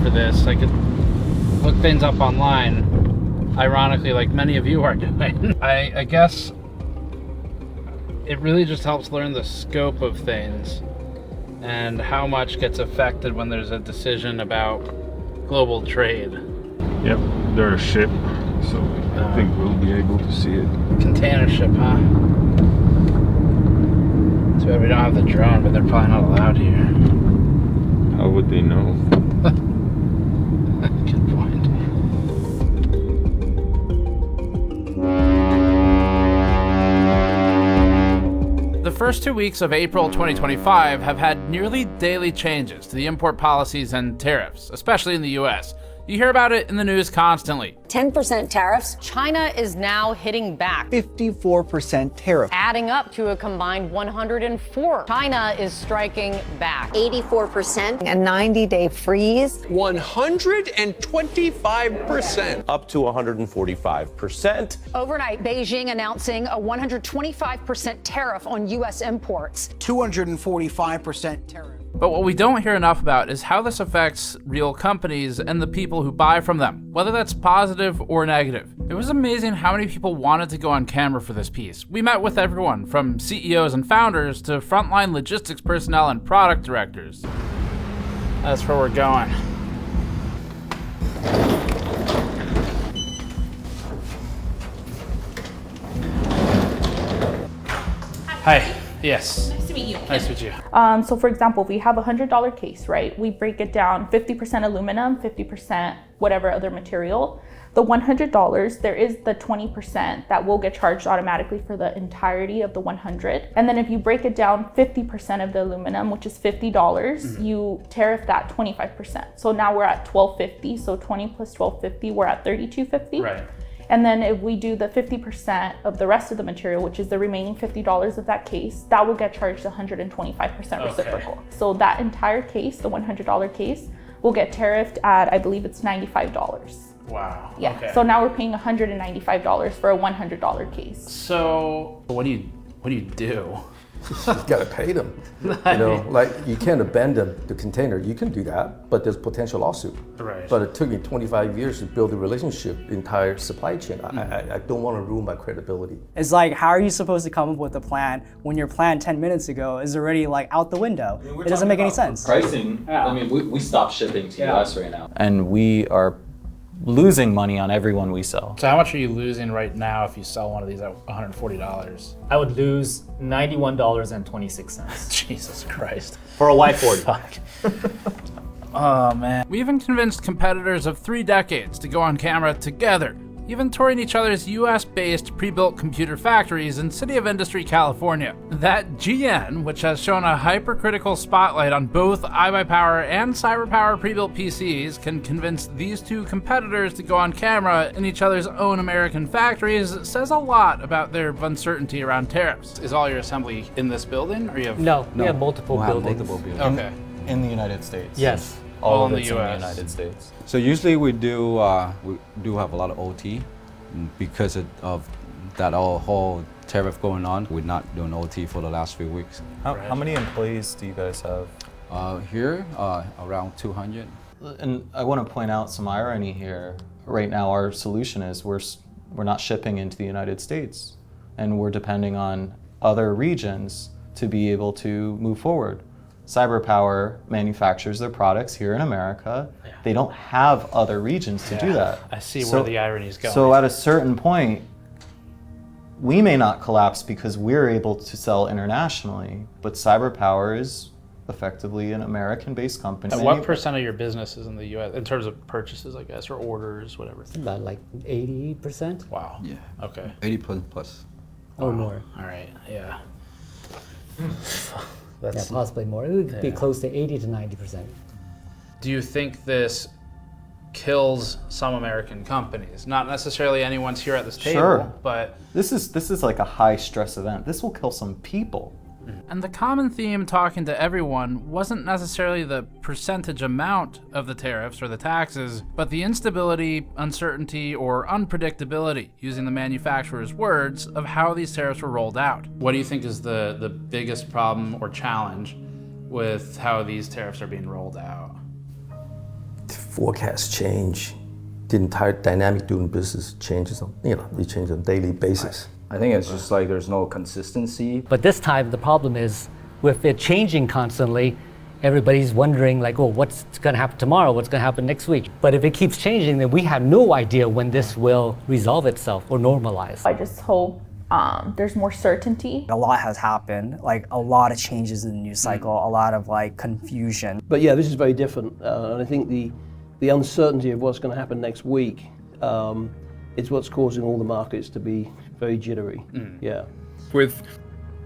for this. I could look things up online, ironically, like many of you are doing. I guess it really just helps learn the scope of things and how much gets affected when there's a decision about global trade. Yep, they're a ship, so I think we'll be able to see it. Container ship, huh? Too bad we don't have the drone, but they're probably not allowed here. How would they know? Good point. The first 2 weeks of April 2025 have had nearly daily changes to the import policies and tariffs, especially in the US. You hear about it in the news constantly. 10% tariffs. China is now hitting back. 54% tariff. Adding up to a combined 104. China is striking back. 84%. A 90-day freeze. 125%. Up to 145%. Overnight, Beijing announcing a 125% tariff on U.S. imports. 245% tariff. But what we don't hear enough about is how this affects real companies and the people who buy from them, whether that's positive or negative. It was amazing how many people wanted to go on camera for this piece. We met with everyone from CEOs and founders to frontline logistics personnel and product directors. That's where we're going. Hi. Yes. Nice to meet you. Nice to meet you. So for example, if we have a $100 case, right? We break it down 50% aluminum, 50% whatever other material. The $100, there is the 20% that will get charged automatically for the entirety of the 100. And then if you break it down 50% of the aluminum, which is $50, you tariff that 25%. So now we're at $12.50. So 20 plus $12.50, we're at $32.50. Right. And then if we do the 50% of the rest of the material, which is the remaining $50 of that case, that will get charged 125% reciprocal. So that entire case, the $100 case, will get tariffed at, I believe it's $95. Wow. Yeah. Okay. So now we're paying $195 for a $100 case. So what do you do? You gotta pay them. You know, like you can't abandon the container. You can do that, but there's potential lawsuit. Right. But it took me 25 years to build a relationship, the entire supply chain. I don't want to ruin my credibility. It's like, how are you supposed to come up with a plan when your plan 10 minutes ago is already like out the window? It doesn't make any sense. Pricing, I mean, we stopped shipping to US right now. And we are losing money on everyone we sell. So how much are you losing right now if you sell one of these at $140? I would lose $91.26. Jesus Christ. For a Y40. Fuck. Oh man. We even convinced competitors of 3 decades to go on camera together, even touring each other's US-based pre-built computer factories in City of Industry, California. That GN, which has shown a hypercritical spotlight on both iBUYPOWER and CyberPower pre-built PCs, can convince these 2 competitors to go on camera in each other's own American factories, says a lot about their uncertainty around tariffs. Is all your assembly in this building, or you have? No, we have multiple buildings. Okay. In the United States. Yes. All in of the it's in the US. United States. So usually we do have a lot of OT because of that whole tariff going on. We're not doing OT for the last few weeks. How many employees do you guys have? Here, around 200. And I want to point out some irony here. Right now, our solution is we're not shipping into the United States, and we're depending on other regions to be able to move forward. CyberPower manufactures their products here in America. Yeah. They don't have other regions to do that. I see where the irony is going. So at a certain point, we may not collapse because we're able to sell internationally, but CyberPower is effectively an American-based company. And what % of your business is in the US in terms of purchases, I guess, or orders, whatever? About like 80%. Wow. Yeah. Okay. 80% plus. Or more. All right. Yeah. Yeah, possibly more. It would be close to 80 to 90%. Do you think this kills some American companies? Not necessarily anyone's here at this table, but this is like a high stress event. This will kill some people. And the common theme talking to everyone wasn't necessarily the percentage amount of the tariffs or the taxes, but the instability, uncertainty, or unpredictability, using the manufacturer's words, of how these tariffs were rolled out. What do you think is the biggest problem or challenge with how these tariffs are being rolled out? forecasts change. The entire dynamic doing business changes on, they change on a daily basis. I think it's just like there's no consistency. But this time the problem is with it changing constantly, everybody's wondering like, oh, what's going to happen tomorrow? What's going to happen next week? But if it keeps changing, then we have no idea when this will resolve itself or normalize. I just hope there's more certainty. A lot has happened, like a lot of changes in the news cycle, a lot of like confusion. But yeah, this is very different. And I think the uncertainty of what's going to happen next week is what's causing all the markets to be very jittery. Yeah. With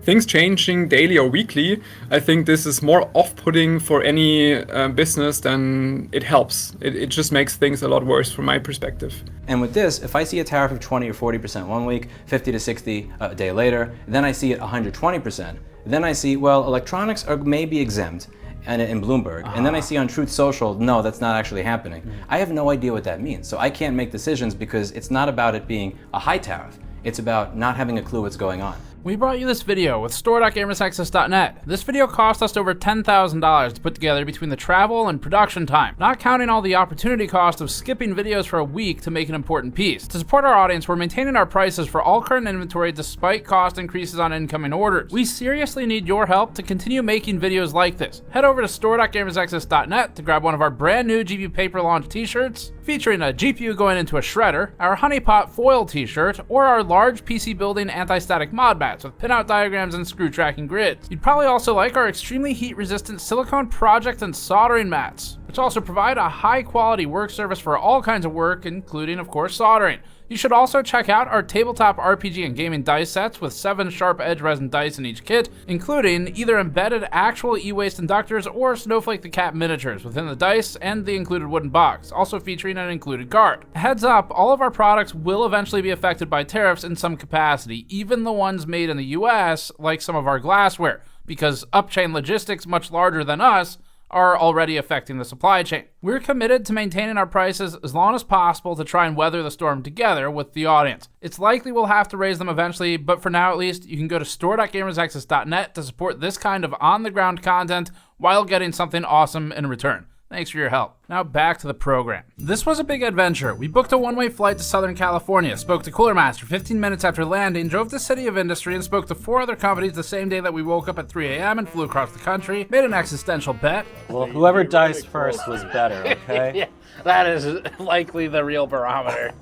things changing daily or weekly, I think this is more off-putting for any business than it helps. It just makes things a lot worse from my perspective. And with this, if I see a tariff of 20 or 40% one week, 50 to 60 a day later, then I see it 120%. Then I see, well, electronics are maybe exempt and in Bloomberg. And then I see on Truth Social, no, that's not actually happening. I have no idea what that means. So I can't make decisions because it's not about it being a high tariff. It's about not having a clue what's going on. We brought you this video with store.gamersnexus.net. This video cost us over $10,000 to put together between the travel and production time, not counting all the opportunity cost of skipping videos for a week to make an important piece. To support our audience, we're maintaining our prices for all current inventory despite cost increases on incoming orders. We seriously need your help to continue making videos like this. Head over to store.gamersnexus.net to grab one of our brand new GPU paper launch t-shirts featuring a GPU going into a shredder, our honeypot foil t-shirt, or our large PC building anti-static mod bats with pinout diagrams and screw tracking grids. You'd probably also like our extremely heat resistant silicone project and soldering mats, which also provide a high quality work surface for all kinds of work, including of course soldering. You should also check out our tabletop RPG and gaming dice sets with 7 sharp edge resin dice in each kit, including either embedded actual e-waste inductors or Snowflake the Cat miniatures within the dice and the included wooden box, also featuring an included card. Heads up, all of our products will eventually be affected by tariffs in some capacity, even the ones made in the US, like some of our glassware, because upchain logistics much larger than us are already affecting the supply chain. We're committed to maintaining our prices as long as possible to try and weather the storm together with the audience. It's likely we'll have to raise them eventually, but for now at least, you can go to store.gamersnexus.net to support this kind of on-the-ground content while getting something awesome in return. Thanks for your help. Now back to the program. This was a big adventure. We booked a one-way flight to Southern California, spoke to Cooler Master 15 minutes after landing, drove to City of Industry, and spoke to 4 other companies the same day that we woke up at 3 a.m. and flew across the country, made an existential bet. Well, whoever diced first was better, okay? Yeah, that is likely the real barometer.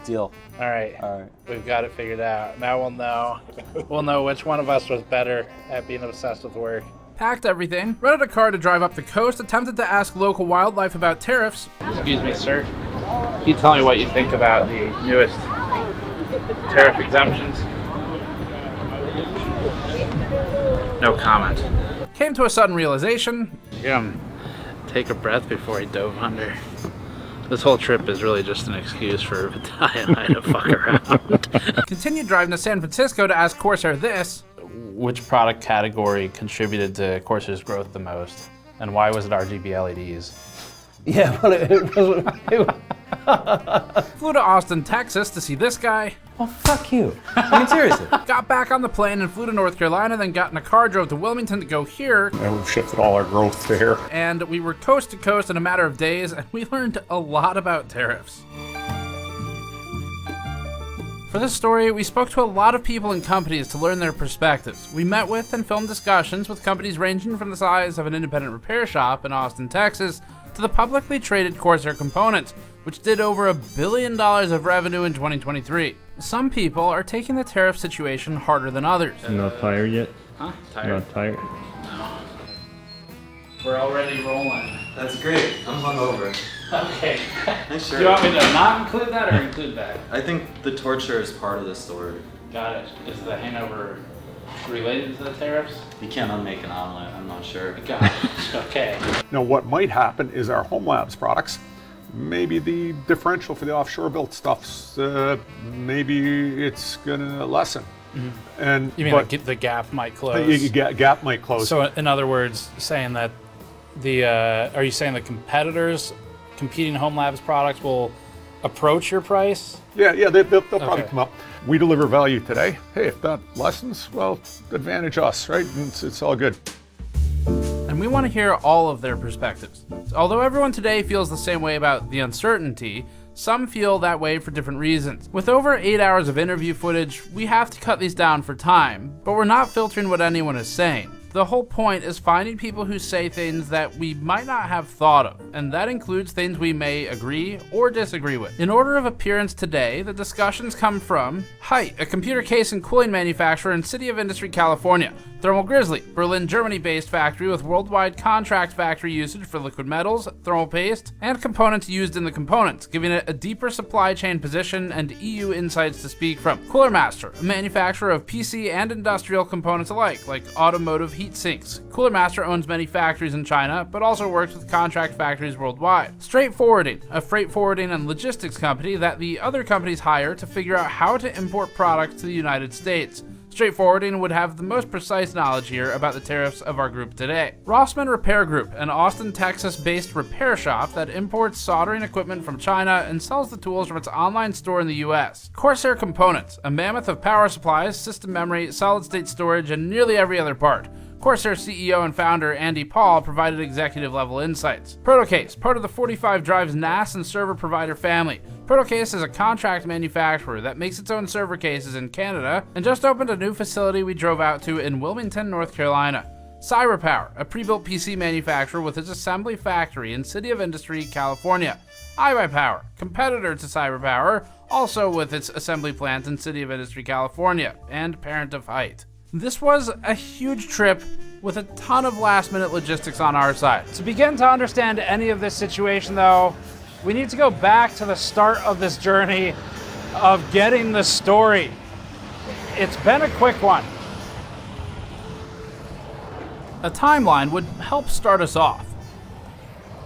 Deal. All right, we've got it figured out. Now we'll know which one of us was better at being obsessed with work. Packed everything, rented a car to drive up the coast, attempted to ask local wildlife about tariffs. Excuse me, sir. Can you tell me what you think about the newest tariff exemptions? No comment. Came to a sudden realization. Take a breath before he dove under. This whole trip is really just an excuse for Vitaly and I to fuck around. Continued driving to San Francisco to ask Corsair this. Which product category contributed to Corsair's growth the most? And why was it RGB LEDs? Yeah, well, it wasn't. Flew to Austin, Texas to see this guy. Well, fuck you. I mean, seriously. Got back on the plane and flew to North Carolina, then got in a car, drove to Wilmington to go here. And we've shifted all our growth to here. And we were coast to coast in a matter of days, and we learned a lot about tariffs. For this story, we spoke to a lot of people and companies to learn their perspectives. We met with and filmed discussions with companies ranging from the size of an independent repair shop in Austin, Texas, to the publicly traded Corsair components, which did over $1 billion of revenue in 2023. Some people are taking the tariff situation harder than others. You're not tired yet? Huh? Tired? You're not tired? No. We're already rolling. That's great. I'm hungover. Okay. Nice shirt. Do you want me to not include that or include that? I think the torture is part of the story. Got it. Is the hangover related to the tariffs? You can't unmake an omelet, I'm not sure. Got it. Okay. Now what might happen is our Home Labs products, maybe the differential for the offshore built stuffs, maybe it's gonna lessen. Mm-hmm. And you mean like the gap might close? Gap might close. So in other words, saying that are you saying the competitors competing Home Labs products will approach your price? Yeah, they'll probably come up. We deliver value today. Hey, if that lessens, well, advantage us, right? It's all good. And and we want to hear all of their perspectives. Although everyone today feels the same way about the uncertainty, some feel that way for different reasons. With over 8 hours of interview footage, we have to cut these down for time, but we're not filtering what anyone is saying. The whole point is finding people who say things that we might not have thought of, and that includes things we may agree or disagree with. In order of appearance today, the discussions come from Hyte, a computer case and cooling manufacturer in City of Industry, California. Thermal Grizzly, Berlin, Germany-based factory with worldwide contract factory usage for liquid metals, thermal paste, and components used in the components, giving it a deeper supply chain position and EU insights to speak from. Cooler Master, a manufacturer of PC and industrial components alike, like automotive heat sinks. Cooler Master owns many factories in China, but also works with contract factories worldwide. Straight Forwarding, a freight forwarding and logistics company that the other companies hire to figure out how to import products to the United States. Straight Forwarding would have the most precise knowledge here about the tariffs of our group today. ROSSMANN Repair Group, an Austin, Texas-based repair shop that imports soldering equipment from China and sells the tools from its online store in the US. Corsair Components, a mammoth of power supplies, system memory, solid-state storage, and nearly every other part. Corsair CEO and founder Andy Paul provided executive-level insights. Protocase, part of the 45 Drives NAS and server provider family. Protocase is a contract manufacturer that makes its own server cases in Canada and just opened a new facility we drove out to in Wilmington, North Carolina. CyberPower, a pre-built PC manufacturer with its assembly factory in City of Industry, California. iBUYPOWER, competitor to CyberPower, also with its assembly plant in City of Industry, California, and parent of Hyte. This was a huge trip with a ton of last-minute logistics on our side. To begin to understand any of this situation, though, we need to go back to the start of this journey of getting the story. It's been a quick one. A timeline would help start us off.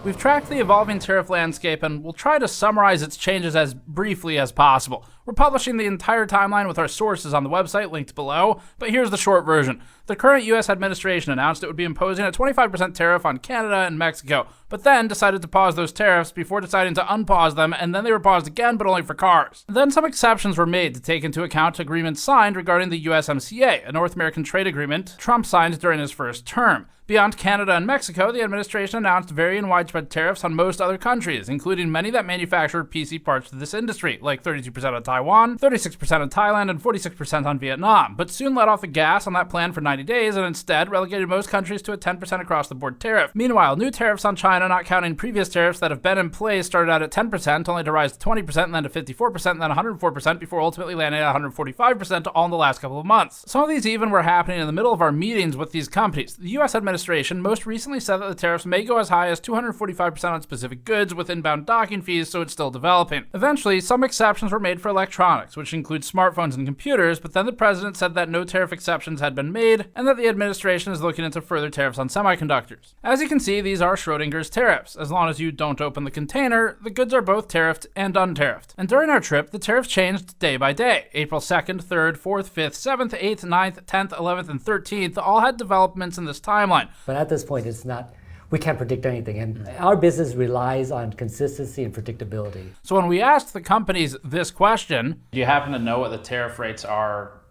We've tracked the evolving tariff landscape and we'll try to summarize its changes as briefly as possible. We're publishing the entire timeline with our sources on the website linked below, but here's the short version. The current US administration announced it would be imposing a 25% tariff on Canada and Mexico, but then decided to pause those tariffs before deciding to unpause them, and then they were paused again, but only for cars. Then some exceptions were made to take into account agreements signed regarding the USMCA, a North American trade agreement Trump signed during his first term. Beyond Canada and Mexico, the administration announced varying widespread tariffs on most other countries, including many that manufacture PC parts to this industry, like 32% on Taiwan, 36% on Thailand, and 46% on Vietnam, but soon let off the gas on that plan for 90 days and instead relegated most countries to a 10% across-the-board tariff. Meanwhile, new tariffs on China, not counting previous tariffs that have been in place, started out at 10%, only to rise to 20%, and then to 54%, and then 104%, before ultimately landing at 145% all in the last couple of months. Some of these even were happening in the middle of our meetings with these companies. The US administration most recently said that the tariffs may go as high as 245% on specific goods with inbound docking fees, so it's still developing. Eventually, some exceptions were made for electronics, which includes smartphones and computers, but then the president said that no tariff exceptions had been made, and that the administration is looking into further tariffs on semiconductors. As you can see, these are Schrodinger's tariffs. As long as you don't open the container, the goods are both tariffed and untariffed. And during our trip, the tariffs changed day by day. April 2nd, 3rd, 4th, 5th, 7th, 8th, 9th, 10th, 11th, and 13th all had developments in this timeline. But at this point, we can't predict anything, and our business relies on consistency and predictability. So when we asked the companies this question, do you happen to know what the tariff rates are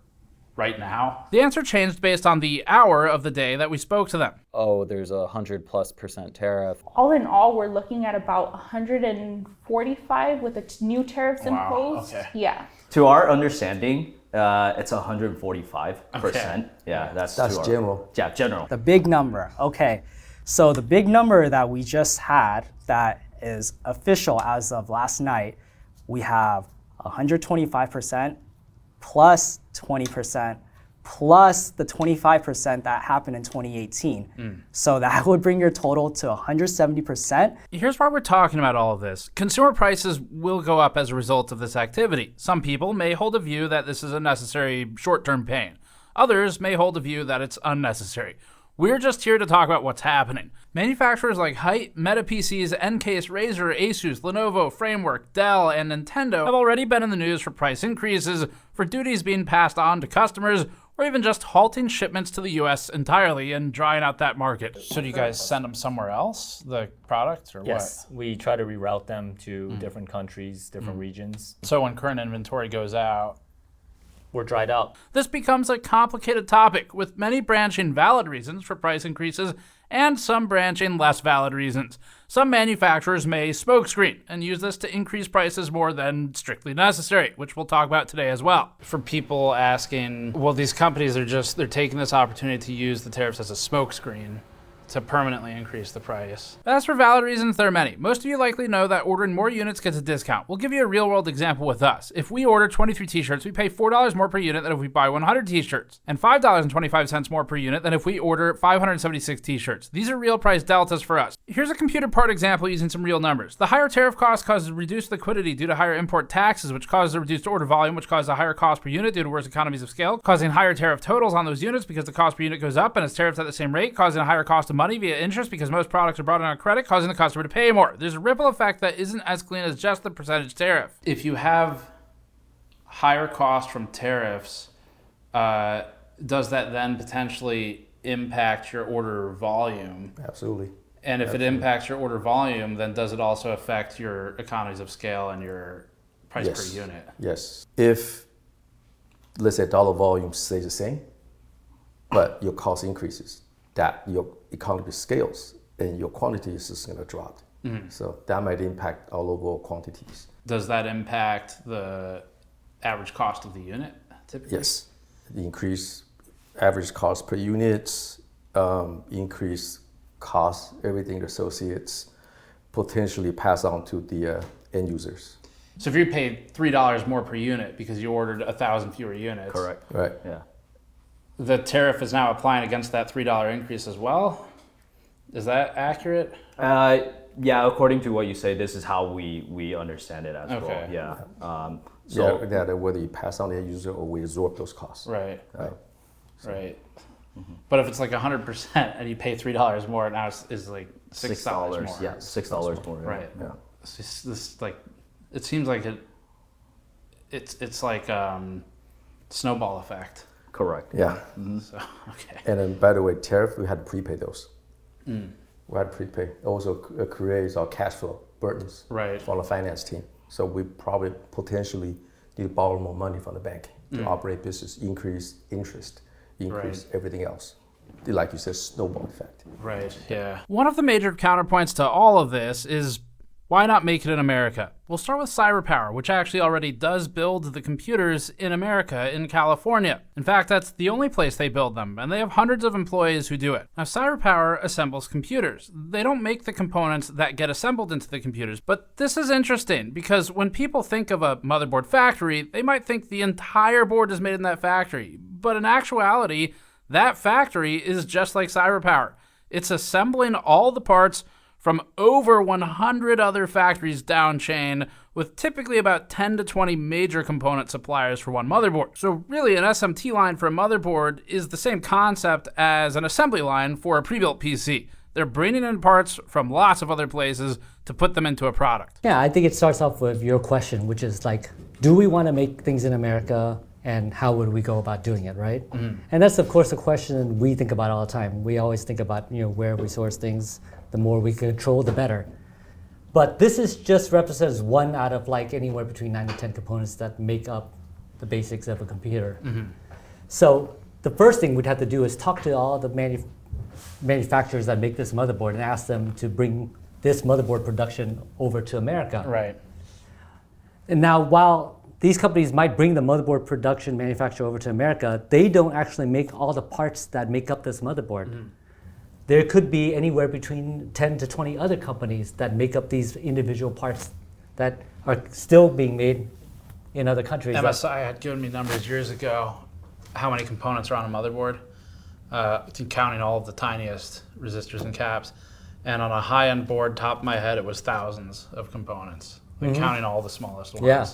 right now? The answer changed based on the hour of the day that we spoke to them. Oh, there's 100+% tariff. All in all, we're looking at about 145 with the new tariffs imposed. Okay. Yeah. To our understanding, it's 145%. Okay. Yeah, that's general. Yeah, general. The big number. Okay. So the big number that we just had that is official as of last night, we have 125% plus 20% plus the 25% that happened in 2018. So that would bring your total to 170%. Here's why we're talking about all of this. Consumer prices will go up as a result of this activity. Some people may hold a view that this is a necessary short-term pain. Others may hold a view that it's unnecessary. We're just here to talk about what's happening. Manufacturers like Hyte, Meta PCs, Encase, Razer, Asus, Lenovo, Framework, Dell, and Nintendo have already been in the news for price increases, for duties being passed on to customers, or even just halting shipments to the US entirely and drying out that market. So do you guys send them somewhere else, the products, or yes, what? We try to reroute them to different countries, different regions. So when current inventory goes out, we're dried out. This becomes a complicated topic, with many branching valid reasons for price increases and some branch in less valid reasons. Some manufacturers may smokescreen and use this to increase prices more than strictly necessary, which we'll talk about today as well. For people asking, well, these companies are they're taking this opportunity to use the tariffs as a smokescreen to permanently increase the price. As for valid reasons, there are many. Most of you likely know that ordering more units gets a discount. We'll give you a real world example with us. If we order 23 t-shirts, we pay $4 more per unit than if we buy 100 t-shirts, and $5.25 more per unit than if we order 576 t-shirts. These are real price deltas for us. Here's a computer part example using some real numbers. The higher tariff cost causes reduced liquidity due to higher import taxes, which causes a reduced order volume, which causes a higher cost per unit due to worse economies of scale, causing higher tariff totals on those units because the cost per unit goes up and it's tariffed at the same rate, causing a higher cost of money via interest because most products are brought in on credit, causing the customer to pay more. There's a ripple effect that isn't as clean as just the percentage tariff. If you have higher cost from tariffs, does that then potentially impact your order volume? Absolutely. And if it impacts your order volume, then does it also affect your economies of scale and your price per unit? Yes. If, let's say, dollar volume stays the same, but your cost increases, that your economy scales and your quantity is just going to drop. So that might impact our overall quantities. Does that impact the average cost of the unit typically? Yes. The increase average cost per unit, increase cost, everything associates, potentially pass on to the end users. So if you paid $3 more per unit because you ordered 1,000 fewer units. Correct. Right. Yeah. The tariff is now applying against that $3 increase as well? Is that accurate? Yeah, according to what you say, this is how we understand it as well. Yeah. That whether you pass on the end user or we absorb those costs. Right. Right. But if it's like 100% and you pay $3 more, now it's like $6 more. Yeah, $6 more. Right. Yeah. It's this like, it seems like it's like snowball effect. Correct. Yeah. So, okay. And then, by the way, tariff, we had to prepay those. We had to prepay. Also creates our cash flow burdens for the finance team. So we probably potentially need to borrow more money from the bank to operate business, increase interest, increase everything else. Like you said, snowball effect. Right, yeah. One of the major counterpoints to all of this is, why not make it in America? We'll start with CyberPower, which actually already does build the computers in America, in California. In fact, that's the only place they build them, and they have hundreds of employees who do it. Now, CyberPower assembles computers. They don't make the components that get assembled into the computers, but this is interesting because when people think of a motherboard factory, they might think the entire board is made in that factory. But in actuality, that factory is just like CyberPower. It's assembling all the parts from over 100 other factories down chain, with typically about 10 to 20 major component suppliers for one motherboard. So really, an SMT line for a motherboard is the same concept as an assembly line for a pre-built PC. They're bringing in parts from lots of other places to put them into a product. Yeah, I think it starts off with your question, which is like, do we want to make things in America, and how would we go about doing it, right? And that's, of course, a question we think about all the time. We always think about, where we source things. The more we control, the better. But this is just represents one out of like anywhere between 9 to 10 components that make up the basics of a computer. So the first thing we'd have to do is talk to all the manufacturers that make this motherboard and ask them to bring this motherboard production over to America. Right. And now, while these companies might bring the motherboard production manufacturer over to America, they don't actually make all the parts that make up this motherboard. There could be anywhere between 10 to 20 other companies that make up these individual parts that are still being made in other countries. MSI had given me numbers years ago, how many components are on a motherboard, counting all of the tiniest resistors and caps. And on a high-end board, top of my head, it was thousands of components, counting all the smallest ones. Yeah.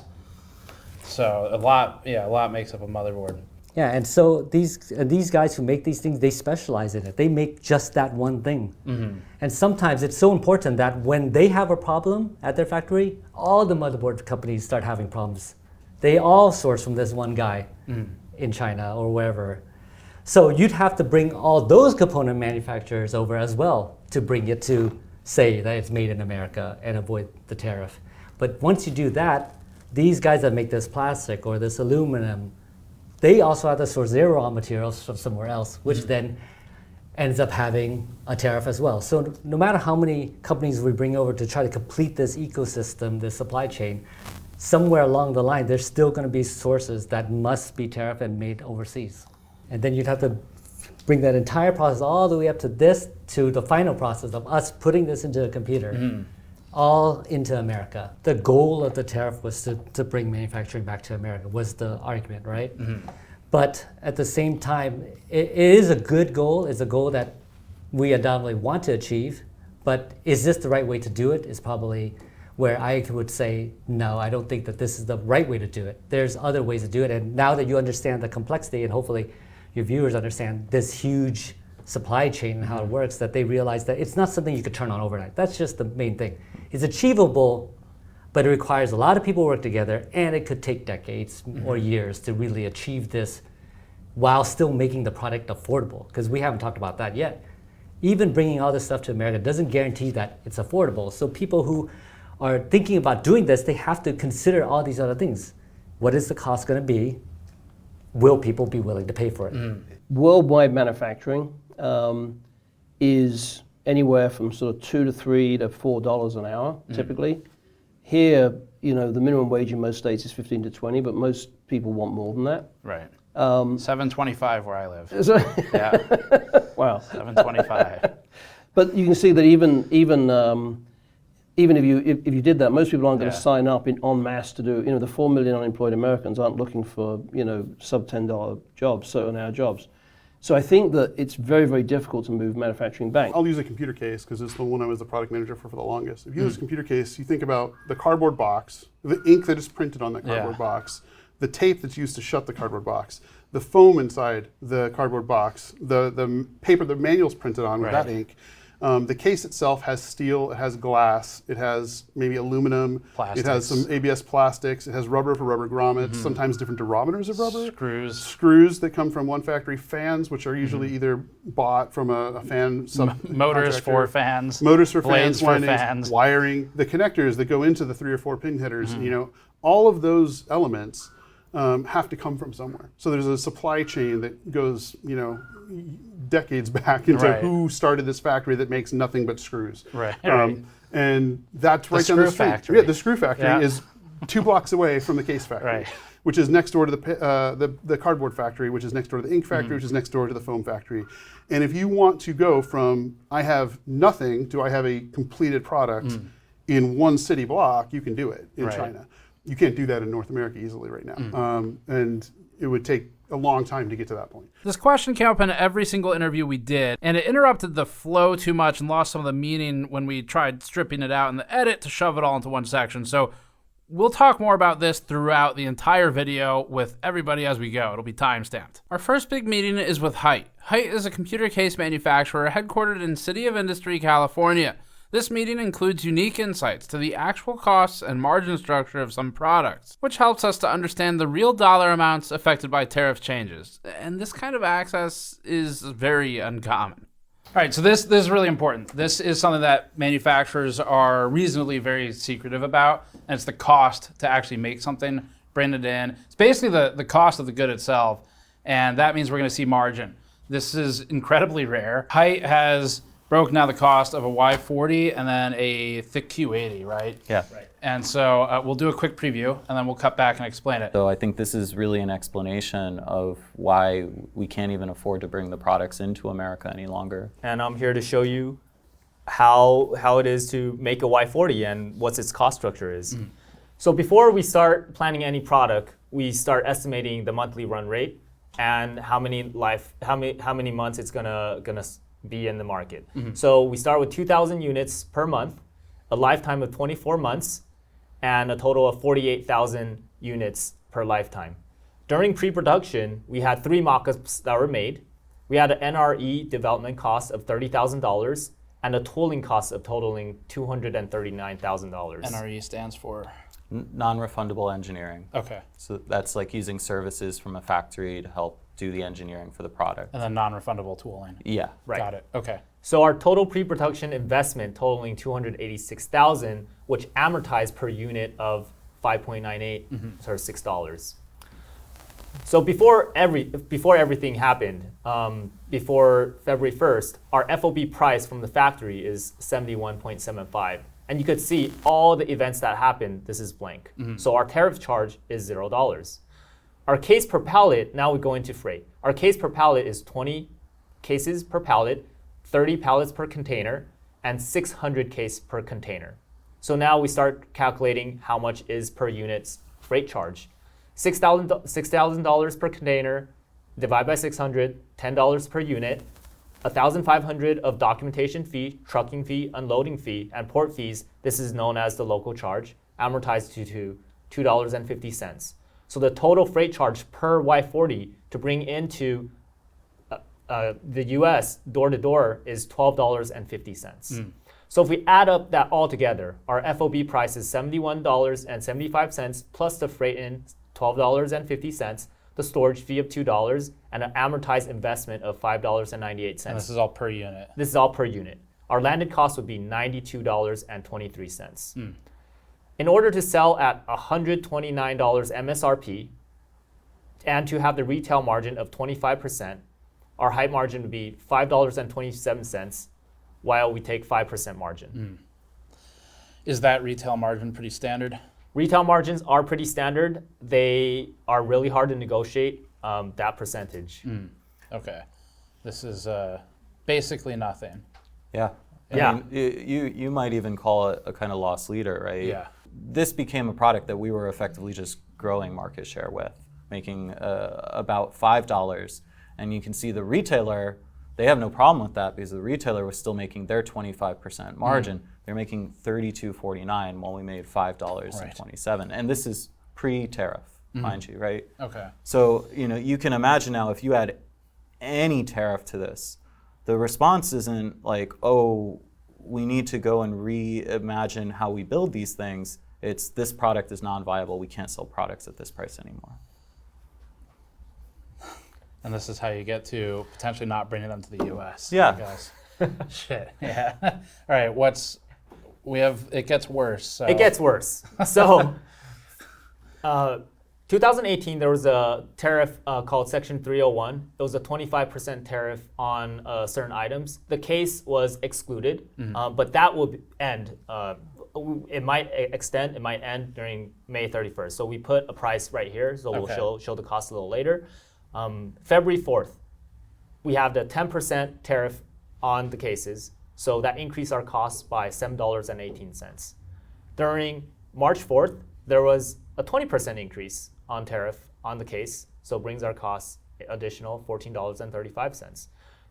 So a lot makes up a motherboard. Yeah, and so these guys who make these things, they specialize in it. They make just that one thing. And sometimes it's so important that when they have a problem at their factory, all the motherboard companies start having problems. They all source from this one guy in China or wherever. So you'd have to bring all those component manufacturers over as well to bring it to say that it's made in America and avoid the tariff. But once you do that, these guys that make this plastic or this aluminum, they also have to source their raw materials from somewhere else, which then ends up having a tariff as well. So no matter how many companies we bring over to try to complete this ecosystem, this supply chain, somewhere along the line, there's still going to be sources that must be tariffed and made overseas. And then you'd have to bring that entire process all the way up to this, to the final process of us putting this into a computer, all into America. The goal of the tariff was to bring manufacturing back to America, was the argument, right? But at the same time, it is a good goal. It's a goal that we undoubtedly want to achieve. But is this the right way to do it is probably where I would say, no, I don't think that this is the right way to do it. There's other ways to do it. And now that you understand the complexity, and hopefully your viewers understand this huge supply chain and how it works, that they realize that it's not something you could turn on overnight. That's just the main thing. It's achievable, but it requires a lot of people work together, and it could take decades or years to really achieve this while still making the product affordable, because we haven't talked about that yet. Even bringing all this stuff to America doesn't guarantee that it's affordable. So people who are thinking about doing this, they have to consider all these other things. What is the cost going to be? Will people be willing to pay for it? Worldwide manufacturing is anywhere from sort of $2 to $3 to $4 an hour, typically. Here, the minimum wage in most states is 15 to 20, but most people want more than that. Right. $7.25 where I live. Yeah. Wow. $7.25. But you can see that even if you did that, most people aren't going to sign up en masse to do. The 4 million unemployed Americans aren't looking for sub $10 jobs, certain hour jobs. So I think that it's very, very difficult to move manufacturing back. I'll use a computer case because it's the one I was the product manager for the longest. If you use a computer case, you think about the cardboard box, the ink that is printed on that cardboard box, the tape that's used to shut the cardboard box, the foam inside the cardboard box, the paper the manual's printed on with that ink. The case itself has steel, it has glass, it has maybe aluminum, it has some ABS plastics, it has rubber for rubber grommets, sometimes different durometers of rubber. Screws that come from one factory, fans, which are usually either bought from a fan motors for fans, blades for fans, wiring, the connectors that go into the 3 or 4 pin headers, all of those elements have to come from somewhere. So there's a supply chain that goes, decades back into who started this factory that makes nothing but screws. And that's right down the street. Factory. Yeah, the screw factory is 2 blocks away from the case factory, which is next door to the cardboard factory, which is next door to the ink factory, which is next door to the foam factory. And if you want to go from I have nothing to I have a completed product in one city block, you can do it in China. You can't do that in North America easily right now. And it would take a long time to get to that point. This question came up in every single interview we did, and it interrupted the flow too much and lost some of the meaning when we tried stripping it out in the edit to shove it all into one section. So we'll talk more about this throughout the entire video with everybody as we go. It'll be time-stamped. Our first big meeting is with Hyte. Hyte is a computer case manufacturer headquartered in City of Industry, California. This meeting includes unique insights to the actual costs and margin structure of some products, which helps us to understand the real dollar amounts affected by tariff changes. And this kind of access is very uncommon. All right, so this is really important. This is something that manufacturers are reasonably very secretive about, and it's the cost to actually make something, bring it in. It's basically the cost of the good itself, and that means we're gonna see margin. This is incredibly rare. Hyte has broken down the cost of a Y40 and then a thick Q80, right? Yeah. And so we'll do a quick preview and then we'll cut back and explain it. So I think this is really an explanation of why we can't even afford to bring the products into America any longer. And I'm here to show you how it is to make a Y40 and what its cost structure is. So before we start planning any product, we start estimating the monthly run rate and how many months it's gonna be in the market. So we start with 2,000 units per month, a lifetime of 24 months, and a total of 48,000 units per lifetime. During pre-production, we had 3 mock-ups that were made. We had an NRE development cost of $30,000 and a tooling cost of totaling $239,000. NRE stands for? Non-refundable engineering. Okay. So that's like using services from a factory to help do the engineering for the product. And then non-refundable tooling. Yeah. Right. Got it, okay. So our total pre-production investment totaling $286,000, which amortized per unit of 5.98, so $6. So before everything happened, before February 1st, our FOB price from the factory is 71.75. And you could see all the events that happened, this is blank. So our tariff charge is $0. Our case per pallet, now we go into freight. Our case per pallet is 20 cases per pallet, 30 pallets per container, and 600 case per container. So now we start calculating how much is per unit's freight charge. $6,000 per container, divide by 600, $10 per unit, $1,500 of documentation fee, trucking fee, unloading fee, and port fees. This is known as the local charge, amortized to $2.50. So the total freight charge per Y40 to bring into the US door to door is $12.50. So if we add up that all together, our FOB price is $71.75 plus the freight in $12.50, the storage fee of $2, and an amortized investment of $5.98. And this is all per unit. This is all per unit. Our landed cost would be $92.23. In order to sell at $129 MSRP and to have the retail margin of 25%, our Hyte margin would be $5.27 while we take 5% margin. Is that retail margin pretty standard? Retail margins are pretty standard. They are really hard to negotiate that percentage. Okay. This is basically nothing. Yeah. I mean, you might even call it a kind of loss leader, right? Yeah. This became a product that we were effectively just growing market share with, making about $5. And you can see the retailer, they have no problem with that because the retailer was still making their 25% margin. They're making $32.49 while we made $5.27. And this is pre-tariff, mind you, right? Okay. So, you can imagine now if you add any tariff to this, the response isn't like, oh, we need to go and reimagine how we build these things. It's this product is non-viable. We can't sell products at this price anymore. And this is how you get to potentially not bringing them to the US. Yeah. I guess. Shit. Yeah. All right. It gets worse. So. It gets worse. So 2018, there was a tariff called Section 301. It was a 25% tariff on certain items. The case was excluded, but that will end. It might extend, it might end during May 31st. So we put a price right here, so we'll show the cost a little later. February 4th, we have the 10% tariff on the cases. So that increased our costs by $7.18. During March 4th, there was a 20% increase on tariff on the case, so brings our costs additional $14.35.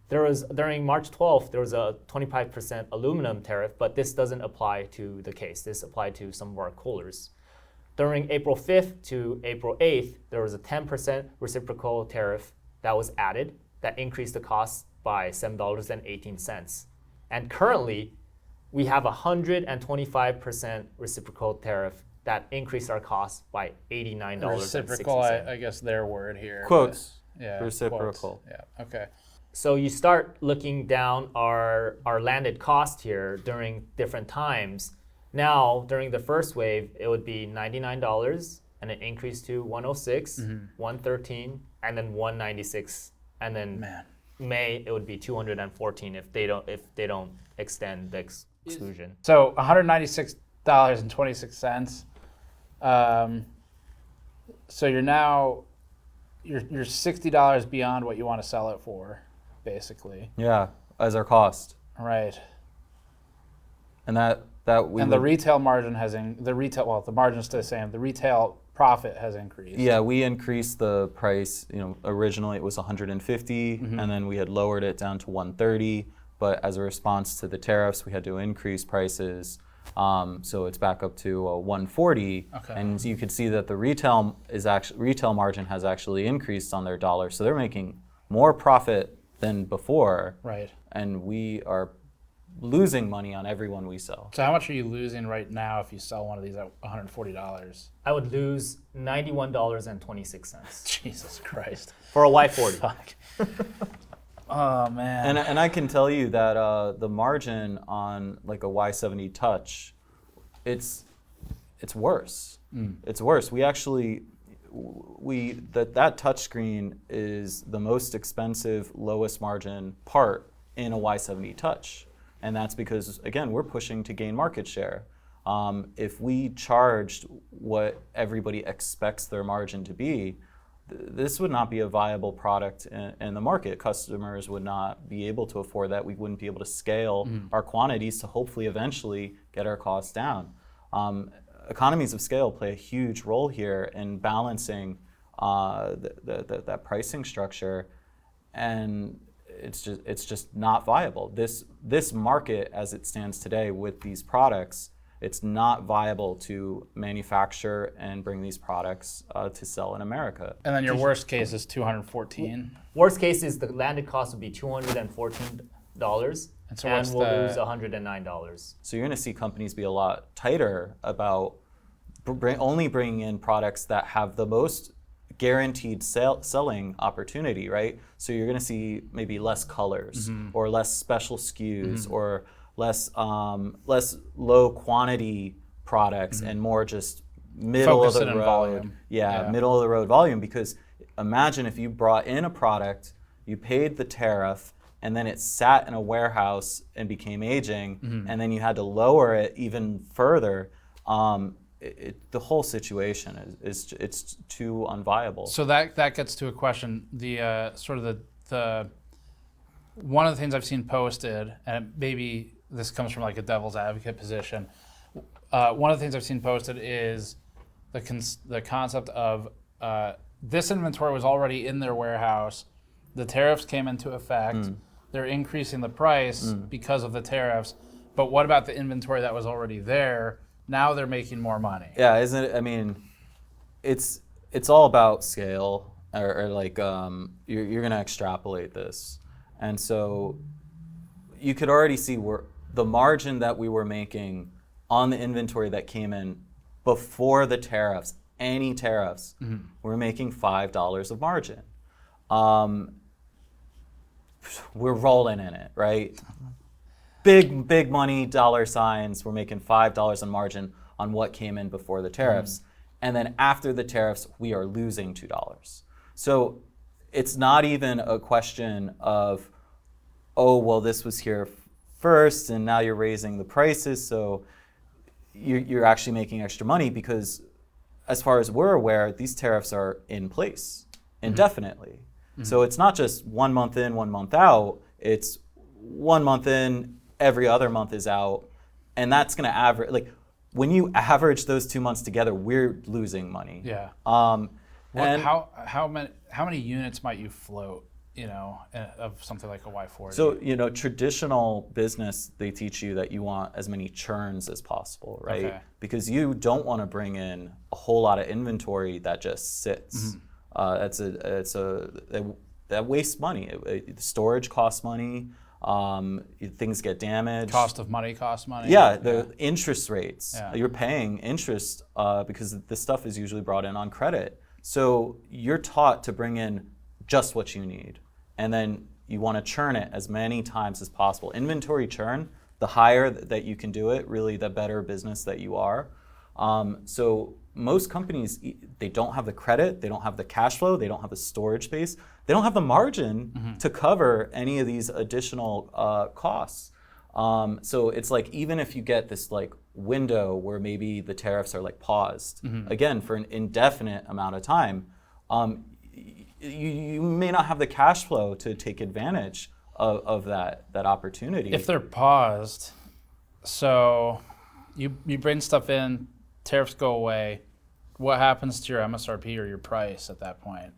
During March 12th, there was a 25% aluminum tariff, but this doesn't apply to the case. This applied to some of our coolers. During April 5th to April 8th, there was a 10% reciprocal tariff that was added that increased the cost by $7.18. And currently, we have a 125% reciprocal tariff that increased our cost by $89.60. Reciprocal, I guess their word here. Quotes. Yeah. Reciprocal. Quotes. Yeah. Okay. So you start looking down our landed cost here during different times. Now, during the first wave, it would be $99, and it increased to $106, $113, and then $196, and then May it would be $214 if they don't extend the exclusion. So $196.26. So you're $60 beyond what you want to sell it for, basically. Yeah, as our cost. Right. And the retail margin the margin's still the same. The retail profit has increased. Yeah, we increased the price. Originally it was $150, and then we had lowered it down to $130. But as a response to the tariffs, we had to increase prices. So it's back up to $140. Okay. And you can see that the retail margin has actually increased on their dollar. So they're making more profit than before. Right. And we are losing money on everyone we sell. So how much are you losing right now if you sell one of these at $140? I would lose $91.26. Jesus Christ. For a Y40. Fuck. Oh man. And I can tell you that the margin on like a Y70 Touch, it's worse. It's worse. We that touchscreen is the most expensive, lowest margin part in a Y70 Touch. And that's because, again, we're pushing to gain market share. If we charged what everybody expects their margin to be, this would not be a viable product in the market. Customers would not be able to afford that. We wouldn't be able to scale our quantities to hopefully eventually get our costs down. Economies of scale play a huge role here in balancing that pricing structure, and it's just not viable. This market, as it stands today with these products, it's not viable to manufacture and bring these products to sell in America. And then your worst case is $214. Worst case is the landed cost would be $214, and so we'll lose $109. So you're going to see companies be a lot tighter about only bringing in products that have the most guaranteed selling opportunity, right? So you're going to see maybe less colors or less special SKUs or less low quantity products and more just middle of the road volume. Yeah, middle of the road volume. Because imagine if you brought in a product, you paid the tariff, and then it sat in a warehouse and became aging, and then you had to lower it even further. The whole situation is it's too unviable. So that gets to a question. The sort of the one of the things I've seen posted, and maybe this comes from like a devil's advocate position. One of the things I've seen posted is the concept of this inventory was already in their warehouse. The tariffs came into effect. They're increasing the price because of the tariffs. But what about the inventory that was already there? Now they're making more money. Yeah, isn't it? I mean, it's all about scale, or like you're going to extrapolate this, and so you could already see where the margin that we were making on the inventory that came in before the tariffs, any tariffs, we're making $5 of margin. We're rolling in it, right? Big money, dollar signs, we're making $5 on margin on what came in before the tariffs. And then after the tariffs, we are losing $2. So it's not even a question of, oh, well, this was here first and now you're raising the prices, so you're actually making extra money, because as far as we're aware, these tariffs are in place indefinitely. So it's not just 1 month in, 1 month out, it's 1 month in, every other month is out, and that's going to average, like when you average those 2 months together, we're losing money. Yeah. And how many units might you float, of something like a Y40? So, traditional business, they teach you that you want as many churns as possible, right? Okay. Because you don't want to bring in a whole lot of inventory that just sits. That wastes money. Storage costs money. Things get damaged. Cost of money costs money. Yeah, the interest rates. Yeah. You're paying interest because this stuff is usually brought in on credit. So you're taught to bring in just what you need, and then you want to churn it as many times as possible. Inventory churn, the higher that you can do it, really the better business that you are. So most companies, they don't have the credit, they don't have the cash flow, they don't have the storage space, they don't have the margin to cover any of these additional costs. So it's like, even if you get this like window where maybe the tariffs are like paused, again, for an indefinite amount of time, you may not have the cash flow to take advantage of that opportunity. If they're paused, so you bring stuff in, tariffs go away, what happens to your MSRP or your price at that point?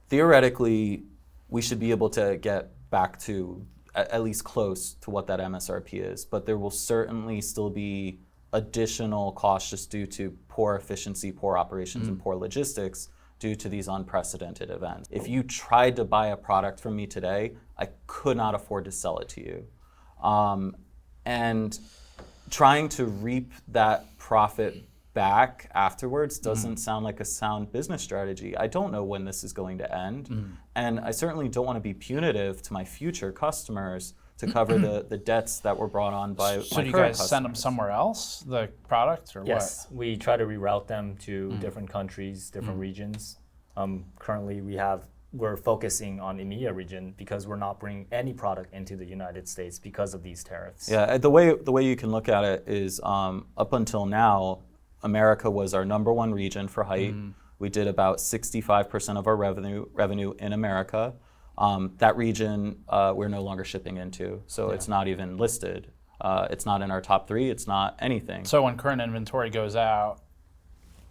Theoretically, we should be able to get back to at least close to what that MSRP is, but there will certainly still be additional costs just due to poor efficiency, poor operations, and poor logistics due to these unprecedented events. If you tried to buy a product from me today, I could not afford to sell it to you. And trying to reap that profit back afterwards doesn't sound like a sound business strategy. I don't know when this is going to end, and I certainly don't want to be punitive to my future customers to cover the debts that were brought on by So my do you current guys customers. send them somewhere else, the product, or Yes, we try to reroute them to Mm. different countries, different Mm. regions. Currently, we're focusing on EMEA region because we're not bringing any product into the United States because of these tariffs. Yeah, the way you can look at it is up until now, America was our #1 region for Hyte. We did about 65% of our revenue in America. That region we're no longer shipping into, so it's not even listed. It's not in our top 3. It's not anything. So when current inventory goes out,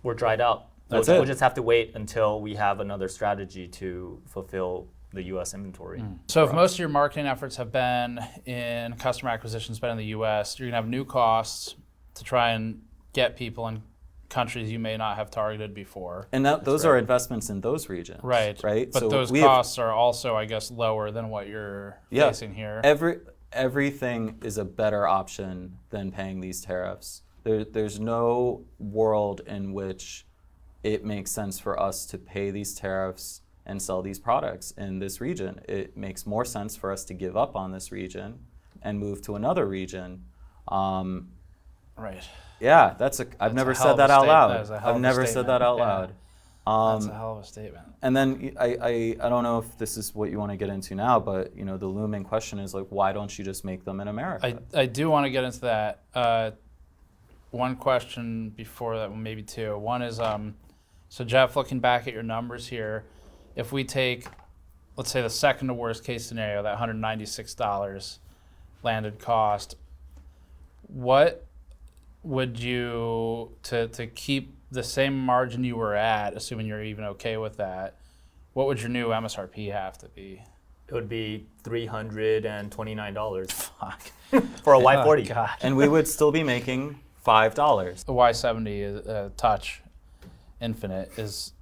we're dried out. That's We'll it. just have to wait until we have another strategy to fulfill the U.S. inventory. So if most of your marketing efforts have been in customer acquisition spend in the U.S., you're gonna have new costs to try and get people in countries you may not have targeted before. And those are investments in those regions. Right. Right. But So those costs are also, I guess, lower than what you're facing here. Everything is a better option than paying these tariffs. There's no world in which it makes sense for us to pay these tariffs and sell these products in this region. It makes more sense for us to give up on this region and move to another region. Right. Yeah, I've never said that out loud. I've never said that out loud. That's a hell of a statement. And then I don't know if this is what you want to get into now, but the looming question is like, why don't you just make them in America? I do want to get into that. One question before that, well, maybe two. One is, so Jeff, looking back at your numbers here, if we take, let's say the second to worst case scenario, that $196 landed cost, what would you, to keep the same margin you were at, assuming you're even okay with that, what would your new MSRP have to be? It would be $329. Fuck. For a Y40. Oh, God. And we would still be making $5. The Y70 Touch Infinite is.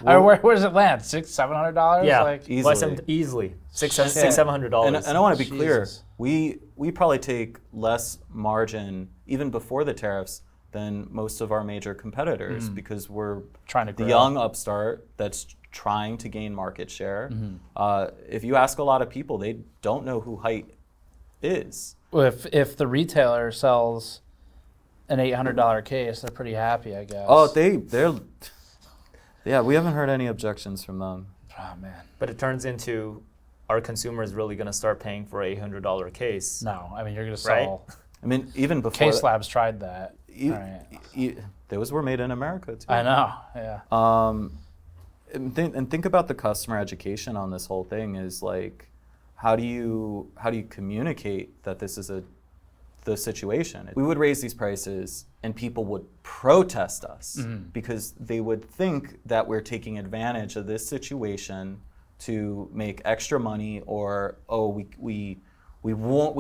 Where does it land? $600-$700? Yeah, like easily. $600-$700. And I want to be clear. We probably take less margin even before the tariffs than most of our major competitors because we're trying to the grow. young upstart that's trying to gain market share. If you ask a lot of people, they don't know who Hyte is. Well, if the retailer sells an $800 case, they're pretty happy, I guess. Oh, they're. Yeah, we haven't heard any objections from them. Oh man. But it turns into, our consumers really going to start paying for a $800 case? No, I mean you're going to sell. Right? I mean, even before Case Labs tried that. Those were made in America too. I know. Yeah. And think about the customer education on this whole thing. Is like, how do you communicate that this is the situation? We would raise these prices and people would protest us because they would think that we're taking advantage of this situation to make extra money, or we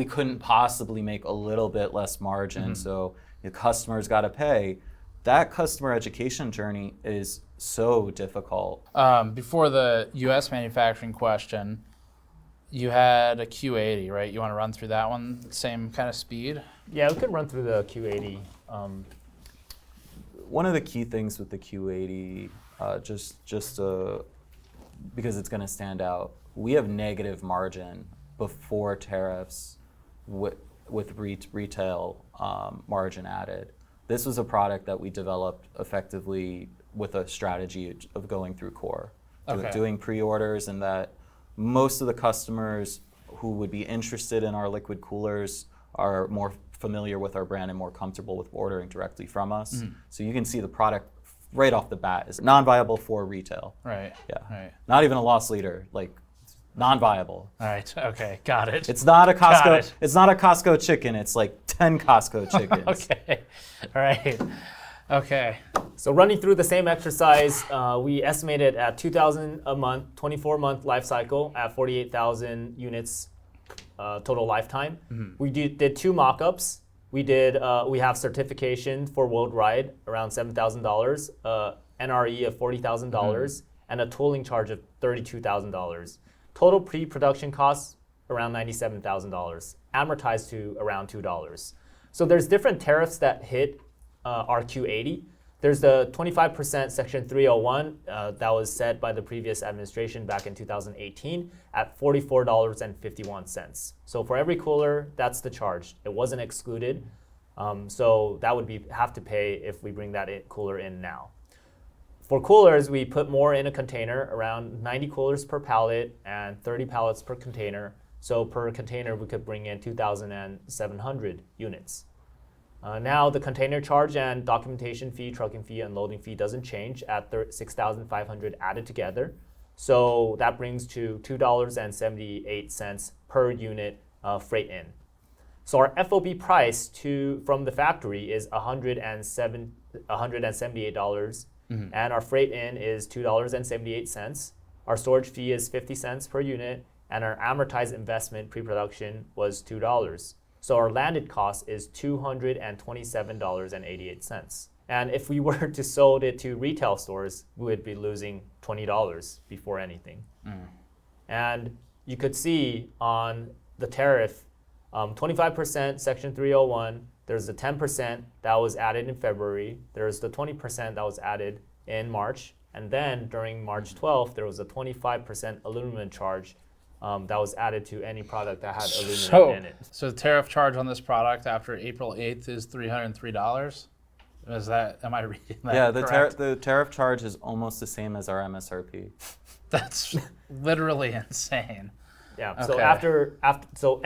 couldn't possibly make a little bit less margin, so the customer's got to pay. That customer education journey is so difficult. Before the U.S. manufacturing question, you had a Q80, right? You want to run through that one, same kind of speed? Yeah, we could run through the Q80. One of the key things with the Q80, because it's going to stand out, we have negative margin before tariffs with retail margin added. This was a product that we developed effectively with a strategy of going through core, doing pre-orders, and that most of the customers who would be interested in our liquid coolers are more familiar with our brand and more comfortable with ordering directly from us. So you can see the product right off the bat is non-viable for retail. Right. Yeah. Right. Not even a loss leader, like non-viable. All right. Okay. Got it. It's not a Costco. It's not a Costco chicken. It's like 10 Costco chickens. Okay. All right. Okay. So running through the same exercise, we estimated at 2,000 a month, 24-month life cycle at 48,000 units total lifetime. We did two mock-ups. We have certification for worldwide around $7,000, NRE of $40,000, and a tooling charge of $32,000. Total pre-production costs around $97,000, amortized to around $2. So there's different tariffs that hit our Q80. There's the 25% Section 301 that was set by the previous administration back in 2018 at $44.51. So for every cooler, that's the charge. It wasn't excluded. So that would have to pay if we bring that cooler in now. For coolers, we put more in a container, around 90 coolers per pallet and 30 pallets per container. So per container, we could bring in 2,700 units. Now the container charge and documentation fee, trucking fee, and loading fee doesn't change at 6,500 added together. So that brings to $2.78 per unit freight in. So our FOB price from the factory is $178, and our freight in is $2.78. Our storage fee is 50 cents per unit, and our amortized investment pre-production was $2. So our landed cost is $227.88. And if we were to sold it to retail stores, we would be losing $20 before anything. And you could see on the tariff, 25% Section 301, there's the 10% that was added in February, there's the 20% that was added in March, and then during March 12th, there was a 25% aluminum charge that was added to any product that had aluminum in it. So the tariff charge on this product after April 8th is $303? Am I reading that Yeah, correct? the tariff charge is almost the same as our MSRP. That's literally insane. Yeah, Okay. so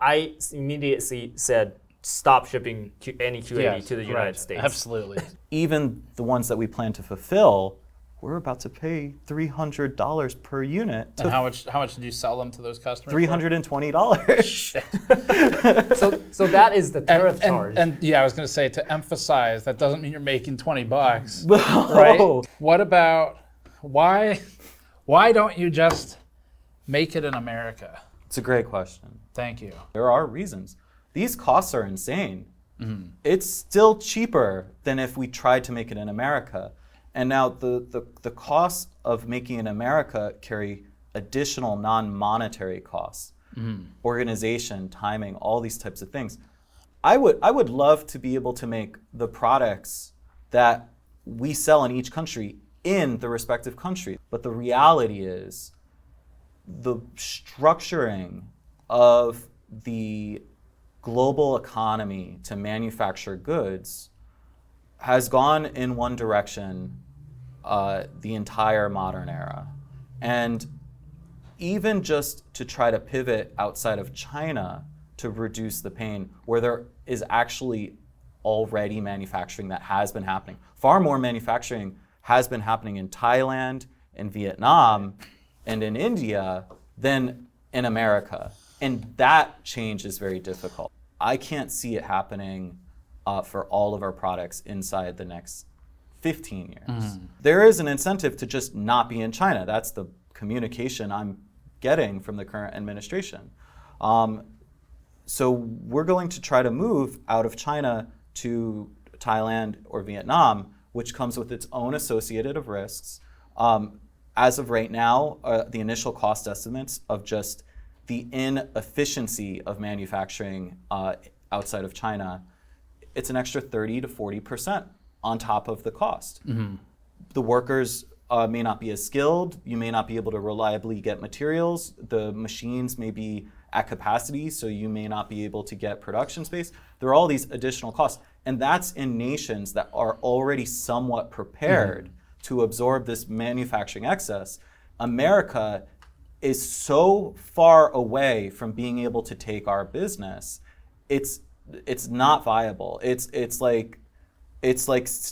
I immediately said stop shipping any Q80 to the United States. Absolutely. Even the ones that we plan to fulfill, we're about to pay $300 per unit. And how much did you sell them to those customers? $320. So that is the tariff charge. And yeah, I was going to say, to emphasize, that doesn't mean you're making $20, No. right? What about why don't you just make it in America? It's a great question. Thank you. There are reasons. These costs are insane. It's still cheaper than if we tried to make it in America. And now the costs of making in America carry additional non-monetary costs, organization, timing, all these types of things. I would love to be able to make the products that we sell in each country in the respective country. But the reality is the structuring of the global economy to manufacture goods has gone in one direction the entire modern era. And even just to try to pivot outside of China to reduce the pain, where there is actually already manufacturing that has been happening. Far more manufacturing has been happening in Thailand, in Vietnam, and in India than in America. And that change is very difficult. I can't see it happening for all of our products inside the next 15 years. There is an incentive to just not be in China. That's the communication I'm getting from the current administration. So we're going to try to move out of China to Thailand or Vietnam, which comes with its own associated of risks. As of right now, the initial cost estimates of just the inefficiency of manufacturing outside of China, it's an extra 30 to 40% on top of the cost. The workers may not be as skilled, you may not be able to reliably get materials, the machines may be at capacity, so you may not be able to get production space. There are all these additional costs, and that's in nations that are already somewhat prepared to absorb this manufacturing excess. America is so far away from being able to take our business, it's not viable. It's like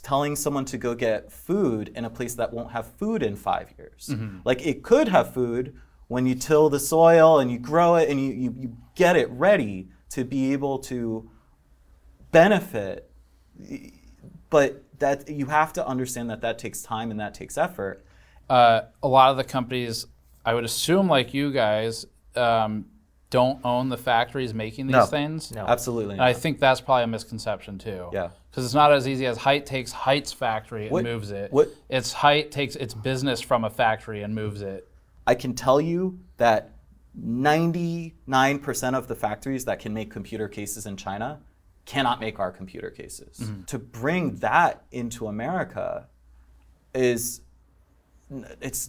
telling someone to go get food in a place that won't have food in 5 years. Like, it could have food when you till the soil and you grow it and you get it ready to be able to benefit. But that you have to understand that takes time and that takes effort. A lot of the companies, I would assume, like you guys, don't own the factories making these things. No, absolutely not. I think that's probably a misconception too. Yeah. Because it's not as easy as Hyte takes Hyte's factory and moves it. It's Hyte takes its business from a factory and moves it. I can tell you that 99% of the factories that can make computer cases in China cannot make our computer cases. To bring that into America it's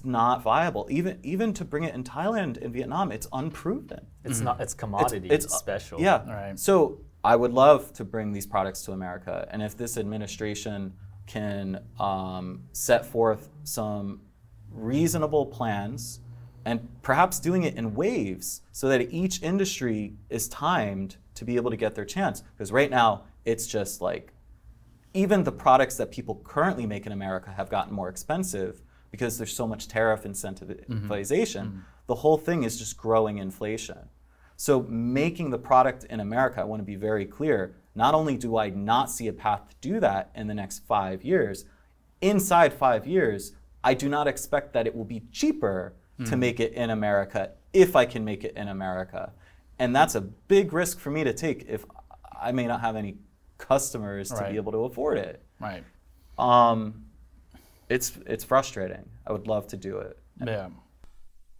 not viable. Even to bring it in Thailand and Vietnam, it's unproven. It's commodity. It's special. Yeah. Right. So I would love to bring these products to America, and if this administration can set forth some reasonable plans, and perhaps doing it in waves so that each industry is timed to be able to get their chance. Because right now, it's just like, even the products that people currently make in America have gotten more expensive because there's so much tariff incentivization. The whole thing is just growing inflation. So making the product in America, I want to be very clear, not only do I not see a path to do that in the next 5 years, inside 5 years, I do not expect that it will be cheaper to make it in America if I can make it in America. And that's a big risk for me to take if I may not have any customers to be able to afford it. Right. It's frustrating. I would love to do it. Yeah.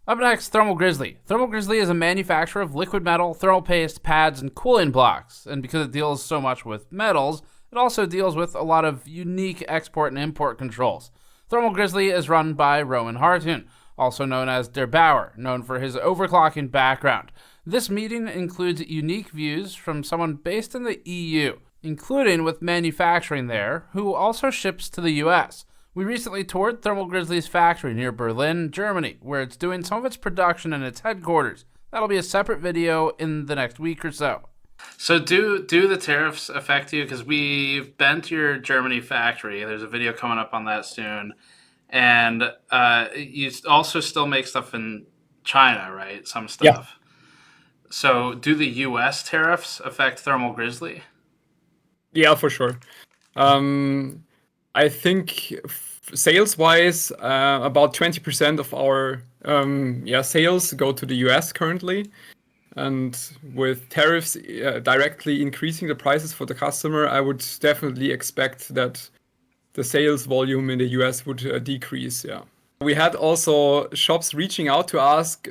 Up next, Thermal Grizzly. Thermal Grizzly is a manufacturer of liquid metal, thermal paste, pads, and cooling blocks. And because it deals so much with metals, it also deals with a lot of unique export and import controls. Thermal Grizzly is run by Roman Hartoon, also known as Der Bauer, known for his overclocking background. This meeting includes unique views from someone based in the EU, including with manufacturing there, who also ships to the US. We recently toured Thermal Grizzly's factory near Berlin, Germany, where it's doing some of its production in its headquarters. That'll be a separate video in the next week or so. So do the tariffs affect you? Because we've been to your Germany factory. There's a video coming up on that soon. And you also still make stuff in China, right? Some stuff. Yeah. So do the US tariffs affect Thermal Grizzly? Yeah, for sure. I think sales-wise, about 20% of our sales go to the US currently. And with tariffs directly increasing the prices for the customer, I would definitely expect that the sales volume in the US would decrease, yeah. We had also shops reaching out to ask,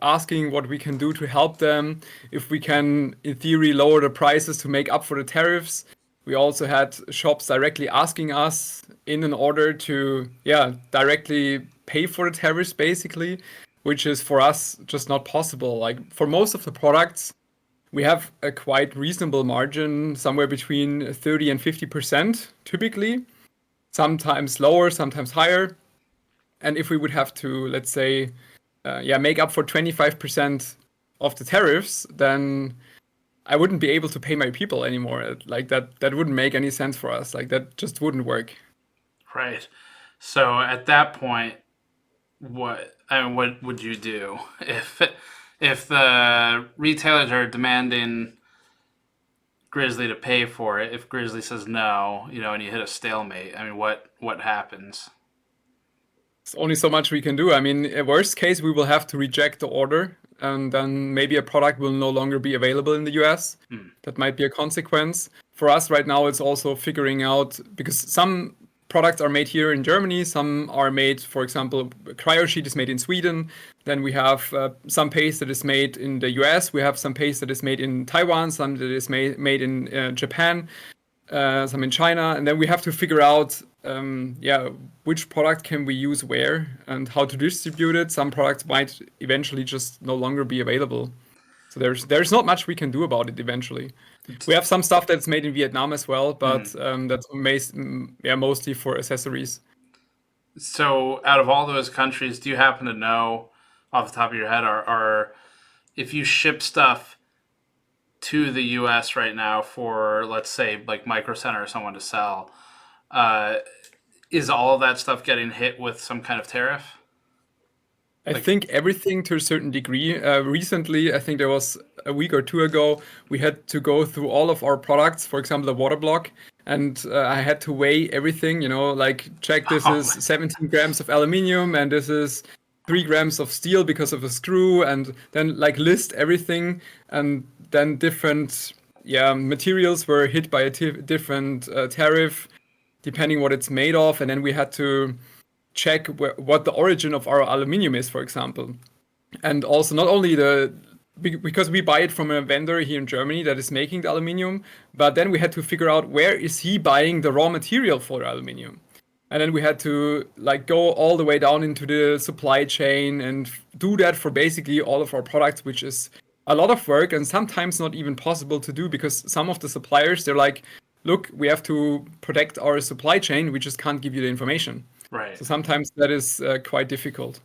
asking what we can do to help them, if we can, in theory, lower the prices to make up for the tariffs. We also had shops directly asking us in order to, directly pay for the tariffs, basically, which is for us just not possible. Like for most of the products, we have a quite reasonable margin, somewhere between 30 and 50% typically, sometimes lower, sometimes higher. And if we would have to, let's say, make up for 25% of the tariffs, then I wouldn't be able to pay my people anymore. Like that wouldn't make any sense for us. Like that just wouldn't work. Right. So at that point, what would you do if the retailers are demanding Grizzly to pay for it? If Grizzly says no, and you hit a stalemate, I mean, what happens? There's only so much we can do. I mean, in worst case, we will have to reject the order, and then maybe a product will no longer be available in the US. That might be a consequence. For us right now, it's also figuring out, because some products are made here in Germany, some are made, for example, CryoSheet is made in Sweden. Then we have some paste that is made in the US. We have some paste that is made in Taiwan, some that is made in Japan, some in China. And then we have to figure out, which product can we use where and how to distribute it. Some products might eventually just no longer be available. So there's not much we can do about it eventually. We have some stuff that's made in Vietnam as well, but that's mostly for accessories. So out of all those countries, do you happen to know off the top of your head, are if you ship stuff to the US right now for, let's say, like Micro Center or someone to sell, is all of that stuff getting hit with some kind of tariff? I think everything to a certain degree. Recently, I think there was a week or two ago, we had to go through all of our products, for example, the water block, and I had to weigh everything, like check this is 17 grams of aluminium and this is 3 grams of steel because of a screw, and then like list everything, and then different materials were hit by a different tariff, depending what it's made of, and then we had to check what the origin of our aluminium is, for example. And also not only the because we buy it from a vendor here in Germany that is making the aluminum, but then we had to figure out where is he buying the raw material for the aluminum. And then we had to like go all the way down into the supply chain and do that for basically all of our products, which is a lot of work and sometimes not even possible to do because some of the suppliers, they're like, look, we have to protect our supply chain. We just can't give you the information. Right. So sometimes that is quite difficult.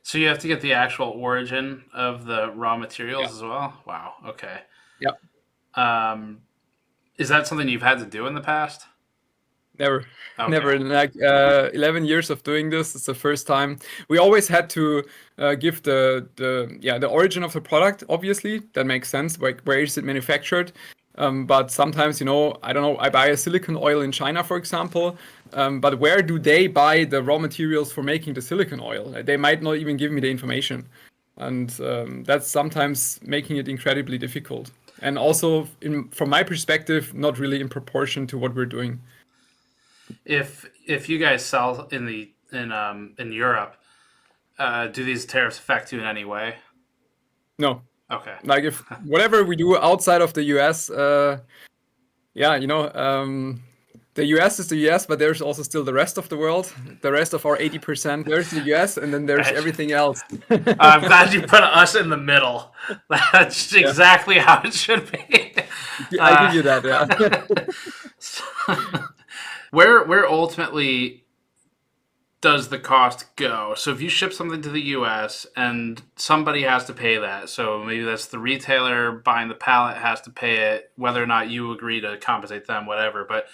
So you have to get the actual origin of the raw materials as well? Wow. Okay. Yeah. Is that something you've had to do in the past? Never. Okay. Never. In like 11 years of doing this, it's the first time. We always had to give the origin of the product. Obviously, that makes sense. Like, where is it manufactured? But sometimes, I don't know, I buy a silicon oil in China, for example. But where do they buy the raw materials for making the silicon oil? They might not even give me the information. And that's sometimes making it incredibly difficult. And also, from my perspective, not really in proportion to what we're doing. If you guys sell in Europe, do these tariffs affect you in any way? No. Okay. Like if whatever we do outside of the US, the US is the US, but there's also still the rest of the world. The rest of our 80%, there's the US, and then there's everything else. I'm glad you put us in the middle. That's exactly how it should be. I give you that, yeah. Where ultimately does the cost go? So if you ship something to the US and somebody has to pay that, so maybe that's the retailer buying the pallet has to pay it, whether or not you agree to compensate them, whatever. But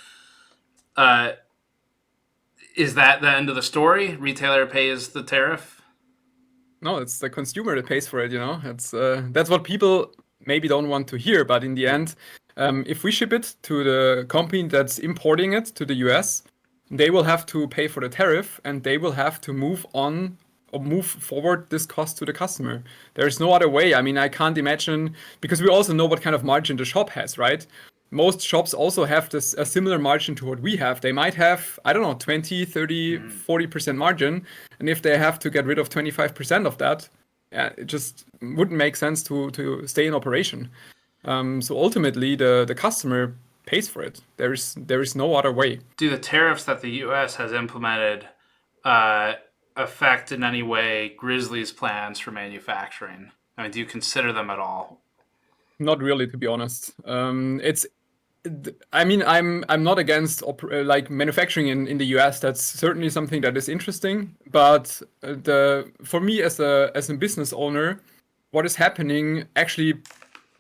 is that the end of the story? Retailer pays the tariff? No, it's the consumer that pays for it, It's that's what people maybe don't want to hear, but in the end, if we ship it to the company that's importing it to the US, they will have to pay for the tariff and they will have to move forward this cost to the customer. There's no other way. I mean, I can't imagine, because we also know what kind of margin the shop has, right? Most shops also have a similar margin to what we have. They might have, 20, 30, 40% margin. And if they have to get rid of 25% of that, it just wouldn't make sense to stay in operation. So ultimately, the customer pays for it. There is no other way. Do the tariffs that the U.S. has implemented affect in any way Grizzly's plans for manufacturing? I mean, do you consider them at all? Not really, to be honest. I'm not against manufacturing in the US. That's certainly something that is interesting. But for me as a business owner, what is happening actually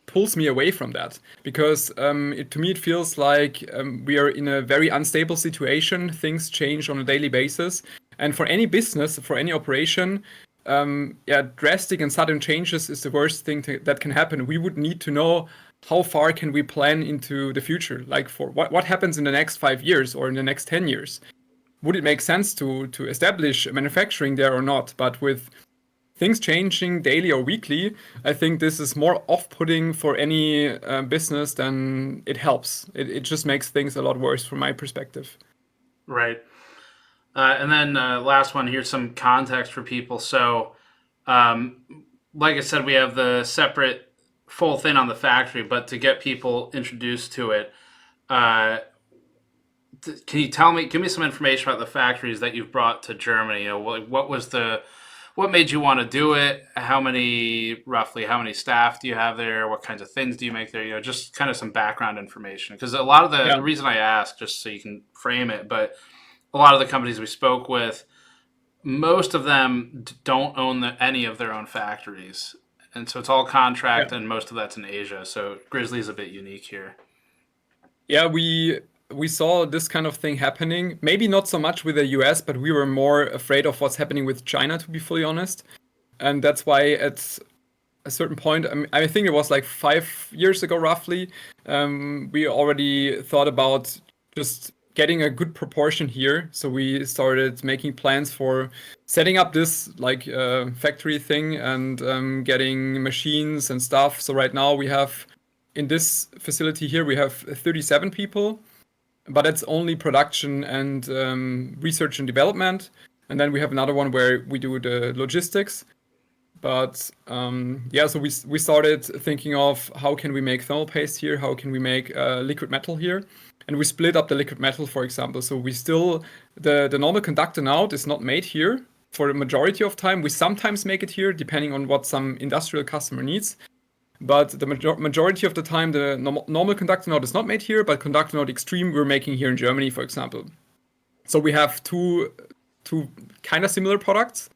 pulls me away from that, because to me it feels like we are in a very unstable situation. Things change on a daily basis, and for any business, for any operation, drastic and sudden changes is the worst thing that can happen. We would need to know how far can we plan into the future, like for what happens in the next 5 years or in the next 10 years. Would it make sense to establish manufacturing there or not? But with things changing daily or weekly, I think this is more off-putting for any business than it helps. It just makes things a lot worse from my perspective. Right. And then last one, here's some context for people. So, like I said, we have the separate full thing on the factory, but to get people introduced to it, can you give me some information about the factories that you've brought to Germany? What made you want to do it? Roughly how many staff do you have there? What kinds of things do you make there? Just kind of some background information. Because a lot of the reason I ask, just so you can frame it, but a lot of the companies we spoke with, most of them don't own any of their own factories. And so it's all contract, and most of that's in Asia. So Grizzly is a bit unique here. Yeah, we saw this kind of thing happening. Maybe not so much with the US, but we were more afraid of what's happening with China, to be fully honest. And that's why at a certain point, I think it was like 5 years ago, roughly, we already thought about just getting a good proportion here. So we started making plans for setting up this factory thing and getting machines and stuff. So right now we have, in this facility here, we have 37 people, but it's only production and research and development. And then we have another one where we do the logistics. But yeah, so we started thinking of how can we make thermal paste here, how can we make liquid metal here, and we split up the liquid metal, for example. So we still, the normal conductor node is not made here for the majority of time. We sometimes make it here, depending on what some industrial customer needs. But the majority of the time, the normal conductor node is not made here, but conductor node extreme we're making here in Germany, for example. So we have two kind of similar products,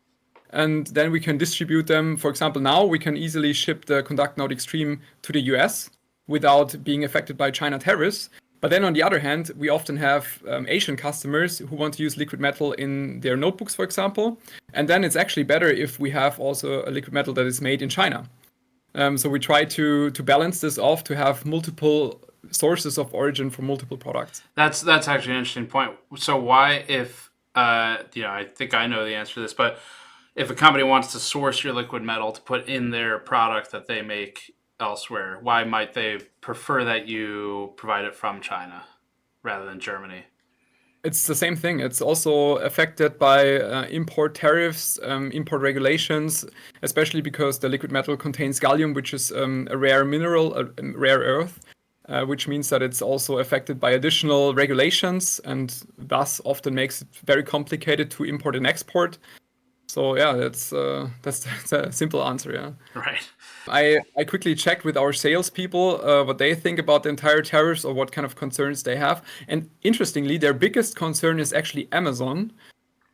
and then we can distribute them. For example, now we can easily ship the conductor node extreme to the US without being affected by China tariffs. But then on the other hand, we often have Asian customers who want to use liquid metal in their notebooks, for example. And then it's actually better if we have also a liquid metal that is made in China. So we try to balance this off to have multiple sources of origin for multiple products. That's actually an interesting point. So why, if I think I know the answer to this, but if a company wants to source your liquid metal to put in their product that they make elsewhere, why might they prefer that you provide it from China rather than Germany? It's the same thing. It's also affected by import tariffs, import regulations, especially because the liquid metal contains gallium, which is a rare mineral, a rare earth, which means that it's also affected by additional regulations, and thus often makes it very complicated to import and export. So yeah, that's a simple answer. Yeah. Right. I quickly checked with our salespeople what they think about the entire tariffs or what kind of concerns they have. And interestingly, their biggest concern is actually Amazon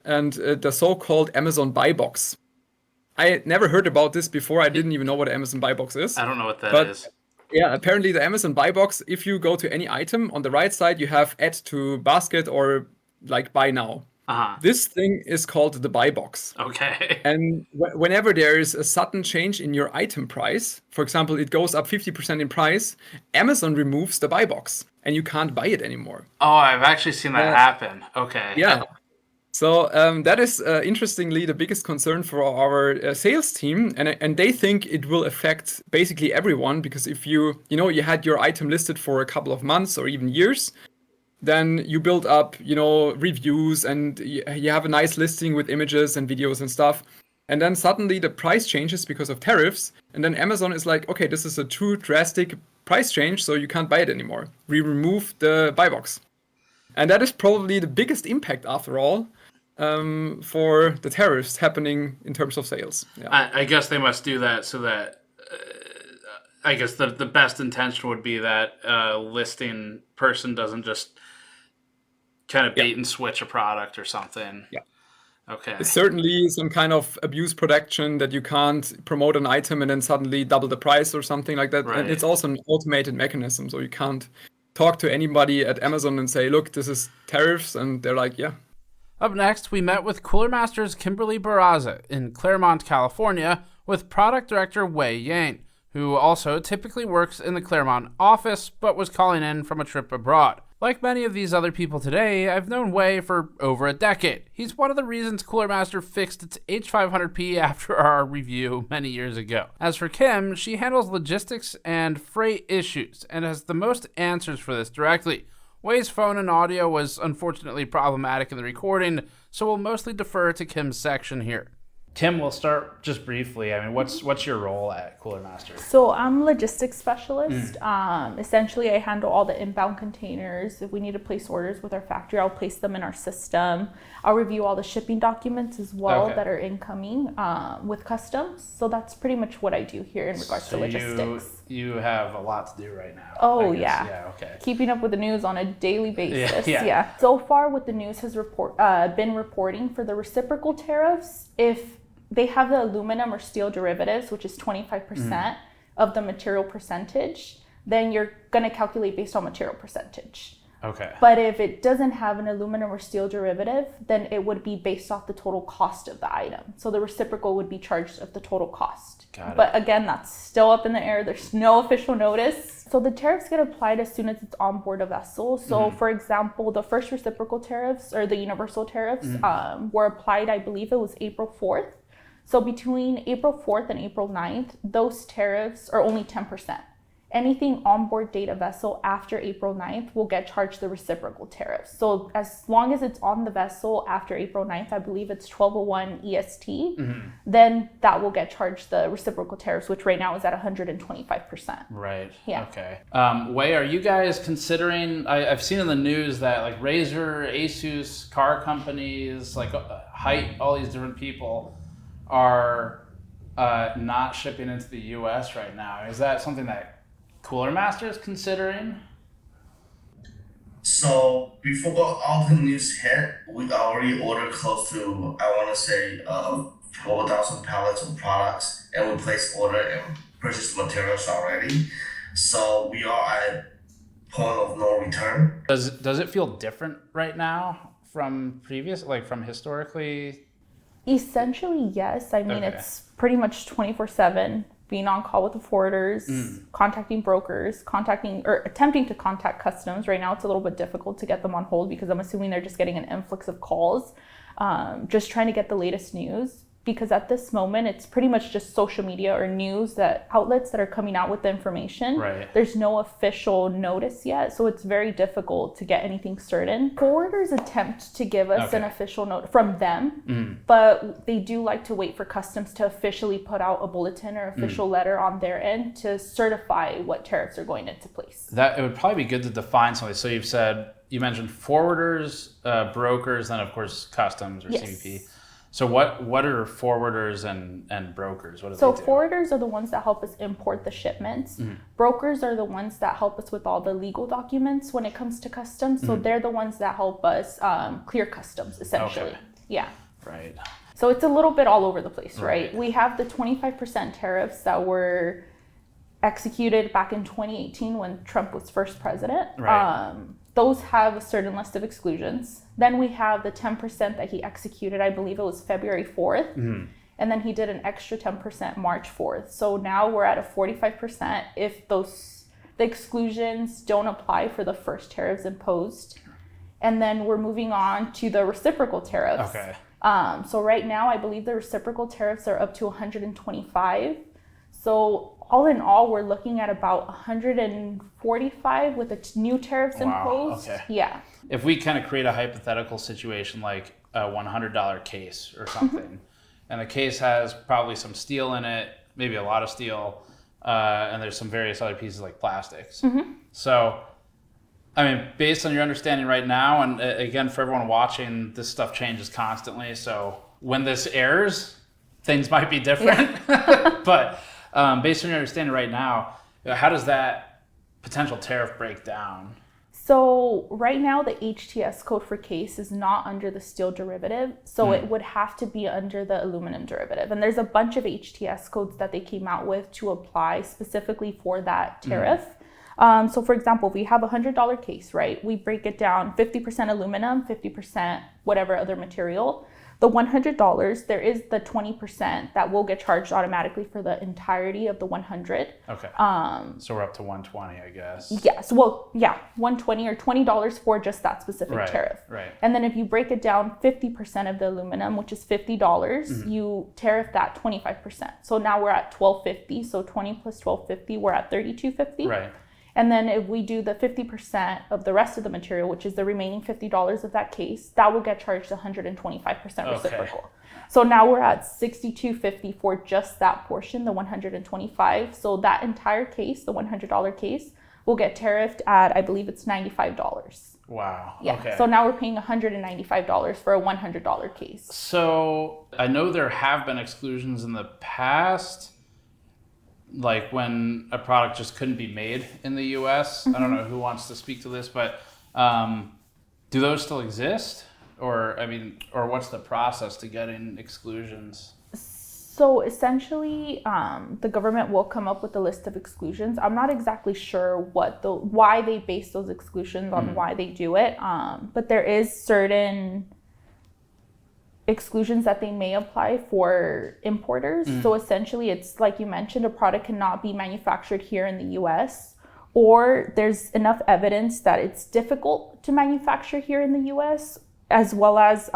and the so-called Amazon buy box. I never heard about this before. I didn't even know what Amazon buy box is. I don't know what that is. Yeah, apparently the Amazon buy box, if you go to any item, on the right side you have add to basket or like buy now. Uh-huh. This thing is called the buy box. Okay. And whenever there is a sudden change in your item price, for example, it goes up 50% in price, Amazon removes the buy box and you can't buy it anymore. Oh, I've actually seen that happen. Okay. Yeah. So that is interestingly the biggest concern for our sales team, and they think it will affect basically everyone, because if you had your item listed for a couple of months or even years, then you build up, reviews, and you have a nice listing with images and videos and stuff. And then suddenly the price changes because of tariffs. And then Amazon is like, okay, this is a too drastic price change, so you can't buy it anymore. We remove the buy box. And that is probably the biggest impact after all for the tariffs happening in terms of sales. Yeah. I guess they must do that so that I guess the best intention would be that listing person doesn't just kind of bait and switch a product or something. Yeah. Okay. It's certainly some kind of abuse protection that you can't promote an item and then suddenly double the price or something like that. Right. And it's also an automated mechanism, so you can't talk to anybody at Amazon and say, look, this is tariffs, and they're like, yeah. Up next, we met with Cooler Master's Kimberly Barraza in Claremont, California, with product director Wei Yang, who also typically works in the Claremont office, but was calling in from a trip abroad. Like many of these other people today, I've known Wei for over a decade. He's one of the reasons Cooler Master fixed its H500P after our review many years ago. As for Kim, she handles logistics and freight issues, and has the most answers for this directly. Wei's phone and audio was unfortunately problematic in the recording, so we'll mostly defer to Kim's section here. Kim, we'll start just briefly. I mean, what's your role at Cooler Master? So I'm a logistics specialist. Essentially, I handle all the inbound containers. If we need to place orders with our factory, I'll place them in our system. I'll review all the shipping documents as well that are incoming with customs. So that's pretty much what I do here in regards to logistics. You have a lot to do right now. Oh, yeah. Yeah, okay. Keeping up with the news on a daily basis. Yeah. So far, what the news has been reporting for the reciprocal tariffs, if they have the aluminum or steel derivatives, which is 25% of the material percentage, then you're going to calculate based on material percentage. Okay. But if it doesn't have an aluminum or steel derivative, then it would be based off the total cost of the item. So the reciprocal would be charged of the total cost. Got it. But again, that's still up in the air. There's no official notice. So the tariffs get applied as soon as it's on board a vessel. So for example, the first reciprocal tariffs, or the universal tariffs, were applied, I believe it was April 4th. So between April 4th and April 9th, those tariffs are only 10%. anything onboard data vessel after April 9th will get charged the reciprocal tariff. So as long as it's on the vessel after April 9th, I believe it's 1201 EST, then that will get charged the reciprocal tariffs, which right now is at 125%. Right. Yeah. Okay. Wei, are you guys considering, I've seen in the news that like Razer, Asus, car companies, like Hyte, all these different people are not shipping into the US right now. Is that something that Cooler Master is considering? So before all the news hit, we already ordered close to, I want to say, 4,000 pallets of products, and we placed order and purchased materials already. So we are at point of no return. Does it feel different right now from previous, like from historically? Essentially, yes. I mean, it's pretty much 24/7. Being on call with the forwarders, contacting brokers, contacting or attempting to contact customs. Right now, it's a little bit difficult to get them on hold because I'm assuming they're just getting an influx of calls, just trying to get the latest news. Because at this moment, it's pretty much just social media or news that outlets that are coming out with the information. Right. There's no official notice yet, so it's very difficult to get anything certain. Forwarders attempt to give us an official note from them, but they do like to wait for customs to officially put out a bulletin or official letter on their end to certify what tariffs are going into place. That it would probably be good to define something. So you mentioned forwarders, brokers, then of course customs or CBP. So what are forwarders and brokers? What do they do? Forwarders are the ones that help us import the shipments. Brokers are the ones that help us with all the legal documents when it comes to customs. So they're the ones that help us clear customs, essentially. Okay. Yeah. Right. So it's a little bit all over the place, right? We have the 25% tariffs that were executed back in 2018 when Trump was first president. Right. Those have a certain list of exclusions. Then we have the 10% that he executed, I believe it was February 4th. And then he did an extra 10% March 4th. So now we're at a 45% if the exclusions don't apply for the first tariffs imposed. And then we're moving on to the reciprocal tariffs. Okay. So right now, I believe the reciprocal tariffs are up to 125. So all in all, we're looking at about 145 with the new tariffs imposed. Okay. Yeah. If we kind of create a hypothetical situation like a $100 case or something, and the case has probably some steel in it, maybe a lot of steel, and there's some various other pieces like plastics. So, I mean, based on your understanding right now, and again, for everyone watching, this stuff changes constantly. So when this airs, things might be different. But based on your understanding right now, how does that potential tariff break down? So right now, the HTS code for case is not under the steel derivative. So it would have to be under the aluminum derivative. And there's a bunch of HTS codes that they came out with to apply specifically for that tariff. So for example, if we have a $100 case, right? We break it down 50% aluminum, 50% whatever other material. The $100, there is the 20% that will get charged automatically for the entirety of the 100. Okay. So we're up to 120, I guess. Yes. Well, yeah, 120 or $20 for just that specific tariff. Right. And then if you break it down, 50% of the aluminum, which is $50, you tariff that 25%. So now we're at $12.50. So 20 plus $12.50, we're at $32.50. Right. And then if we do the 50% of the rest of the material, which is the remaining $50 of that case, that will get charged 125% reciprocal. So now we're at $62.50 for just that portion, the 125. So that entire case, the $100 case, will get tariffed at, I believe it's $95. Wow. Yeah. Okay. So now we're paying $195 for a $100 case. So I know there have been exclusions in the past, like when a product just couldn't be made in the US. I don't know who wants to speak to this, but do those still exist? Or what's the process to getting exclusions? So essentially, the government will come up with a list of exclusions. I'm not exactly sure why they base those exclusions on why they do it, but there is certain exclusions that they may apply for importers. So essentially, it's like you mentioned, a product cannot be manufactured here in the US, or there's enough evidence that it's difficult to manufacture here in the US, as well as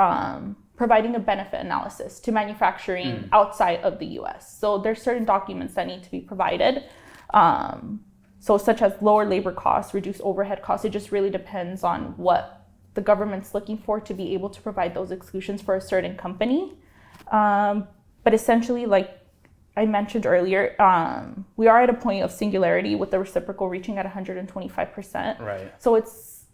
providing a benefit analysis to manufacturing outside of the US. So there's certain documents that need to be provided. So such as lower labor costs, reduce overhead costs. It just really depends on what the government's looking for to be able to provide those exclusions for a certain company. But essentially, like I mentioned earlier, we are at a point of singularity with the reciprocal reaching at 125%. Right. So it's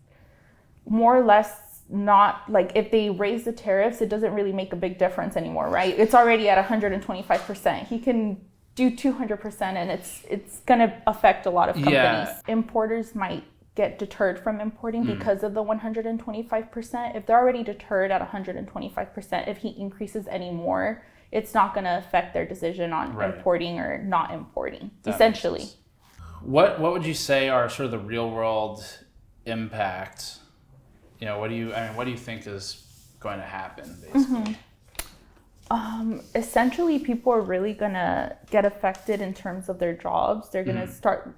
more or less not like if they raise the tariffs, it doesn't really make a big difference anymore, right? It's already at 125%. He can do 200% and it's going to affect a lot of companies. Yeah. Importers might get deterred from importing because of the 125%. If they're already deterred at 125%, if he increases any more, it's not going to affect their decision on importing or not importing, essentially. What would you say are sort of the real world impact? You know, what do you think is going to happen, basically? Essentially, people are really going to get affected in terms of their jobs. They're going to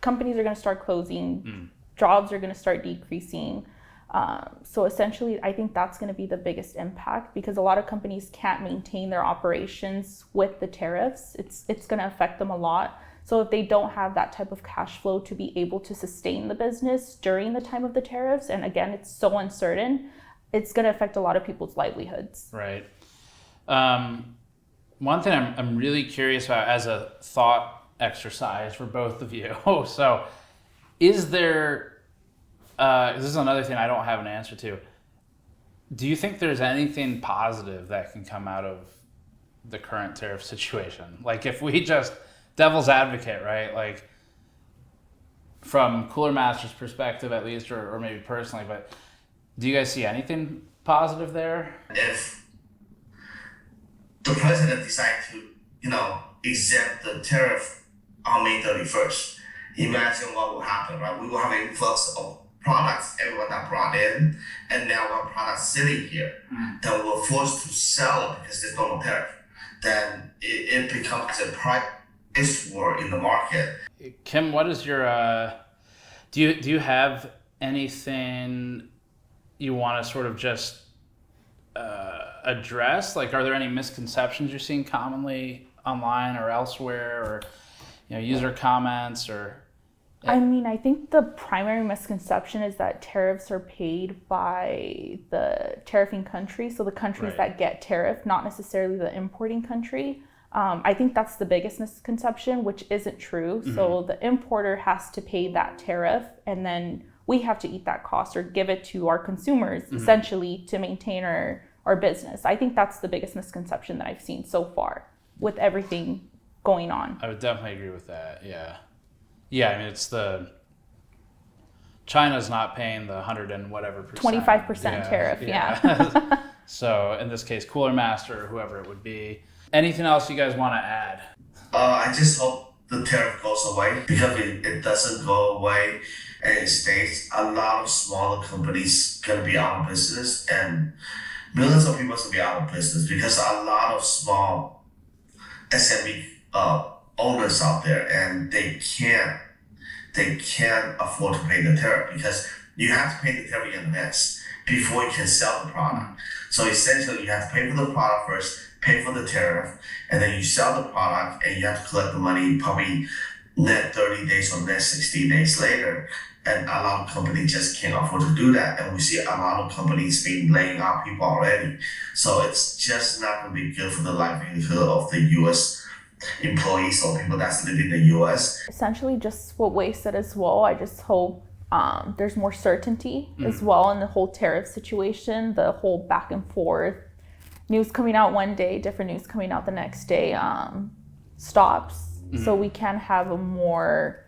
companies are going to start closing, jobs are going to start decreasing. So essentially, I think that's going to be the biggest impact because a lot of companies can't maintain their operations with the tariffs. It's going to affect them a lot. So if they don't have that type of cash flow to be able to sustain the business during the time of the tariffs, and again, it's so uncertain, it's going to affect a lot of people's livelihoods. Right. One thing I'm really curious about as a thought exercise for both of you. So is there, this is another thing I don't have an answer to. Do you think there's anything positive that can come out of the current tariff situation? Like if we just, devil's advocate, right? Like from Cooler Master's perspective at least, or maybe personally, but do you guys see anything positive there? If the president decides to, exempt the tariff on May 31st, imagine what will happen, right? We will have an influx of products everyone that brought in, and now we have products sitting here that we're forced to sell it because there's no more tariff. Then it becomes a price war in the market. Kim, what is your, do you have anything you want to sort of just address? Like, are there any misconceptions you're seeing commonly online or elsewhere, or user comments, or? I mean, I think the primary misconception is that tariffs are paid by the tariffing country, so the countries that get tariff, not necessarily the importing country. I think that's the biggest misconception, which isn't true. So the importer has to pay that tariff, and then we have to eat that cost or give it to our consumers, essentially, to maintain our business. I think that's the biggest misconception that I've seen so far with everything going on. I would definitely agree with that, Yeah, I mean, it's China's not paying the 100 and whatever percent. 25% tariff, yeah. So in this case, Cooler Master or whoever it would be. Anything else you guys want to add? I just hope the tariff goes away, because if it doesn't go away and it stays, a lot of smaller companies gonna be out of business, and millions of people gonna be out of business because a lot of small SME owners out there, and they can't afford to pay the tariff because you have to pay the tariff in advance before you can sell the product. So essentially, you have to pay for the product first, pay for the tariff, and then you sell the product, and you have to collect the money probably net 30 days or net 60 days later. And a lot of companies just can't afford to do that. And we see a lot of companies being laying off people already. So it's just not going to be good for the livelihood of the U.S. employees or people that's living in the U.S. Essentially, just what Wei said as well, I just hope there's more certainty as well in the whole tariff situation, the whole back and forth. News coming out one day, different news coming out the next day stops. So we can have a more,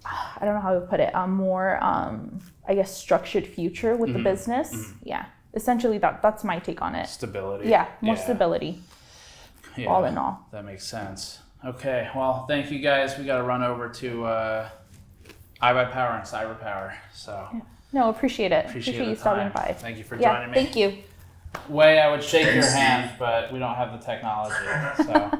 I don't know how to put it, a more, I guess, structured future with the business. Yeah, essentially that's my take on it. Stability. Yeah, more stability. Yeah, all in all. That makes sense. Okay, well, thank you guys. We got to run over to iBUYPOWER and CyberPower. So. Yeah. No, appreciate it. Appreciate you stopping by. Thank you for joining me. Thank you. Wei, I would shake your hand, but we don't have the technology. So.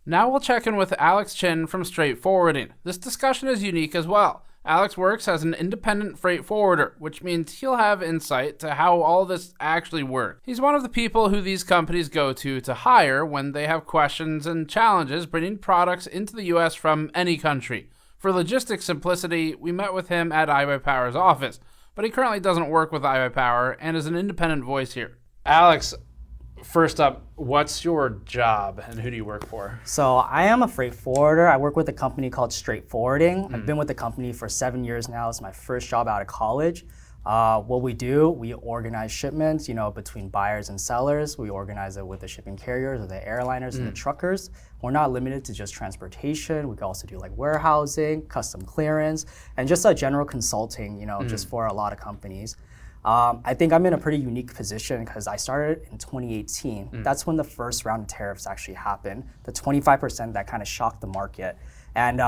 Now we'll check in with Alex Chin from Straight Forwarding. This discussion is unique as well. Alex works as an independent freight forwarder, which means he'll have insight to how all this actually works. He's one of the people who these companies go to hire when they have questions and challenges bringing products into the US from any country. For logistics simplicity, we met with him at iBUYPOWER's office, but he currently doesn't work with iBUYPOWER and is an independent voice here. Alex, first up, what's your job and who do you work for? So I am a freight forwarder. I work with a company called Straight Forwarding. I've been with the company for 7 years now. It's my first job out of college. What we do, we organize shipments, between buyers and sellers. We organize it with the shipping carriers or the airliners and the truckers. We're not limited to just transportation. We can also do like warehousing, custom clearance, and just a general consulting, just for a lot of companies. I think I'm in a pretty unique position because I started in 2018. That's when the first round of tariffs actually happened, the 25% that kind of shocked the market. And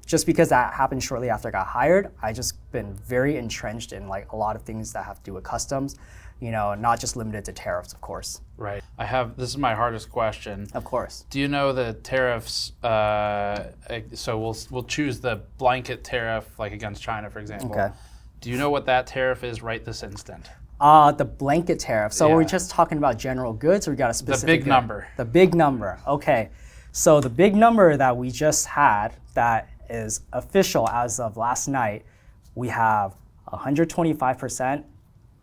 just because that happened shortly after I got hired, I just been very entrenched in like a lot of things that have to do with customs, not just limited to tariffs, of course. Right. This is my hardest question. Of course. Do you know the tariffs? So we'll choose the blanket tariff, like against China, for example. Okay. Do you know what that tariff is right this instant? The blanket tariff. So we're just talking about general goods, or we got a specific? The big number. The big number. Okay. So the big number that we just had that is official as of last night, we have 125%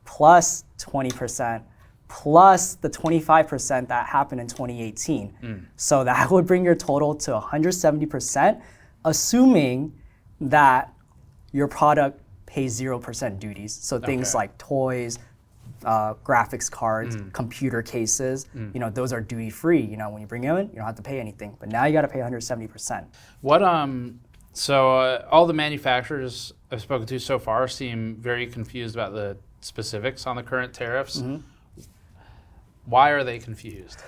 plus 20% plus the 25% that happened in 2018. So that would bring your total to 170%, assuming that your product pays 0% duties. So things like toys, graphics cards, computer cases, those are duty free. When you bring them in, you don't have to pay anything. But now you got to pay 170%. So all the manufacturers I've spoken to so far seem very confused about the specifics on the current tariffs. Why are they confused?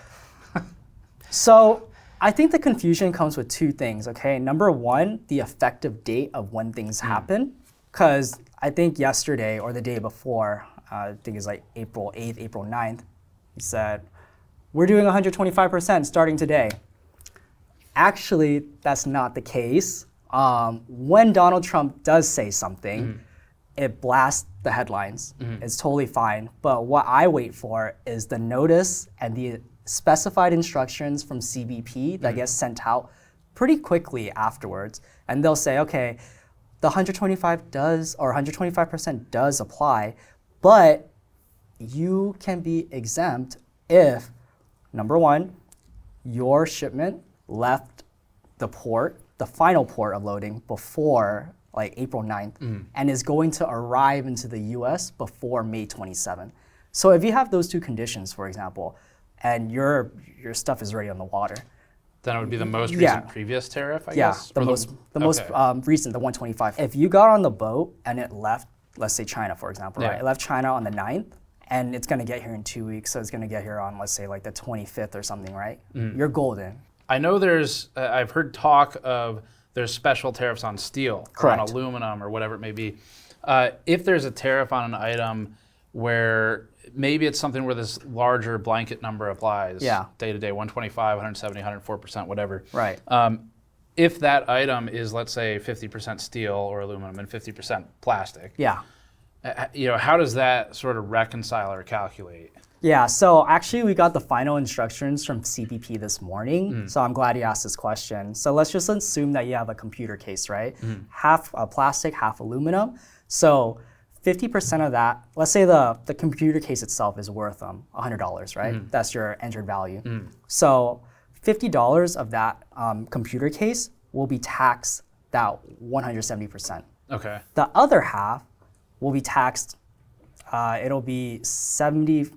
So I think the confusion comes with two things, okay? Number one, the effective date of when things happen. Because I think yesterday or the day before, I think it's like April 8th, April 9th, he said, we're doing 125% starting today. Actually, that's not the case. When Donald Trump does say something, it blasts the headlines. It's totally fine. But what I wait for is the notice and the specified instructions from CBP that gets sent out pretty quickly afterwards. And they'll say, okay, the 125% does apply, but you can be exempt if, number one, your shipment left the port, the final port of loading, before like April 9th and is going to arrive into the US before May 27th. So if you have those two conditions, for example, and your stuff is already on the water, then it would be the most recent previous tariff, I guess? Yeah, the most recent, the 125. If you got on the boat and it left, let's say China, for example, right? It left China on the 9th, and it's gonna get here in 2 weeks, so it's gonna get here on, let's say, like the 25th or something, right? You're golden. I know there's, I've heard talk of there's special tariffs on steel, or on aluminum, or whatever it may be. If there's a tariff on an item where maybe it's something where this larger blanket number applies, day to day, 125, 170, 104%, whatever. Right. If that item is, let's say, 50% steel or aluminum and 50% plastic, how does that sort of reconcile or calculate? Yeah, so actually we got the final instructions from CBP this morning, so I'm glad you asked this question. So let's just assume that you have a computer case, right? Half plastic, half aluminum. So 50% of that, let's say the computer case itself is worth $100, right? That's your entered value. So $50 of that computer case will be taxed that 170%. Okay. The other half will be taxed, it'll be 70%.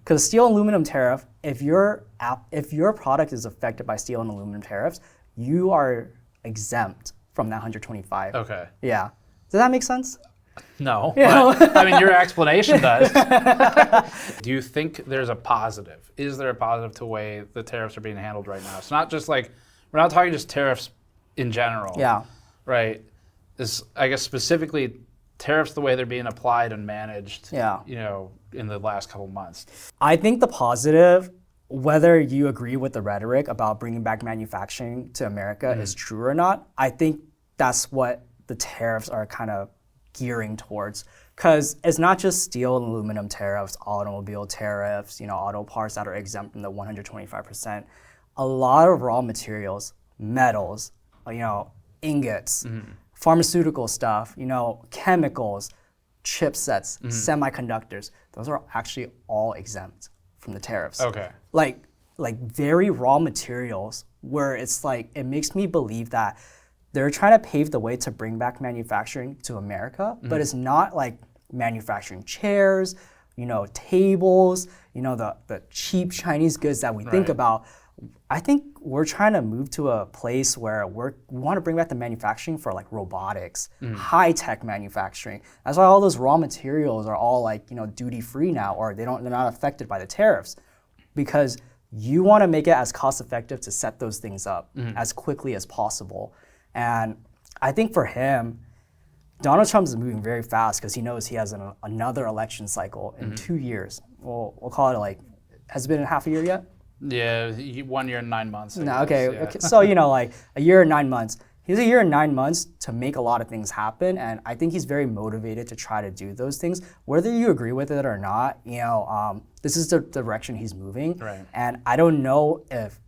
Because steel and aluminum tariff, if your product is affected by steel and aluminum tariffs, you are exempt from that 125. Okay. Yeah. Does that make sense? No, but, I mean, your explanation does. Do you think there's a positive? Is there a positive to the way the tariffs are being handled right now? It's not just like, we're not talking just tariffs in general. Yeah. Right? I guess specifically tariffs the way they're being applied and managed, in the last couple months. I think the positive, whether you agree with the rhetoric about bringing back manufacturing to America is true or not, I think that's what the tariffs are kind of gearing towards. Because it's not just steel and aluminum tariffs, automobile tariffs, auto parts that are exempt from the 125%. A lot of raw materials, metals, ingots, pharmaceutical stuff, chemicals, chipsets, semiconductors. Those are actually all exempt from the tariffs. Okay. Like very raw materials where it's like, it makes me believe that they're trying to pave the way to bring back manufacturing to America, but it's not like manufacturing chairs, tables, the cheap Chinese goods that we think about. I think we're trying to move to a place where we want to bring back the manufacturing for like robotics, high-tech manufacturing. That's why all those raw materials are all like, duty-free now, or they're not affected by the tariffs, because you want to make it as cost-effective to set those things up as quickly as possible. And I think for him, Donald Trump is moving very fast because he knows he has another election cycle in 2 years. We'll call it like, has it been half a year yet? Yeah, 1 year and 9 months. No, okay. So, like a year and 9 months. He has a year and 9 months to make a lot of things happen, and I think he's very motivated to try to do those things. Whether you agree with it or not, this is the direction he's moving. Right. And I don't know if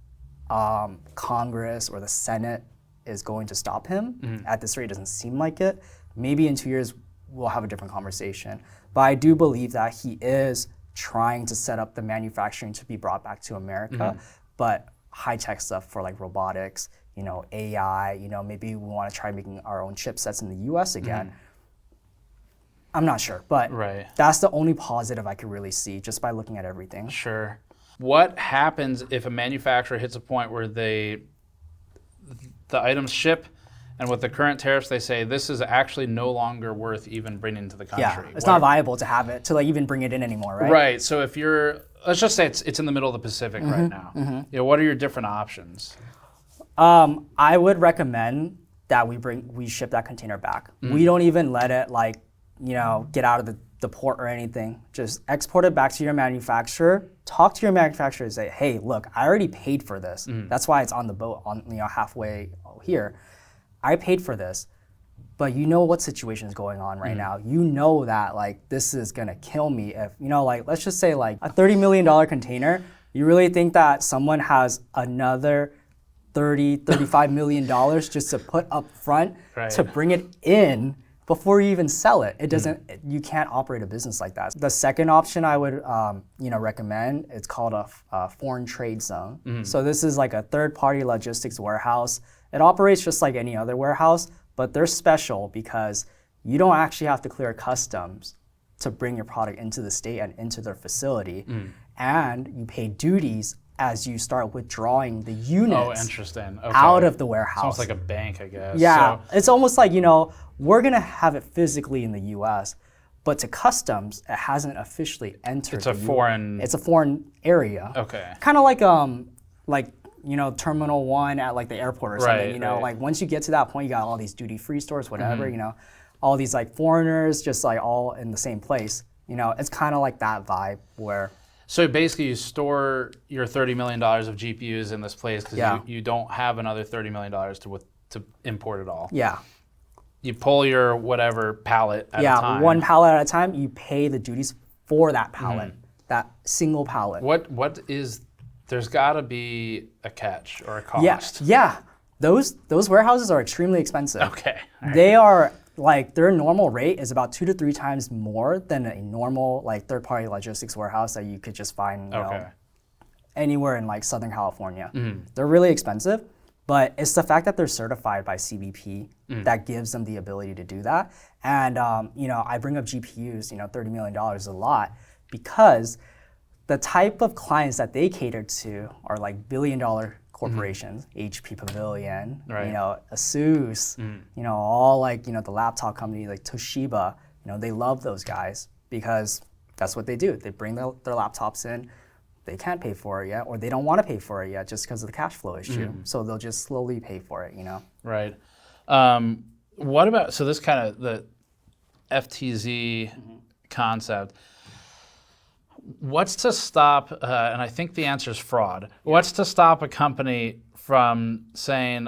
Congress or the Senate is going to stop him. At this rate, it doesn't seem like it. Maybe in 2 years, we'll have a different conversation. But I do believe that he is trying to set up the manufacturing to be brought back to America, but high-tech stuff for like robotics, AI, maybe we want to try making our own chipsets in the US again. I'm not sure, but that's the only positive I could really see just by looking at everything. Sure. What happens if a manufacturer hits a point where the items ship, and with the current tariffs, they say this is actually no longer worth even bringing to the country? Yeah, it's not viable to have it, to like even bring it in anymore, right? Right, so if let's just say it's in the middle of the Pacific right now. What are your different options? I would recommend that we ship that container back. We don't even let it get out of the port or anything. Just export it back to your manufacturer. Talk to your manufacturer and say, hey, look, I already paid for this. That's why it's on the boat halfway here. I paid for this, but you know what situation is going on right now. You know that this is gonna kill me if, let's just say a $30 million container, you really think that someone has another $35 million just to put up front to bring it in before you even sell it? It doesn't, you can't operate a business like that. The second option I would recommend, it's called a foreign trade zone. So this is like a third-party logistics warehouse. It operates just like any other warehouse, but they're special because you don't actually have to clear customs to bring your product into the state and into their facility. And you pay duties as you start withdrawing the units out of the warehouse. It's almost like a bank, I guess. Yeah, it's almost like, we're gonna have it physically in the US, but to customs, it hasn't officially entered. It's a foreign... It's a foreign area. Okay. Kind of like Terminal 1 at the airport or something, like once you get to that point, you got all these duty-free stores, whatever, all these foreigners just all in the same place. It's kind of like that vibe where... So basically you store your $30 million of GPUs in this place because you don't have another $30 million to import it all. Yeah. You pull your whatever pallet at a time. Yeah, one pallet at a time, you pay the duties for that pallet, that single pallet. What is... There's got to be a catch or a cost. Yeah. Those warehouses are extremely expensive. Okay. Right. They are their normal rate is about 2 to 3 times more than a normal third-party logistics warehouse that you could just find anywhere in Southern California. They're really expensive, but it's the fact that they're certified by CBP that gives them the ability to do that. And I bring up GPUs, $30 million is a lot because the type of clients that they cater to are billion-dollar corporations, HP Pavilion, Asus, all the laptop company like Toshiba. They love those guys because that's what they do. They bring their laptops in. They can't pay for it yet, or they don't want to pay for it yet just because of the cash flow issue. So they'll just slowly pay for it. Right. What about this kind of the FTZ concept? What's to stop, and I think the answer is fraud, what's to stop a company from saying,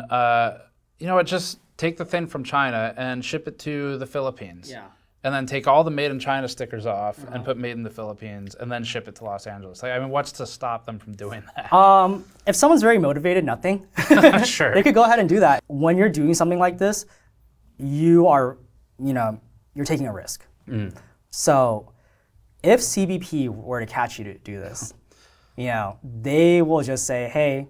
just take the thing from China and ship it to the Philippines? Yeah. and then take all the made in China stickers off and put made in the Philippines and then ship it to Los Angeles? Like, I mean, what's to stop them from doing that? If someone's very motivated, nothing. Sure. They could go ahead and do that. When you're doing something like this, you are, you're taking a risk. So if CBP were to catch you to do this, they will just say, hey,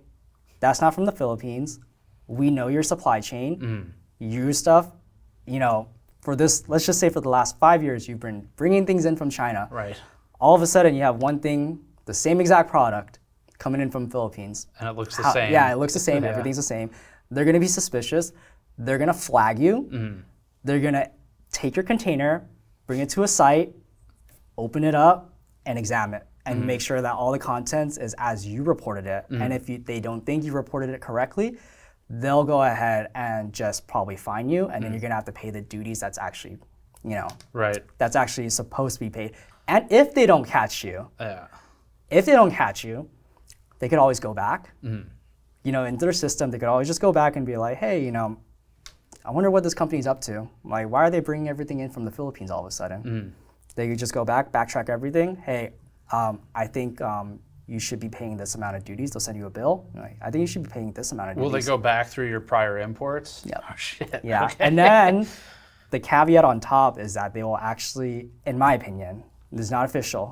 that's not from the Philippines. We know your supply chain. Your stuff, for this, let's just say for the last 5 years, you've been bringing things in from China. Right. All of a sudden, you have one thing, the same exact product, coming in from Philippines. And it looks the same. Yeah, it looks the same. Everything's the same. They're going to be suspicious. They're going to flag you. They're going to take your container, bring it to a site, open it up, and examine it. And make sure that all the contents is as you reported it. And if they don't think you reported it correctly, they'll go ahead and just probably fine you, and then you're gonna have to pay the duties that's actually, that's actually supposed to be paid. And if they don't catch you, they could always go back. In their system, they could always just go back and be like, hey, I wonder what this company's up to. Like, why are they bringing everything in from the Philippines all of a sudden? They could just go back, backtrack everything. Hey, I think you should be paying this amount of duties. They'll send you a bill. Like, I think you should be paying this amount of duties. Will they go back through your prior imports? Yeah. Oh, shit. Yeah. Okay. And then the caveat on top is that they will actually, in my opinion, this is not official,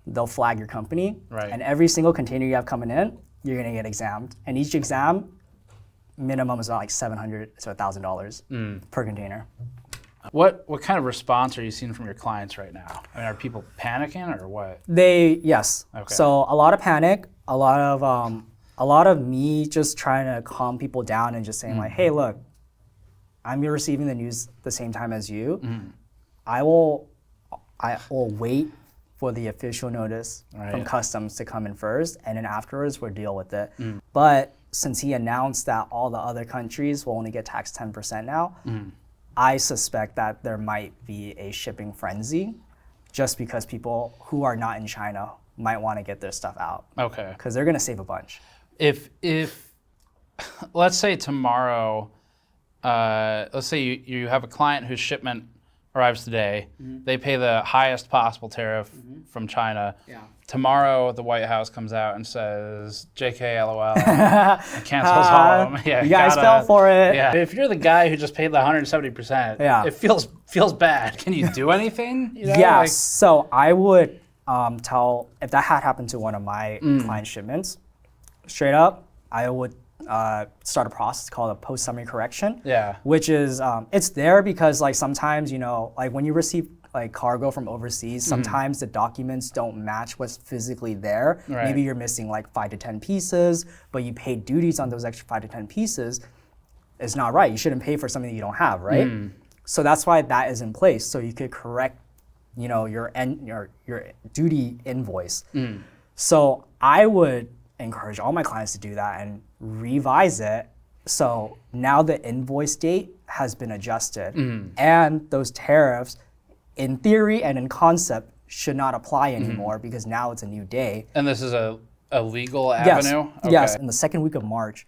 they'll flag your company. Right. And every single container you have coming in, you're going to get examined. And each exam, minimum is about like $700 to $1,000 per container. What kind of response are you seeing from your clients right now? I mean, are people panicking or what? Yes. Okay. So a lot of panic, a lot of me just trying to calm people down and just saying like, hey, look, I'm receiving the news the same time as you. I will wait for the official notice from customs to come in first, and then afterwards we'll deal with it. But since he announced that all the other countries will only get taxed 10% now, I suspect that there might be a shipping frenzy just because people who are not in China might want to get their stuff out. Okay. Because they're going to save a bunch. If let's say tomorrow, let's say you have a client whose shipment arrives today, they pay the highest possible tariff from China. Tomorrow, the White House comes out and says, JK, LOL, and cancels all of them. Yeah, you guys fell for it. Yeah. If you're the guy who just paid the 170%, it feels bad. Can you do anything? So I would tell, if that had happened to one of my client shipments, straight up, I would start a process called a post-summary correction. Which is, it's there because like sometimes, like when you receive like cargo from overseas, sometimes the documents don't match what's physically there. Maybe you're missing like 5 to 10 pieces, but you paid duties on those extra 5 to 10 pieces. It's not right. You shouldn't pay for something that you don't have, right? So that's why that is in place. So you could correct, your duty invoice. So I would encourage all my clients to do that and revise it. So now the invoice date has been adjusted, and those tariffs, in theory and in concept, should not apply anymore because now it's a new day. And this is a legal avenue? Yes. Yes. In the second week of March,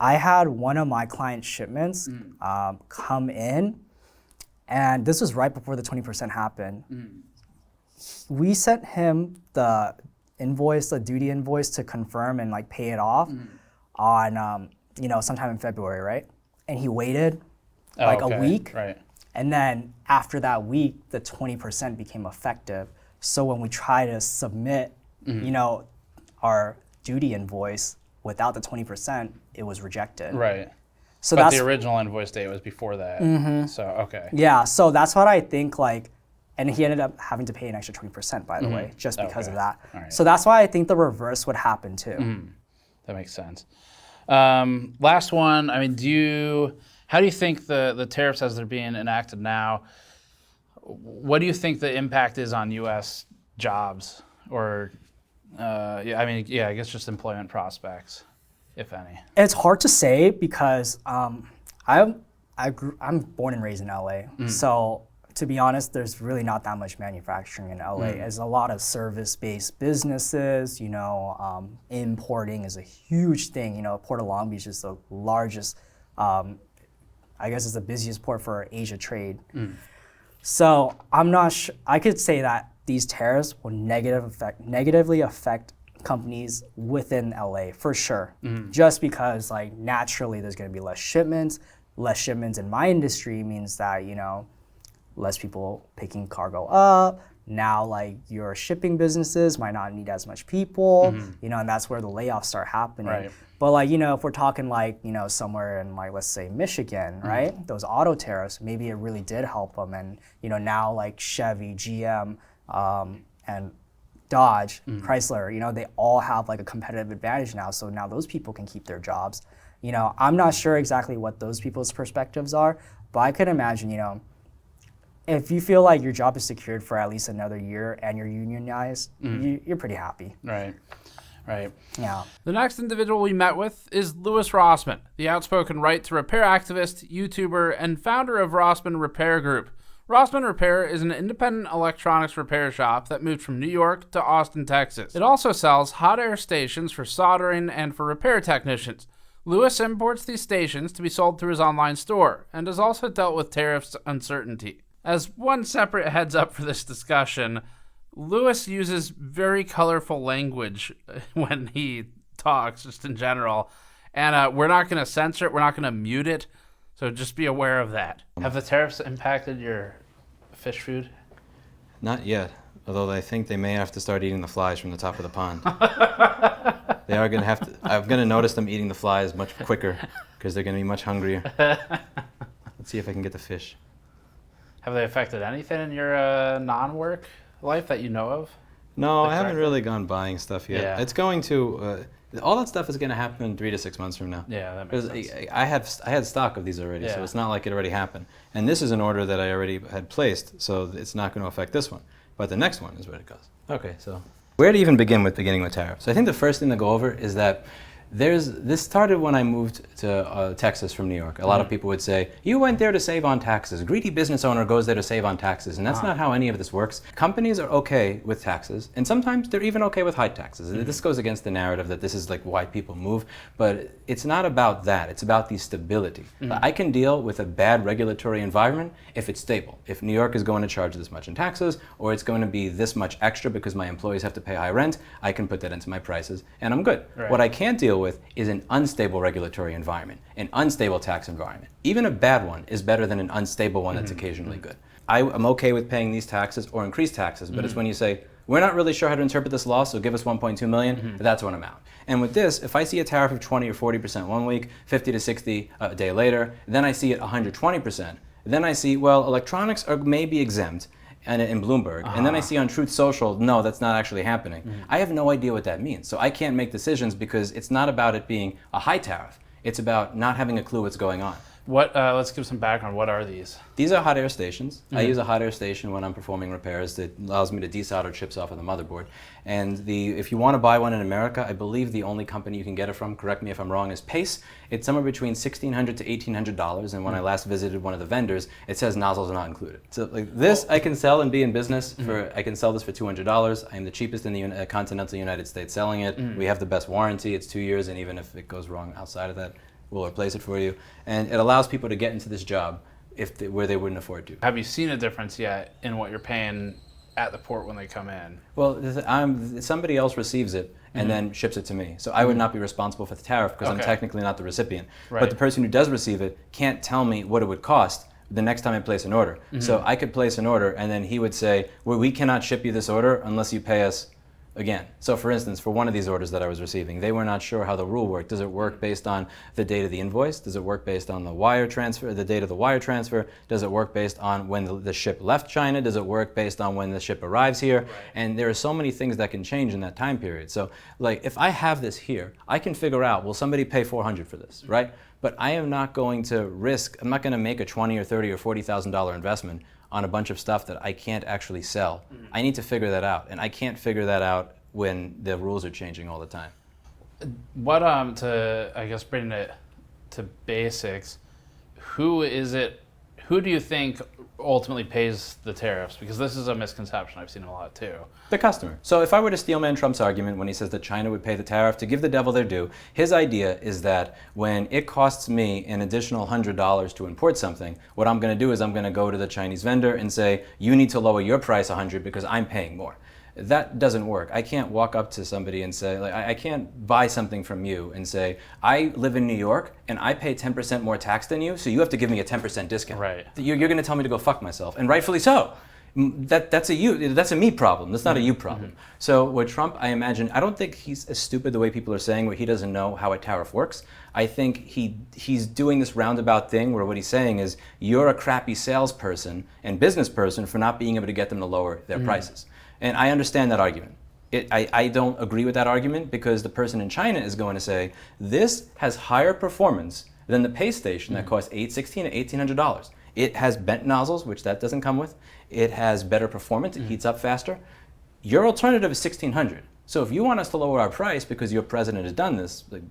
I had one of my client shipments come in, and this was right before the 20% happened. We sent him the invoice, the duty invoice, to confirm and like pay it off on sometime in February, right? And he waited like a week. Right. And then after that week, the 20% became effective. So when we try to submit, our duty invoice without the 20%, it was rejected. Right. So but that's the original invoice date was before that. So, okay. Yeah, so that's what I think, like, and he ended up having to pay an extra 20%, by the way, just because of that. Right. So that's why I think the reverse would happen too. That makes sense. Last one, I mean, how do you think the tariffs as they're being enacted now, what do you think the impact is on U.S. jobs or, I guess just employment prospects, if any? It's hard to say because I'm born and raised in LA. So to be honest, there's really not that much manufacturing in LA. There's a lot of service-based businesses, importing is a huge thing. Port of Long Beach is the largest, I guess it's the busiest port for Asia trade. So I'm not sure. I could say that these tariffs will negatively affect companies within LA for sure. Just because like naturally there's going to be less shipments. Less shipments in my industry means that, you know, less people picking cargo up. Now like your shipping businesses might not need as much people, you know, and that's where the layoffs start happening. Right. But like, you know, if we're talking like, you know, somewhere in like, let's say Michigan, right? Those auto tariffs, maybe it really did help them. And, you know, now like Chevy, GM, and Dodge, Chrysler, you know, they all have like a competitive advantage now. So now those people can keep their jobs. You know, I'm not sure exactly what those people's perspectives are, but I could imagine, you know, if you feel like your job is secured for at least another year and you're unionized, you're pretty happy. Right. Right. Yeah. The next individual we met with is Louis ROSSMANN, the outspoken right to repair activist, YouTuber, and founder of ROSSMANN Repair Group. ROSSMANN Repair is an independent electronics repair shop that moved from New York to Austin, Texas. It also sells hot air stations for soldering and for repair technicians. Louis imports these stations to be sold through his online store and has also dealt with tariffs uncertainty. As one separate heads up for this discussion, Louis uses very colorful language when he talks, just in general. And we're not going to censor it. We're not going to mute it. So just be aware of that. Have the tariffs impacted your fish food? Not yet, although I think they may have to start eating the flies from the top of the pond. They are going to have to. I'm going to notice them eating the flies much quicker because they're going to be much hungrier. Let's see if I can get the fish. Have they affected anything in your non-work life that you know of? No, I haven't really gone buying stuff yet. Yeah. It's going to. All that stuff is going to happen in 3 to 6 months from now. Yeah, that makes sense. I had stock of these already, so Yeah. it's not like it already happened. And this is an order that I already had placed, so it's not going to affect this one. But the next one is where it goes. Okay, so where to even begin with tariffs? I think the first thing to go over is that this started when I moved to Texas from New York. A lot of people would say, you went there to save on taxes. Greedy business owner goes there to save on taxes. And that's not how any of this works. Companies are okay with taxes, and sometimes they're even okay with high taxes. This goes against the narrative that this is like why people move, but it's not about that. It's about the stability. I can deal with a bad regulatory environment if it's stable. If New York is going to charge this much in taxes, or it's going to be this much extra because my employees have to pay high rent, I can put that into my prices, and I'm good. Right. What I can't deal with is an unstable regulatory environment, an unstable tax environment. Even a bad one is better than an unstable one that's occasionally good. I'm okay with paying these taxes or increased taxes, but it's when you say, we're not really sure how to interpret this law, so give us 1.2 million, that's when I'm out. And with this, if I see a tariff of 20 or 40% one week, 50 to 60 a day later, then I see it 120%, then I see, well, electronics are maybe exempt, and in Bloomberg, and then I see on Truth Social, no, that's not actually happening. I have no idea what that means. So I can't make decisions because it's not about it being a high tariff. It's about not having a clue what's going on. What? Let's give some background. What are these? These are hot air stations. I use a hot air station when I'm performing repairs. It allows me to desolder chips off of the motherboard. And if you want to buy one in America, I believe the only company you can get it from, correct me if I'm wrong, is Pace. It's somewhere between $1,600 to $1,800. And when I last visited one of the vendors, it says nozzles are not included. So like this, I can sell and be in business for. I can sell this for $200. I am the cheapest in the continental United States selling it. We have the best warranty. It's 2 years, and even if it goes wrong outside of that, we'll replace it for you. And it allows people to get into this job where they wouldn't afford to. Have you seen a difference yet in what you're paying at the port when they come in? Well, somebody else receives it and then ships it to me. So I would not be responsible for the tariff because I'm technically not the recipient. Right. But the person who does receive it can't tell me what it would cost the next time I place an order. So I could place an order and then he would say, well, we cannot ship you this order unless you pay us again. So for instance, for one of these orders that I was receiving, they were not sure how the rule worked. Does it work based on the date of the invoice? Does it work based on the wire transfer, the date of the wire transfer? Does it work based on when the ship left China? Does it work based on when the ship arrives here? Right. And there are so many things that can change in that time period. So like if I have this here, I can figure out, will somebody pay $400 for this, right? But I am not going to risk, I'm not going to make a $20 or $30 or $40,000 investment on a bunch of stuff that I can't actually sell. I need to figure that out, and I can't figure that out when the rules are changing all the time. What to I guess bring it to basics, who is it Who do you think ultimately pays the tariffs? Because this is a misconception I've seen a lot too. The customer. So if I were to steelman Trump's argument when he says that China would pay the tariff, to give the devil their due, his idea is that when it costs me an additional $100 to import something, what I'm going to do is I'm going to go to the Chinese vendor and say, you need to lower your price $100 because I'm paying more. That doesn't work. I can't walk up to somebody and say, like, I can't buy something from you and say, I live in New York and I pay 10% more tax than you, so you have to give me a 10% discount. Right. You're going to tell me to go fuck myself, and rightfully so. That's a me problem. That's not a you problem. So with Trump, I imagine, I don't think he's as stupid the way people are saying, where he doesn't know how a tariff works. I think he's doing this roundabout thing where what he's saying is, you're a crappy salesperson and business person for not being able to get them to lower their prices. And I understand that argument. I don't agree with that argument, because the person in China is going to say, this has higher performance than the pay station that costs $1,600 to $1,800. It has bent nozzles, which that doesn't come with. It has better performance. It heats up faster. Your alternative is $1,600. So if you want us to lower our price because your president has done this, like,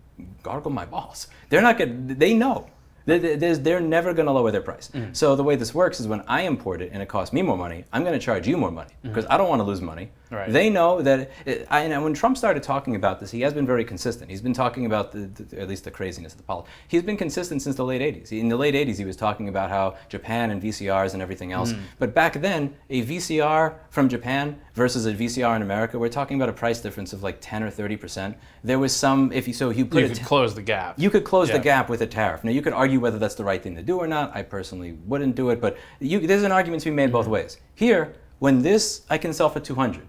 gargle my balls. They're not good. They know. They're never going to lower their price. So the way this works is, when I import it and it costs me more money, I'm going to charge you more money because I don't want to lose money. Right. They know that. When Trump started talking about this, he has been very consistent. He's been talking about at least the craziness of the politics. He's been consistent since the late 80s. In the late 80s, he was talking about how Japan and VCRs and everything else. But back then, a VCR from Japan versus a VCR in America, we're talking about a price difference of like 10 or 30%. There was some, you could close the gap. You could close the gap with a tariff. Now, you could argue whether that's the right thing to do or not. I personally wouldn't do it, but there's an argument to be made both ways. Here, when this I can sell for $200,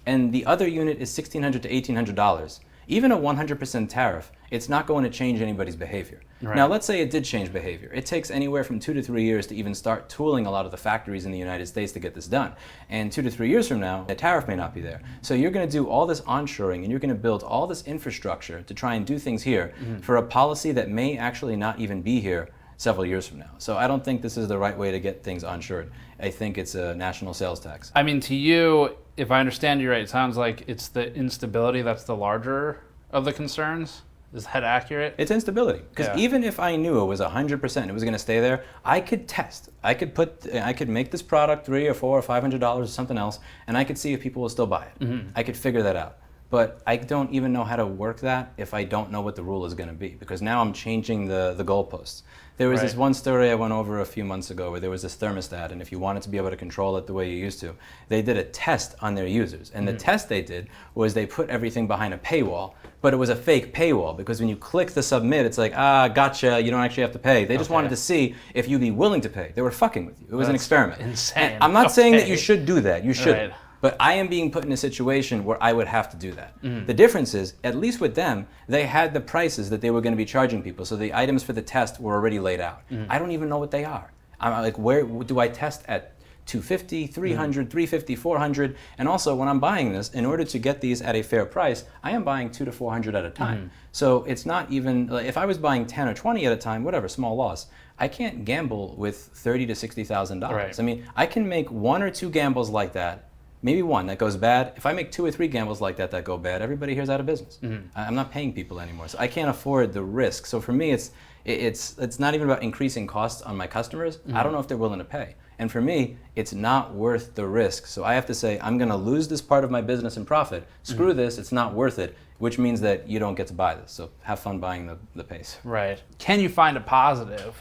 and the other unit is $1,600 to $1,800, even a 100% tariff, it's not going to change anybody's behavior. Right. Now, let's say it did change behavior. It takes anywhere from 2 to 3 years to even start tooling a lot of the factories in the United States to get this done. And 2 to 3 years from now, the tariff may not be there. So you're going to do all this onshoring, and you're going to build all this infrastructure to try and do things here for a policy that may actually not even be here several years from now. So I don't think this is the right way to get things onshored. I think it's a national sales tax. I mean, to you, if I understand you right, it sounds like it's the instability that's the larger of the concerns. Is that accurate? It's instability. Because even if I knew it was 100%, it was going to stay there, I could test. I could make this product $300 or $400 or $500 or something else, and I could see if people will still buy it. I could figure that out. But I don't even know how to work that if I don't know what the rule is going to be, because now I'm changing the goalposts. There was this one story I went over a few months ago where there was this thermostat, and if you wanted to be able to control it the way you used to, they did a test on their users. And the test they did was they put everything behind a paywall, but it was a fake paywall, because when you click the submit, it's like, gotcha, you don't actually have to pay. They just wanted to see if you'd be willing to pay. They were fucking with you. It was an experiment. Insane. And I'm not saying that you should do that. You shouldn't. Right. But I am being put in a situation where I would have to do that. The difference is, at least with them, they had the prices that they were going to be charging people. So the items for the test were already laid out. I don't even know what they are. I'm like, where do I test at? 250, 300, 350, 400. And also, when I'm buying this, in order to get these at a fair price, I am buying 200 to 400 at a time. So it's not even, like, if I was buying 10 or 20 at a time, whatever, small loss, I can't gamble with $30,000 to $60,000. Right. I mean, I can make 1 or 2 gambles like that. Maybe 1 that goes bad. If I make 2 or 3 gambles like that go bad, everybody here's out of business. I'm not paying people anymore, so I can't afford the risk. So for me, it's not even about increasing costs on my customers. I don't know if they're willing to pay. And for me, it's not worth the risk. So I have to say, I'm going to lose this part of my business and profit. Screw this, it's not worth it, which means that you don't get to buy this. So have fun buying the pace. Right. Can you find a positive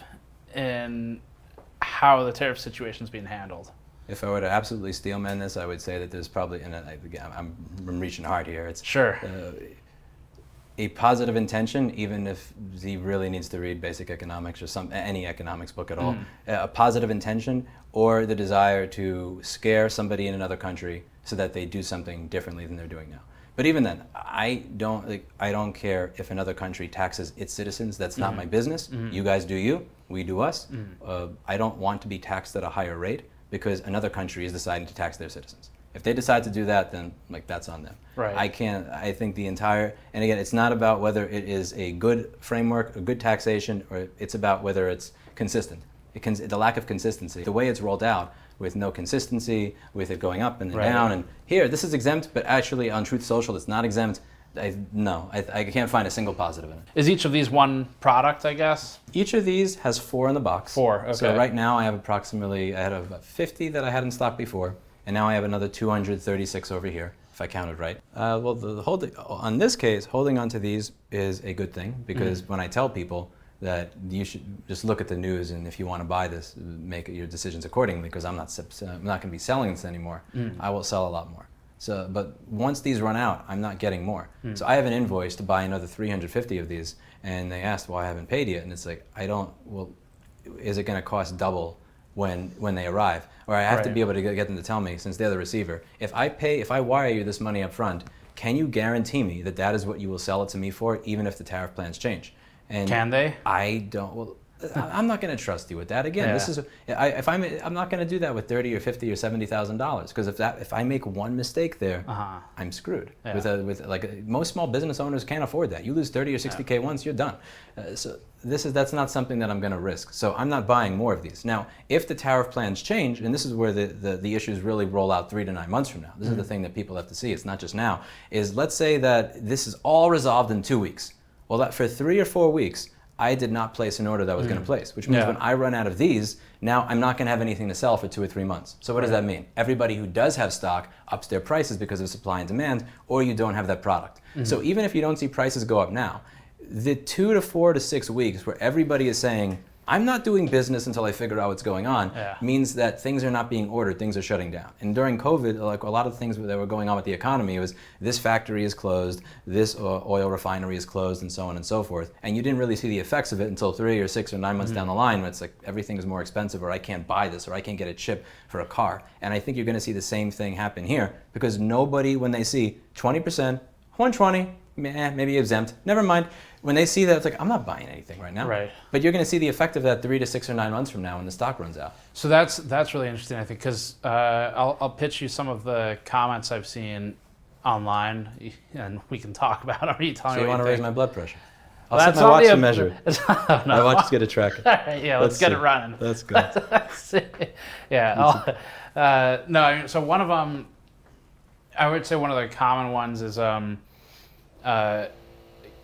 in how the tariff situation is being handled? If I were to absolutely steelman this, I would say that there's probably, and again, I'm reaching hard here. It's a positive intention, even if he really needs to read basic economics or any economics book at all. A positive intention, or the desire to scare somebody in another country so that they do something differently than they're doing now. But even then, I don't care if another country taxes its citizens. That's not my business. You guys do you, we do us. I don't want to be taxed at a higher rate because another country is deciding to tax their citizens. If they decide to do that, then that's on them. Right. I think the entire, and again, it's not about whether it is a good framework, a good taxation, or it's about whether it's consistent. The lack of consistency, the way it's rolled out with no consistency, with it going up and then down, and here, this is exempt, but actually on Truth Social, it's not exempt. No, I can't find a single positive in it. Is each of these one product, I guess? Each of these has 4 in the box. 4, okay. So right now I have I had about 50 that I had in stock before, and now I have another 236 over here, if I counted right. Well, on this case, holding on to these is a good thing, because when I tell people that you should just look at the news, and if you want to buy this, make your decisions accordingly, because I'm not going to be selling this anymore. I will sell a lot more. So, but once these run out, I'm not getting more. So I have an invoice to buy another 350 of these, and they asked why I haven't paid yet, and it's like, well, is it going to cost double when they arrive? Or I have to be able to get them to tell me, since they're the receiver, if I wire you this money up front, can you guarantee me that that is what you will sell it to me for, even if the tariff plans change? And can they? I don't. Well, I'm not going to trust you with that. Again, this is I'm not going to do that with $30,000 or $50,000 or $70,000, because if I make one mistake there, I'm screwed. Most small business owners can't afford that. You lose 30 or 60K once, you're done. So that's not something that I'm going to risk. So I'm not buying more of these. Now, if the tariff plans change, and this is where the issues really roll out 3 to 9 months from now. This is the thing that people have to see. It's not just now. Is let's say that this is all resolved in 2 weeks. Well, for 3 or 4 weeks, I did not place an order that I was going to place, which means when I run out of these, now I'm not going to have anything to sell for 2 or 3 months. So what does that mean? Everybody who does have stock ups their prices because of supply and demand, or you don't have that product. So even if you don't see prices go up now, the 2 to 4 to 6 weeks where everybody is saying, I'm not doing business until I figure out what's going on, means that things are not being ordered, things are shutting down. And during COVID, like a lot of things that were going on with the economy was this factory is closed, this oil refinery is closed, and so on and so forth. And you didn't really see the effects of it until 3 or 6 or 9 months down the line, when it's like everything is more expensive, or I can't buy this, or I can't get it shipped for a car. And I think you're going to see the same thing happen here, because nobody, when they see 20%, 120, maybe exempt, never mind. When they see that, it's like, I'm not buying anything right now. Right. But you're going to see the effect of that 3 to 6 or 9 months from now when the stock runs out. So that's really interesting, I think, because I'll pitch you some of the comments I've seen online, and we can talk about them. You tell me what you want to think. raise my blood pressure? I'll set my watch to measure it. My watch is going to track it. All right, yeah, let's get it running. That's good. Yeah. No, so one of them, I would say one of the common ones is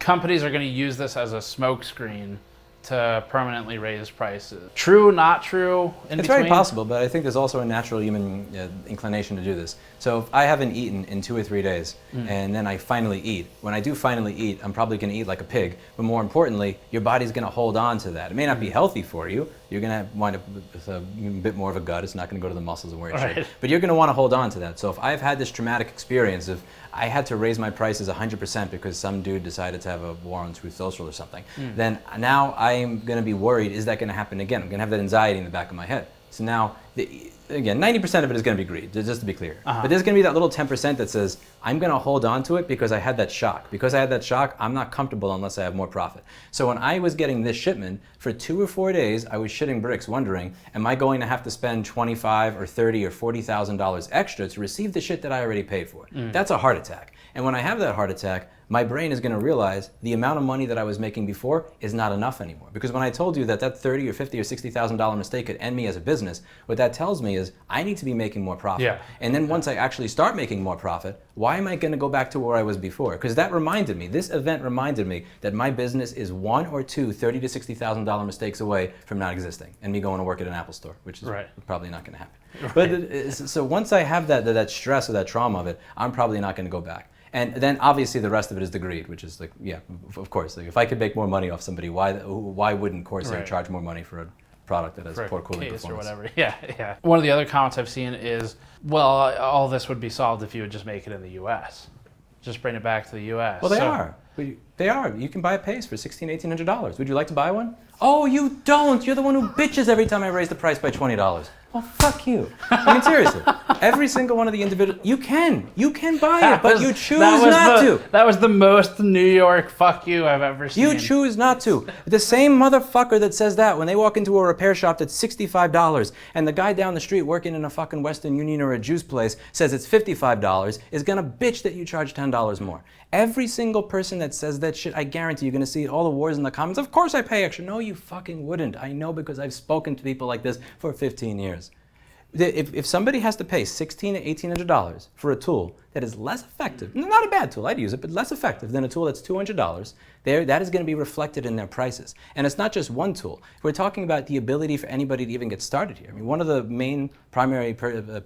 companies are going to use this as a smokescreen to permanently raise prices. True, not true, It's very possible, but I think there's also a natural human inclination to do this. So if I haven't eaten in 2 or 3 days, and then I finally eat, when I do finally eat, I'm probably going to eat like a pig, but more importantly, your body's going to hold on to that. It may not be healthy for you. You're going to wind up with a bit more of a gut. It's not going to go to the muscles and where it should. But you're going to want to hold on to that. So if I've had this traumatic experience of I had to raise my prices 100% because some dude decided to have a war on Truth Social or something, then now I'm going to be worried, is that going to happen again? I'm going to have that anxiety in the back of my head. So now, again, 90% of it is going to be greed, just to be clear. But there's going to be that little 10% that says, I'm going to hold on to it because I had that shock. Because I had that shock, I'm not comfortable unless I have more profit. So when I was getting this shipment, for 2 or 4 days, I was shitting bricks wondering, am I going to have to spend $25,000 or $30,000 or $40,000 extra to receive the shit that I already paid for? That's a heart attack. And when I have that heart attack, my brain is going to realize the amount of money that I was making before is not enough anymore. Because when I told you that $30,000 or $50,000 or $60,000 mistake could end me as a business, what that tells me is I need to be making more profit. And then once I actually start making more profit, why am I going to go back to where I was before? Because that reminded me, this event reminded me that my business is 1 or 2 $30,000 to $60,000 mistakes away from not existing and me going to work at an Apple store, which is probably not going to happen. But so once I have that stress or that trauma of it, I'm probably not going to go back. And then obviously the rest of it is the greed, which is like, yeah, of course. Like if I could make more money off somebody, why wouldn't Corsair charge more money for a product that has poor cooling performance? Or whatever. Yeah. One of the other comments I've seen is, well, all this would be solved if you would just make it in the U.S. Just bring it back to the U.S. Well, they are. They are. You can buy a Pace for $1,600, $1,800. Would you like to buy one? Oh, you don't. You're the one who bitches every time I raise the price by $20. Well, fuck you. I mean, seriously. Every single one of the individual, you can buy it, but you choose not to. That was the most New York fuck you I've ever seen. You choose not to. The same motherfucker that says that when they walk into a repair shop that's $65 and the guy down the street working in a fucking Western Union or a juice place says it's $55 is gonna bitch that you charge $10 more. Every single person that says that shit, I guarantee you're gonna see all the wars in the comments. Of course I pay extra. No, you fucking wouldn't. I know because I've spoken to people like this for 15 years. If somebody has to pay $1,600 to $1,800 for a tool that is less effective, not a bad tool, I'd use it, but less effective than a tool that's $200, that is going to be reflected in their prices. And it's not just one tool. We're talking about the ability for anybody to even get started here. I mean, one of the main primary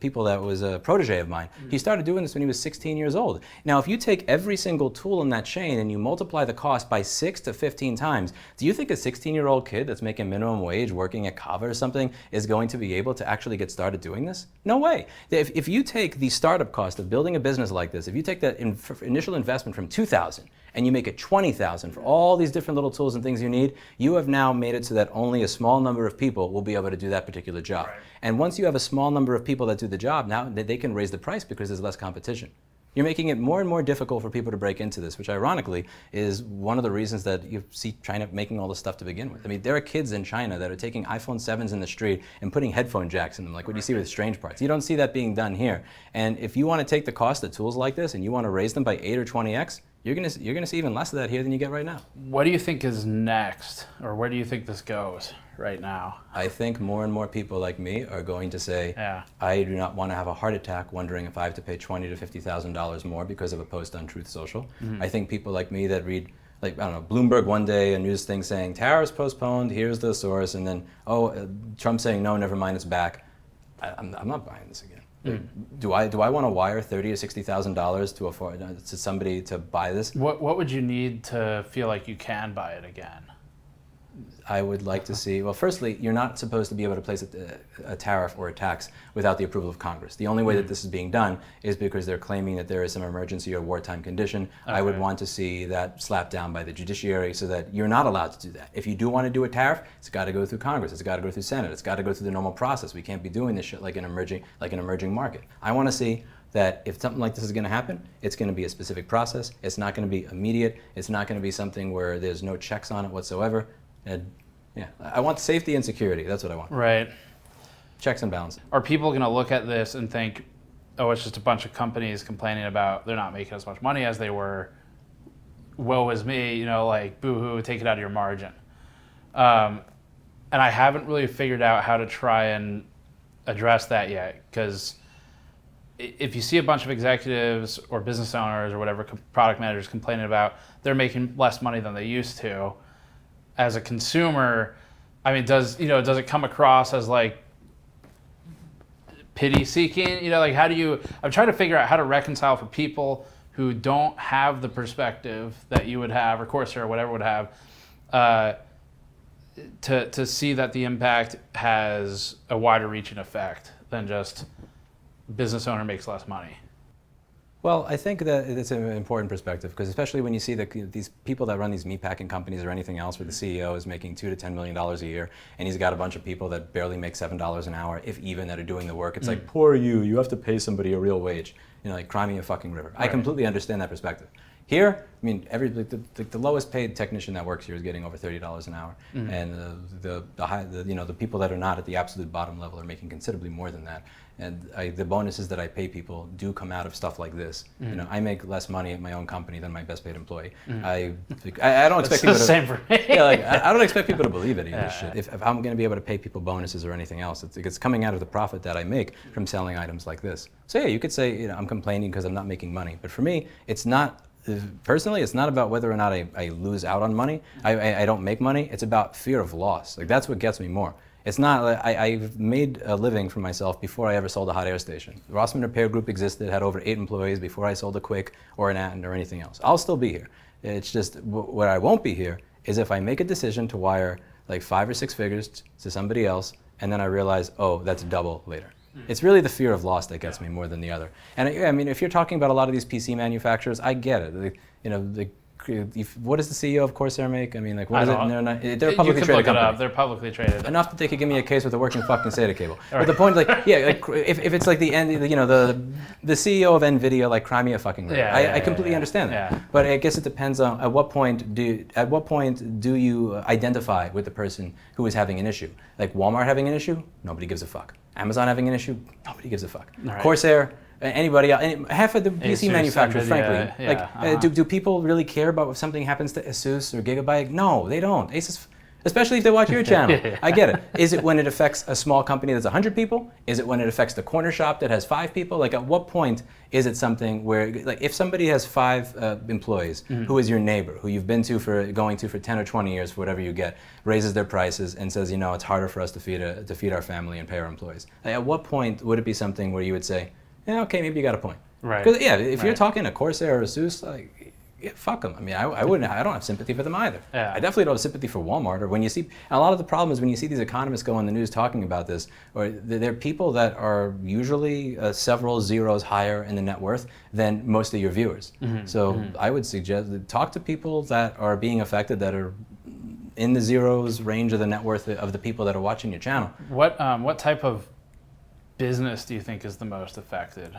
people that was a protege of mine, he started doing this when he was 16 years old. Now, if you take every single tool in that chain and you multiply the cost by 6 to 15 times, do you think a 16-year-old kid that's making minimum wage working at Kava or something is going to be able to actually get started doing this? No way. If you take the startup cost of building a business like this, if you take that initial investment from $2,000 and you make it $20,000 for all these different little tools and things you need, you have now made it so that only a small number of people will be able to do that particular job. Right. And once you have a small number of people that do the job, now they can raise the price because there's less competition. You're making it more and more difficult for people to break into this, which ironically is one of the reasons that you see China making all this stuff to begin with. I mean, there are kids in China that are taking iPhone 7s in the street and putting headphone jacks in them, like what you see with Strange Parts. You don't see that being done here. And if you want to take the cost of tools like this and you want to raise them by 8 or 20x, you're gonna see even less of that here than you get right now. What do you think is next, or where do you think this goes right now? I think more and more people like me are going to say, I do not want to have a heart attack wondering if I have to pay $20,000 to $50,000 more because of a post on Truth Social. I think people like me that read, like, I don't know, Bloomberg one day, a news thing saying, tariffs postponed, here's the source, and then, Trump saying, no, never mind, it's back. I'm not buying this again. Do I want to wire $30,000 to $60,000 to somebody to buy this? What would you need to feel like you can buy it again? I would like to see, well, firstly, you're not supposed to be able to place a tariff or a tax without the approval of Congress. The only way that this is being done is because they're claiming that there is some emergency or wartime condition. I would want to see that slapped down by the judiciary so that you're not allowed to do that. If you do want to do a tariff, it's got to go through Congress, it's got to go through Senate, it's got to go through the normal process. We can't be doing this shit like an emerging market. I want to see that if something like this is going to happen, it's going to be a specific process. It's not going to be immediate. It's not going to be something where there's no checks on it whatsoever. And yeah, I want safety and security. That's what I want. Right. Checks and balances. Are people going to look at this and think, oh, it's just a bunch of companies complaining about they're not making as much money as they were. Woe is me, you know, like, boo-hoo, take it out of your margin. And I haven't really figured out how to try and address that yet, because if you see a bunch of executives or business owners or whatever, product managers complaining about they're making less money than they used to, as a consumer, I mean, does it come across as like pity seeking? You know, like I'm trying to figure out how to reconcile for people who don't have the perspective that you would have, or Corsair or whatever would have, to see that the impact has a wider reaching effect than just business owner makes less money. Well, I think that it's an important perspective, because especially when you see that these people that run these meatpacking companies or anything else where the CEO is making $2 to $10 million a year and he's got a bunch of people that barely make $7 an hour, if even, that are doing the work. It's like, poor you have to pay somebody a real wage. You know, like, cry me a fucking river. Right. I completely understand that perspective. Here, I mean, the lowest paid technician that works here is getting over $30 an hour, and the people that are not at the absolute bottom level are making considerably more than that. And the bonuses that I pay people do come out of stuff like this. You know, I make less money at my own company than my best paid employee. I don't expect people to. Same for me. Yeah, like, I don't expect people to believe any of this shit. If I'm going to be able to pay people bonuses or anything else, it's coming out of the profit that I make from selling items like this. So yeah, you could say, you know, I'm complaining because I'm not making money, but for me, it's not. Personally, it's not about whether or not I lose out on money. I don't make money. It's about fear of loss. Like, that's what gets me more. It's not, I've made a living for myself before I ever sold a hot air station. The ROSSMANN Repair Group existed, had over 8 employees before I sold a Quick or an Atten or anything else. I'll still be here. It's just, where I won't be here is if I make a decision to wire like 5 or 6 figures to somebody else, and then I realize, oh, that's double later. It's really the fear of loss that gets me more than the other. And I mean, if you're talking about a lot of these PC manufacturers, I get it. What does the CEO of Corsair make? I mean, like, what is it? They're a publicly traded company. They're publicly traded. Enough that they could give me a case with a working fucking SATA cable. Right. But the point, like, yeah, like, if it's like the end, you know, the CEO of NVIDIA, like, cry me a fucking river. I completely understand that. Yeah. But I guess it depends on at what point do you identify with the person who is having an issue? Like, Walmart having an issue? Nobody gives a fuck. Amazon having an issue? Nobody gives a fuck. Right. Corsair, anybody else, half of the PC manufacturers, frankly, do people really care about if something happens to Asus or Gigabyte? No, they don't. Especially if they watch your channel. I get it. Is it when it affects a small company that's 100 people? Is it when it affects the corner shop that has 5 people? Like, at what point is it something where, like, if somebody has 5 employees, who is your neighbor, who you've been to for 10 or 20 years for whatever you get, raises their prices and says, you know, it's harder for us to feed our family and pay our employees. Like, at what point would it be something where you would say, yeah, okay, maybe you got a point? Right. Because if you're talking a Corsair or a Seuss, like, yeah, fuck them. I mean, I don't have sympathy for them either. Yeah. I definitely don't have sympathy for Walmart. Or when you see, a lot of the problem is when you see these economists go on the news talking about this, or they're people that are usually several zeros higher in the net worth than most of your viewers. So I would suggest that talk to people that are being affected, that are in the zeros range of the net worth of the people that are watching your channel. What type of business do you think is the most affected,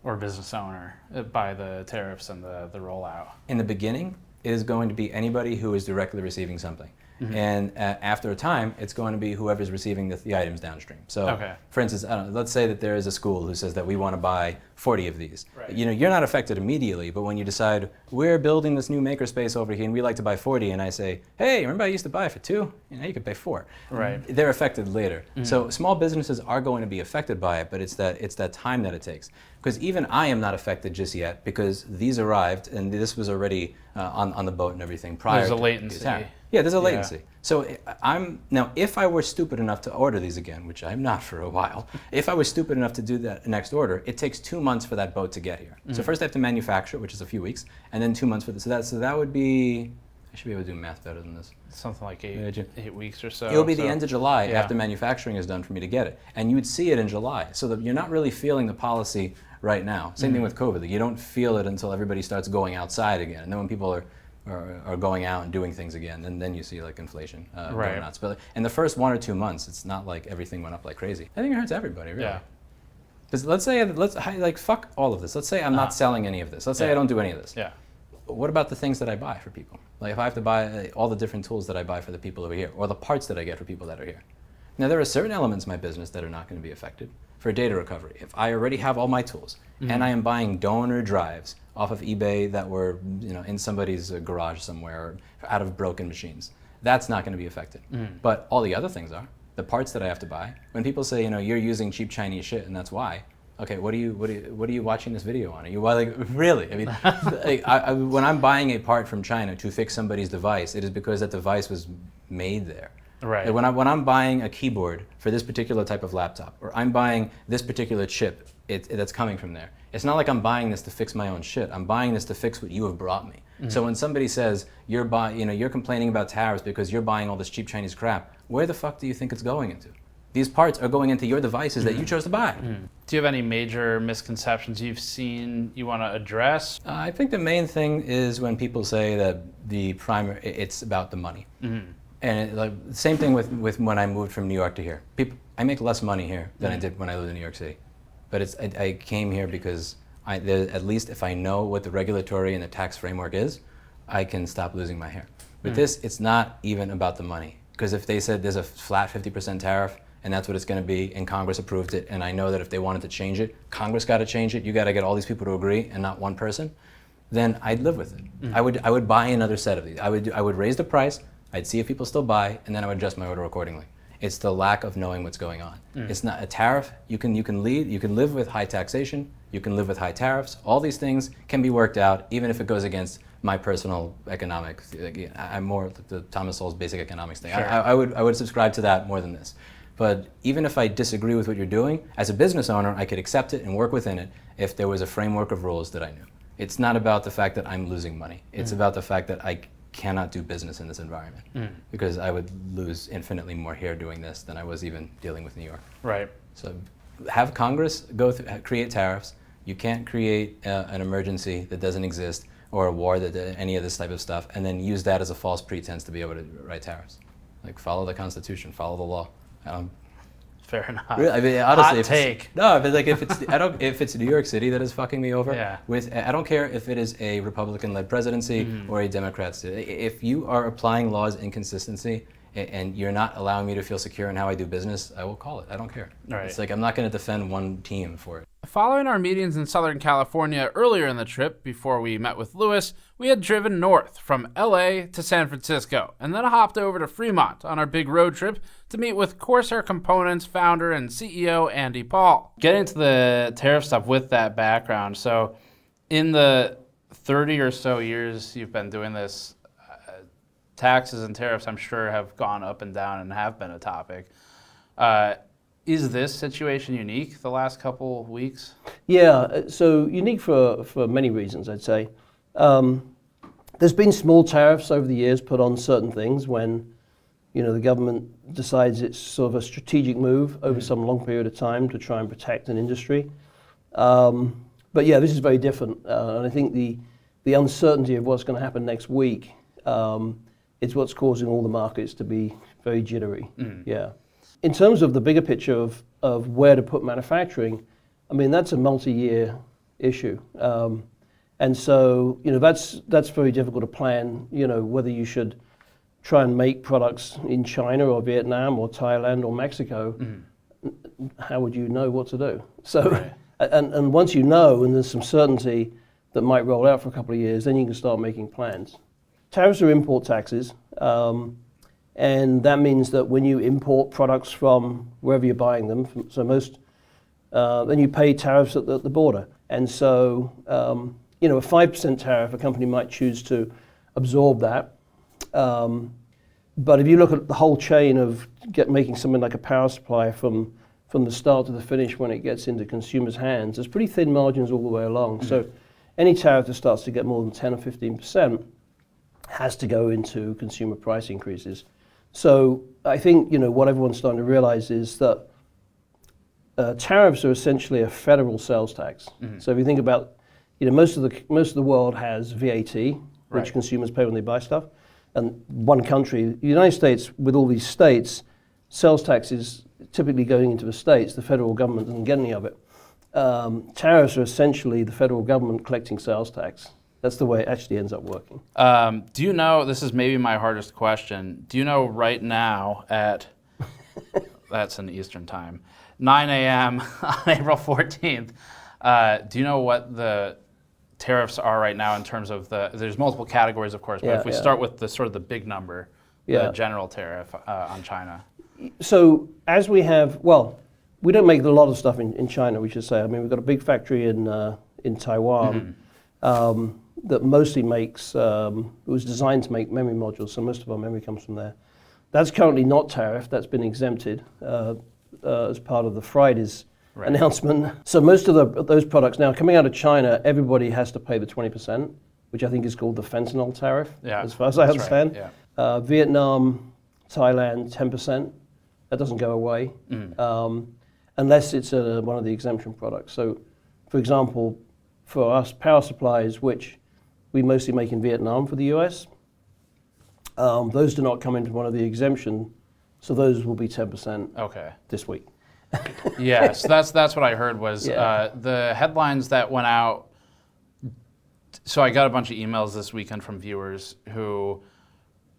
or business owner, by the tariffs and the rollout? In the beginning, it is going to be anybody who is directly receiving something. And after a time, it's going to be whoever's receiving the items downstream. So, for instance, I don't know, let's say that there is a school who says that we want to buy 40 of these. Right. You know, you're not affected immediately, but when you decide, we're building this new makerspace over here and we like to buy 40, and I say, hey, remember I used to buy for 2? You know, you could pay 4. Right. They're affected later. So small businesses are going to be affected by it, but it's that time that it takes. Because even I am not affected just yet, because these arrived and this was already on the boat and everything prior. There's a latency. Yeah, there's a latency. So now, if I were stupid enough to order these again, which I'm not for a while, if I was stupid enough to do that next order, it takes 2 months for that boat to get here. So first I have to manufacture it, which is a few weeks, and then 2 months for this. So that would be, I should be able to do math better than this. Something like 8 weeks or so. It'll be the end of July after manufacturing is done for me to get it. And you would see it in July. So that you're not really feeling the policy right now. Same thing with COVID. You don't feel it until everybody starts going outside again. And then when people are going out and doing things again, then you see like inflation going nuts. But in the first 1 or 2 months, it's not like everything went up like crazy. I think it hurts everybody, really. Because let's say, like, fuck all of this. Let's say I'm not selling any of this. Let's say I don't do any of this. What about the things that I buy for people? Like, if I have to buy all the different tools that I buy for the people over here, or the parts that I get for people that are here. Now, there are certain elements of my business that are not going to be affected. For data recovery, if I already have all my tools and I am buying donor drives off of eBay that were, you know, in somebody's garage somewhere out of broken machines, that's not going to be affected. But all the other things are. The parts that I have to buy. When people say, you know, you're using cheap Chinese shit and that's why. Okay, what are you watching this video on? Are you like, really? I mean, like, when I'm buying a part from China to fix somebody's device, it is because that device was made there. Right. Like when I'm buying a keyboard for this particular type of laptop, or I'm buying this particular chip that's coming from there, it's not like I'm buying this to fix my own shit. I'm buying this to fix what you have brought me. So when somebody says you're complaining about tariffs because you're buying all this cheap Chinese crap, where the fuck do you think it's going into? These parts are going into your devices that you chose to buy. Do you have any major misconceptions you've seen you want to address? I think the main thing is when people say that it's about the money. And like the same thing with when I moved from New York to here. I make less money here than I did when I lived in New York City. But I came here because at least if I know what the regulatory and the tax framework is, I can stop losing my hair. With this, it's not even about the money. Because if they said there's a flat 50% tariff, and that's what it's going to be, and Congress approved it, and I know that if they wanted to change it, Congress got to change it, you got to get all these people to agree, and not one person, then I'd live with it. I would buy another set of these. I would raise the price, I'd see if people still buy, and then I would adjust my order accordingly. It's the lack of knowing what's going on. It's not a tariff. You can live with high taxation. You can live with high tariffs. All these things can be worked out, even if it goes against my personal economic. I'm more the Thomas Sowell's basic economics thing. Sure. I would subscribe to that more than this. But even if I disagree with what you're doing, as a business owner, I could accept it and work within it if there was a framework of rules that I knew. It's not about the fact that I'm losing money. It's about the fact that I cannot do business in this environment because I would lose infinitely more here doing this than I was even dealing with New York. Right. So have Congress create tariffs. You can't create an emergency that doesn't exist or a war that any of this type of stuff, and then use that as a false pretense to be able to write tariffs. Like, follow the Constitution, follow the law. Fair enough. Really, I mean, honestly, hot take. But like if it's New York City that is fucking me over, I don't care if it is a Republican-led presidency or a Democrat. If you are applying laws inconsistency and you're not allowing me to feel secure in how I do business, I will call it. I don't care. Right. It's like I'm not going to defend one team for it. following our meetings in Southern California earlier in the trip, before we met with Lewis, we had driven north from LA to San Francisco, and then hopped over to Fremont on our big road trip to meet with Corsair Components founder and CEO Andy Paul. Getting to the tariff stuff with that background, so in the 30 or so years you've been doing this, taxes and tariffs, I'm sure, have gone up and down and have been a topic. Is this situation unique the last couple weeks? Yeah, so unique for many reasons, I'd say. There's been small tariffs over the years put on certain things when, the government decides it's sort of a strategic move over some long period of time to try and protect an industry. But yeah, this is very different, and I think the uncertainty of what's going to happen next week is what's causing all the markets to be very jittery. Yeah. In terms of the bigger picture of where to put manufacturing, I mean, that's a multi-year issue. And so, that's very difficult to plan, whether you should try and make products in China or Vietnam or Thailand or Mexico. How would you know what to do? So, right. and once you know, and there's some certainty that might roll out for a couple of years, then you can start making plans. Tariffs are import taxes, and that means that when you import products from wherever you're buying them, then you pay tariffs at the border. And so, a 5% tariff, a company might choose to absorb that. But if you look at the whole chain of making something like a power supply from the start to the finish when it gets into consumers' hands, there's pretty thin margins all the way along. So any tariff that starts to get more than 10 or 15% has to go into consumer price increases. So I think what everyone's starting to realize is that tariffs are essentially a federal sales tax. So if you think about, most of the world has VAT, which consumers pay when they buy stuff, and one country, the United States, with all these states, sales tax is typically going into the states. The federal government doesn't get any of it. Tariffs are essentially the federal government collecting sales tax. That's the way it actually ends up working. Do you know, this is maybe my hardest question, do you know right now at, that's in Eastern time, 9 a.m. on April 14th, do you know what the tariffs are right now in terms of there's multiple categories, of course, but if we start with the sort of the big number, the general tariff on China. So as we have, we don't make a lot of stuff in China, we should say. I mean, we've got a big factory in Taiwan that mostly makes, it was designed to make memory modules, so most of our memory comes from there. That's currently not tariffed, that's been exempted as part of the Friday's announcement. So most of those products now coming out of China, everybody has to pay the 20%, which I think is called the fentanyl tariff, as far as I understand. Vietnam, Thailand, 10%. That doesn't go away unless it's one of the exemption products. So, for example, for us, power supplies, which we mostly make in Vietnam for the US, those do not come into one of the exemption, so those will be 10% this week. So that's what I heard was the headlines that went out. So I got a bunch of emails this weekend from viewers who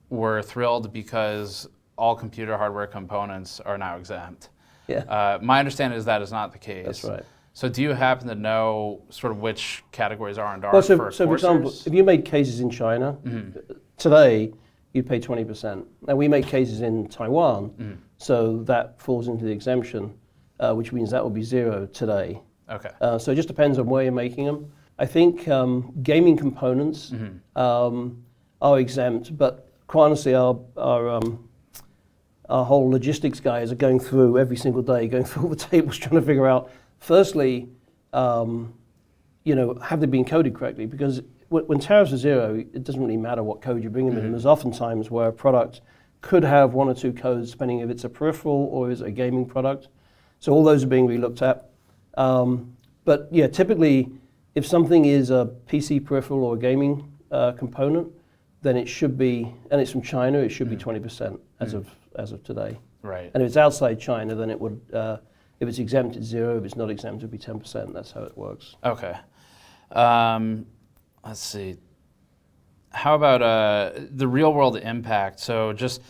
were thrilled because all computer hardware components are now exempt. My understanding is that is not the case. That's right. So do you happen to know sort of which categories are and aren't for for example, if you made cases in China, today you'd pay 20%. Now we make cases in Taiwan, so that falls into the exemption, which means that will be zero today. So it just depends on where you're making them. I think gaming components are exempt, but quite honestly, our whole logistics guys are going through every single day, going through all the tables, trying to figure out, firstly, have they been coded correctly? Because when tariffs are zero, it doesn't really matter what code you bring them in. There's often times where a product could have one or two codes, depending if it's a peripheral or is it a gaming product. So all those are being re-looked at. But yeah, typically, if something is a PC peripheral or a gaming component, then it should be, and it's from China, it should be 20% as of today. And if it's outside China, then it would, if it's exempt, it's zero. If it's not exempt, it would be 10%. That's how it works. Let's see. How about the real world impact? So just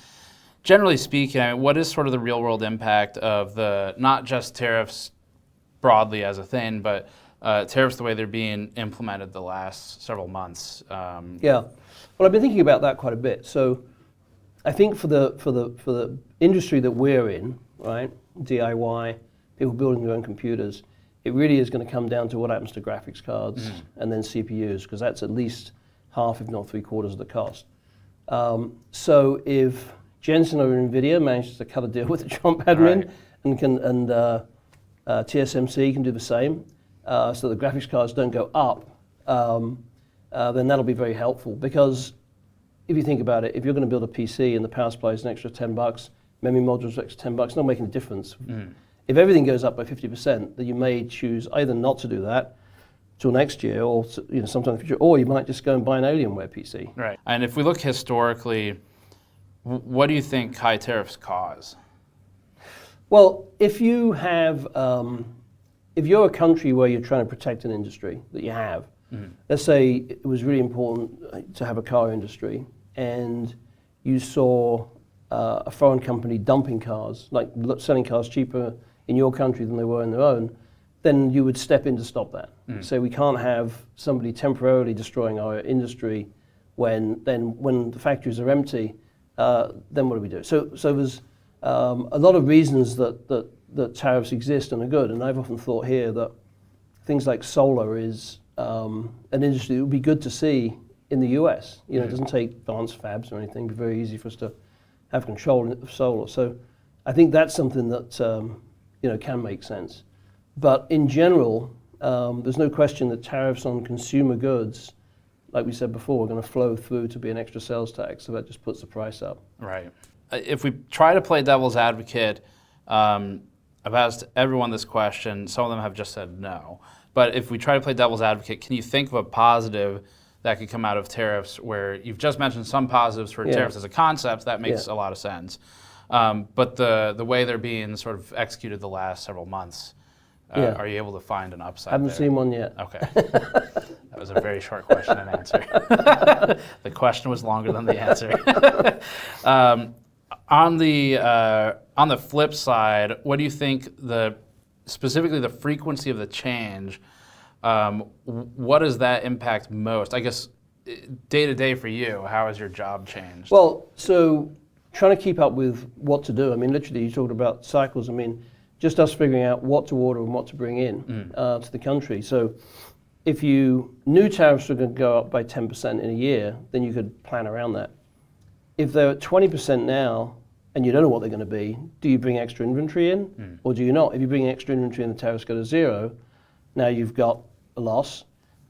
generally speaking, what is sort of the real world impact of the, not just tariffs broadly as a thing, but tariffs, the way they're being implemented the last several months. Yeah, well, I've been thinking about that quite a bit. So, I think for the industry that we're in, right, DIY, people building their own computers, it really is going to come down to what happens to graphics cards and then CPUs, because that's at least half, if not 3/4 of the cost. So if Jensen or NVIDIA manages to cut a deal with the Trump admin and TSMC can do the same, so the graphics cards don't go up, then that'll be very helpful. Because if you think about it, if you're going to build a PC and the power supply is an extra $10, memory modules are extra $10, not making a difference. If everything goes up by 50%, then you may choose either not to do that till next year, or sometime in the future, or you might just go and buy an Alienware PC. Right. And if we look historically, what do you think high tariffs cause? Well, if you have, if you're a country where you're trying to protect an industry that you have, let's say it was really important to have a car industry, and you saw a foreign company dumping cars, like selling cars cheaper in your country than they were in their own, then you would step in to stop that. So we can't have somebody temporarily destroying our industry when the factories are empty. Then what do we do? So there's a lot of reasons that tariffs exist and are good, and I've often thought here that things like solar is an industry that would be good to see in the US. It doesn't take advanced fabs or anything. It'd be very easy for us to have control of solar. So I think that's something that can make sense. But in general, there's no question that tariffs on consumer goods, like we said before, are going to flow through to be an extra sales tax, so that just puts the price up. Right. If we try to play devil's advocate, I've asked everyone this question. Some of them have just said no. But if we try to play devil's advocate, can you think of a positive that could come out of tariffs, where you've just mentioned some positives for tariffs as a concept? That makes a lot of sense. But the way they're being sort of executed the last several months, are you able to find an upside? Haven't seen one yet. Okay. That was a very short question and answer. The question was longer than the answer. On the flip side, what do you think specifically the frequency of the change, what does that impact most? I guess day to day for you, how has your job changed? Well, so trying to keep up with what to do. I mean, literally, you talked about cycles. I mean, just us figuring out what to order and what to bring in to the country. So if you knew tariffs were going to go up by 10% in a year, then you could plan around that. If they're at 20% now, and you don't know what they're going to be, do you bring extra inventory in, or do you not? If you bring extra inventory and the tariffs go to 0, now you've got a loss.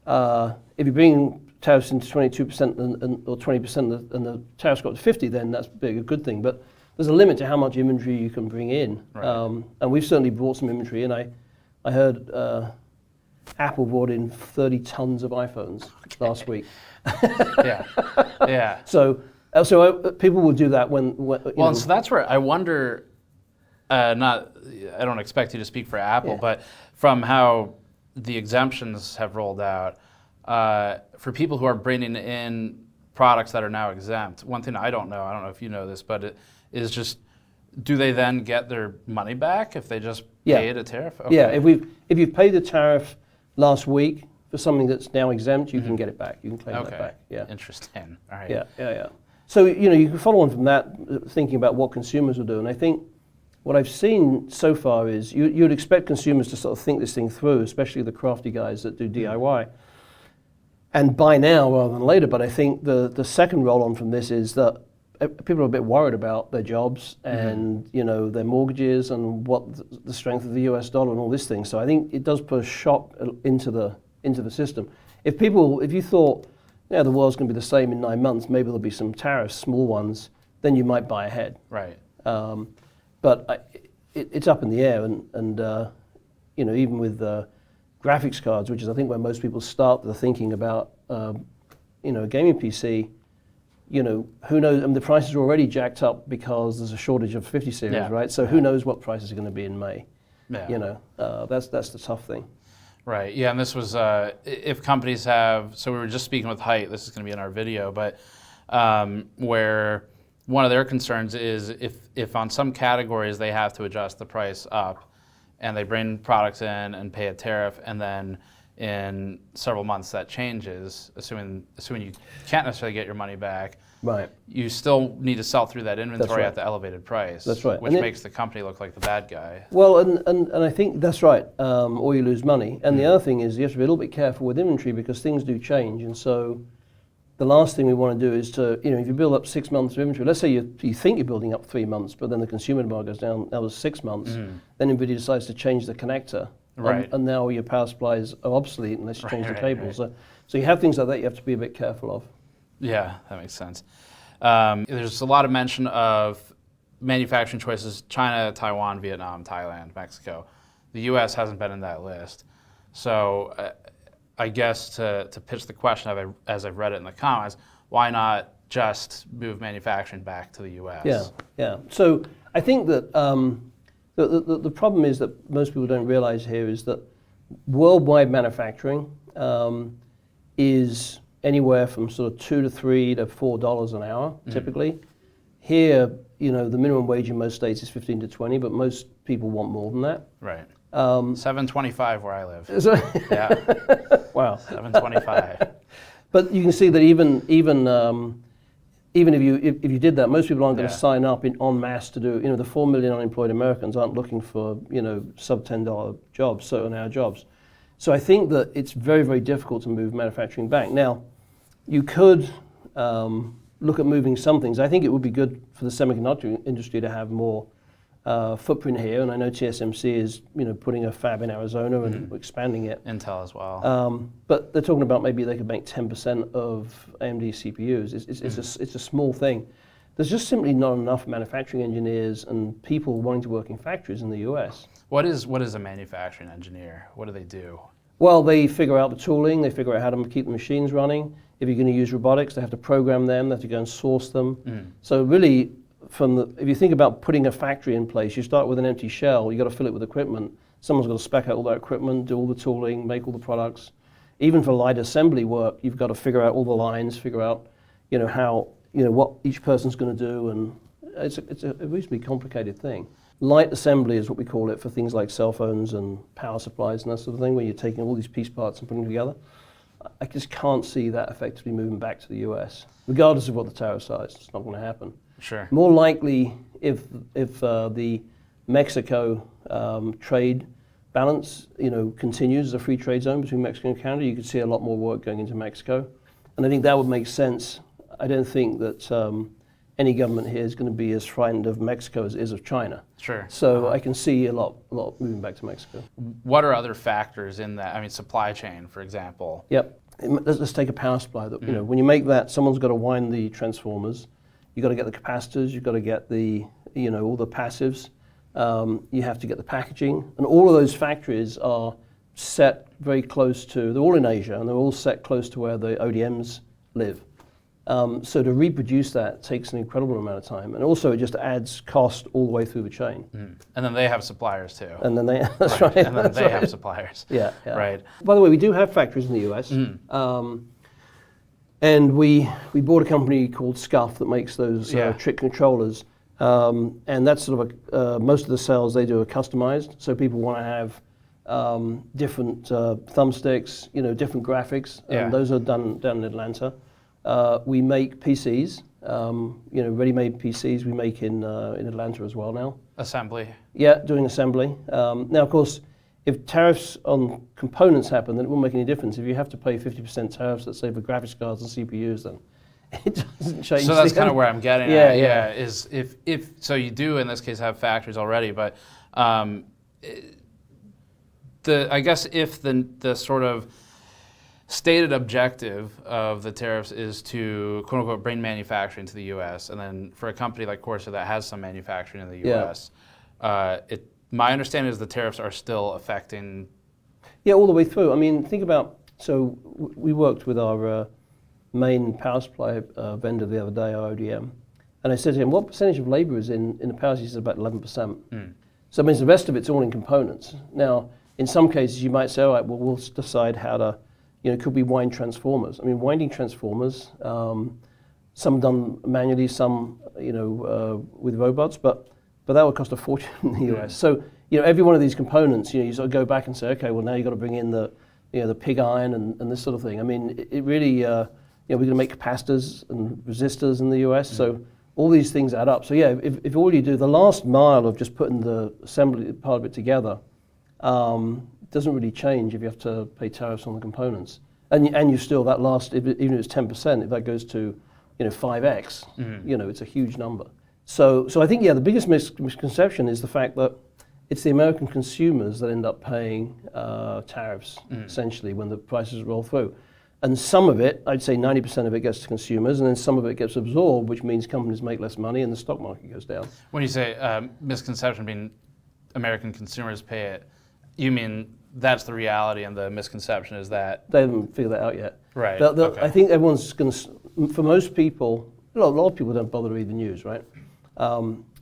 If you bring tariffs into 22% or 20% and the tariffs go up to 50, then that's a good thing. But there's a limit to how much inventory you can bring in. Right. And we've certainly brought some inventory in. I heard Apple brought in 30 tons of iPhones last week. Yeah. So people will do that when well, so that's where I wonder. I don't expect you to speak for Apple, but from how the exemptions have rolled out, for people who are bringing in products that are now exempt, one thing I don't know if you know this, but it is just, do they then get their money back if they just paid a tariff? Okay. Yeah, if you've paid the tariff last week for something that's now exempt, you can get it back. You can claim that back. Yeah. Interesting. All right. Yeah. So you can follow on from that, thinking about what consumers will do. And I think what I've seen so far is you'd expect consumers to sort of think this thing through, especially the crafty guys that do DIY, and buy now rather than later. But I think the second roll on from this is that people are a bit worried about their jobs and their mortgages and what the strength of the US dollar and all this thing. So I think it does put a shock into the system. If you thought the world's going to be the same in 9 months, maybe there'll be some tariffs, small ones, then you might buy ahead. Right. But it's up in the air, and even with graphics cards, which is I think where most people start the thinking about a gaming PC. Who knows? I mean, the prices are already jacked up because there's a shortage of 50 series, right? So who knows what prices are going to be in May? Yeah. That's the tough thing. Right. Yeah. And this was if companies have. So we were just speaking with Hyte. This is going to be in our video, but where one of their concerns is if on some categories they have to adjust the price up, and they bring products in and pay a tariff, and then in several months that changes, assuming you can't necessarily get your money back. Right. You still need to sell through that inventory right. at the elevated price. That's right. Which makes the company look like the bad guy. Well, and I think that's right, or you lose money. And the other thing is you have to be a little bit careful with inventory because things do change. And so the last thing we want to do is to, if you build up 6 months of inventory, let's say you think you're building up 3 months, but then the consumer demand goes down, that was 6 months, then NVIDIA decides to change the connector. Right. And now your power supplies are obsolete unless you change the cables. So you have things like that you have to be a bit careful of. Yeah, that makes sense. There's a lot of mention of manufacturing choices: China, Taiwan, Vietnam, Thailand, Mexico. The U.S. hasn't been in that list. So I guess to pitch the question as I've read it in the comments, why not just move manufacturing back to the U.S.? Yeah. So I think that the problem is that most people don't realize here is that worldwide manufacturing is anywhere from sort of $2 to $3 to $4 an hour, typically. Here, the minimum wage in most states is 15 to 20, but most people want more than that. Right. $7.25 where I live. Yeah. Wow. $7.25. But you can see that even if you did that, most people aren't going to sign up en masse to do. The 4 million unemployed Americans aren't looking for sub $10 jobs, certain hour jobs. So I think that it's very, very difficult to move manufacturing back. Now, you could look at moving some things. I think it would be good for the semiconductor industry to have more footprint here, and I know TSMC is putting a fab in Arizona and expanding it. Intel as well. But they're talking about maybe they could make 10% of AMD CPUs. It's a small thing. There's just simply not enough manufacturing engineers and people wanting to work in factories in the US. What is a manufacturing engineer? What do they do? Well, they figure out the tooling, they figure out how to keep the machines running. If you're going to use robotics, they have to program them, they have to go and source them. So really, if you think about putting a factory in place, you start with an empty shell, you've got to fill it with equipment. Someone's got to spec out all that equipment, do all the tooling, make all the products. Even for light assembly work, you've got to figure out all the lines, figure out how, what each person's going to do, and it's a reasonably complicated thing. Light assembly is what we call it for things like cell phones and power supplies and that sort of thing, where you're taking all these piece parts and putting them together. I just can't see that effectively moving back to the US, regardless of what the tariffs are. It's not going to happen. Sure. More likely, if the Mexico trade balance, continues as a free trade zone between Mexico and Canada, you could see a lot more work going into Mexico, and I think that would make sense. I don't think that any government here is going to be as frightened of Mexico as it is of China. Sure. So I can see a lot moving back to Mexico. What are other factors in that? I mean, supply chain, for example. Yep. Let's take a power supply. That when you make that, someone's got to wind the transformers. You've got to get the capacitors. You've got to get the all the passives. You have to get the packaging, and all of those factories are set very close to. They're all in Asia, and they're all set close to where the ODMs live. So to reproduce that takes an incredible amount of time, and also it just adds cost all the way through the chain. And then they have suppliers too. And then that's right. And then they have suppliers. Yeah. Right. By the way, we do have factories in the US, and we bought a company called Scuff that makes those trick controllers, and that's sort of most of the sales they do are customized. So people want to have different thumbsticks, different graphics, and those are done down in Atlanta. We make PCs, ready-made PCs we make in Atlanta as well now. Assembly. Yeah, doing assembly. Now, of course, if tariffs on components happen, then it won't make any difference. If you have to pay 50% tariffs, let's say, for graphics cards and CPUs, then it doesn't change. So that's kind of where I'm getting at. Yeah, is if so you do in this case have factories already, but I guess if the sort of stated objective of the tariffs is to quote unquote bring manufacturing to the U.S. and then for a company like Corsair that has some manufacturing in the U.S., my understanding is the tariffs are still affecting. Yeah, all the way through. I mean, think about, so we worked with our main power supply vendor the other day, our ODM, and I said to him, what percentage of labor is in the power? He said about 11%. So it means the rest of it's all in components. Now, in some cases you might say, all right, well, we'll decide how to, could we wind transformers? I mean, winding transformers, some done manually, some, with robots, but that would cost a fortune in the US. So, every one of these components, you sort of go back and say, okay, well now you've got to bring in the pig iron and this sort of thing. I mean, it really, we're going to make capacitors and resistors in the US, so all these things add up. So yeah, if all you do, the last mile of just putting the assembly part of it together doesn't really change if you have to pay tariffs on the components. And you still, that last, even if it's 10%, if that goes to 5x, it's a huge number. So I think, the biggest misconception is the fact that it's the American consumers that end up paying tariffs, essentially, when the prices roll through. And some of it, I'd say 90% of it gets to consumers, and then some of it gets absorbed, which means companies make less money and the stock market goes down. When you say misconception being American consumers pay it, you mean that's the reality, and the misconception is that... They haven't figured that out yet. Right. Okay. I think everyone's going to, for most people, a lot of people don't bother to read the news, right?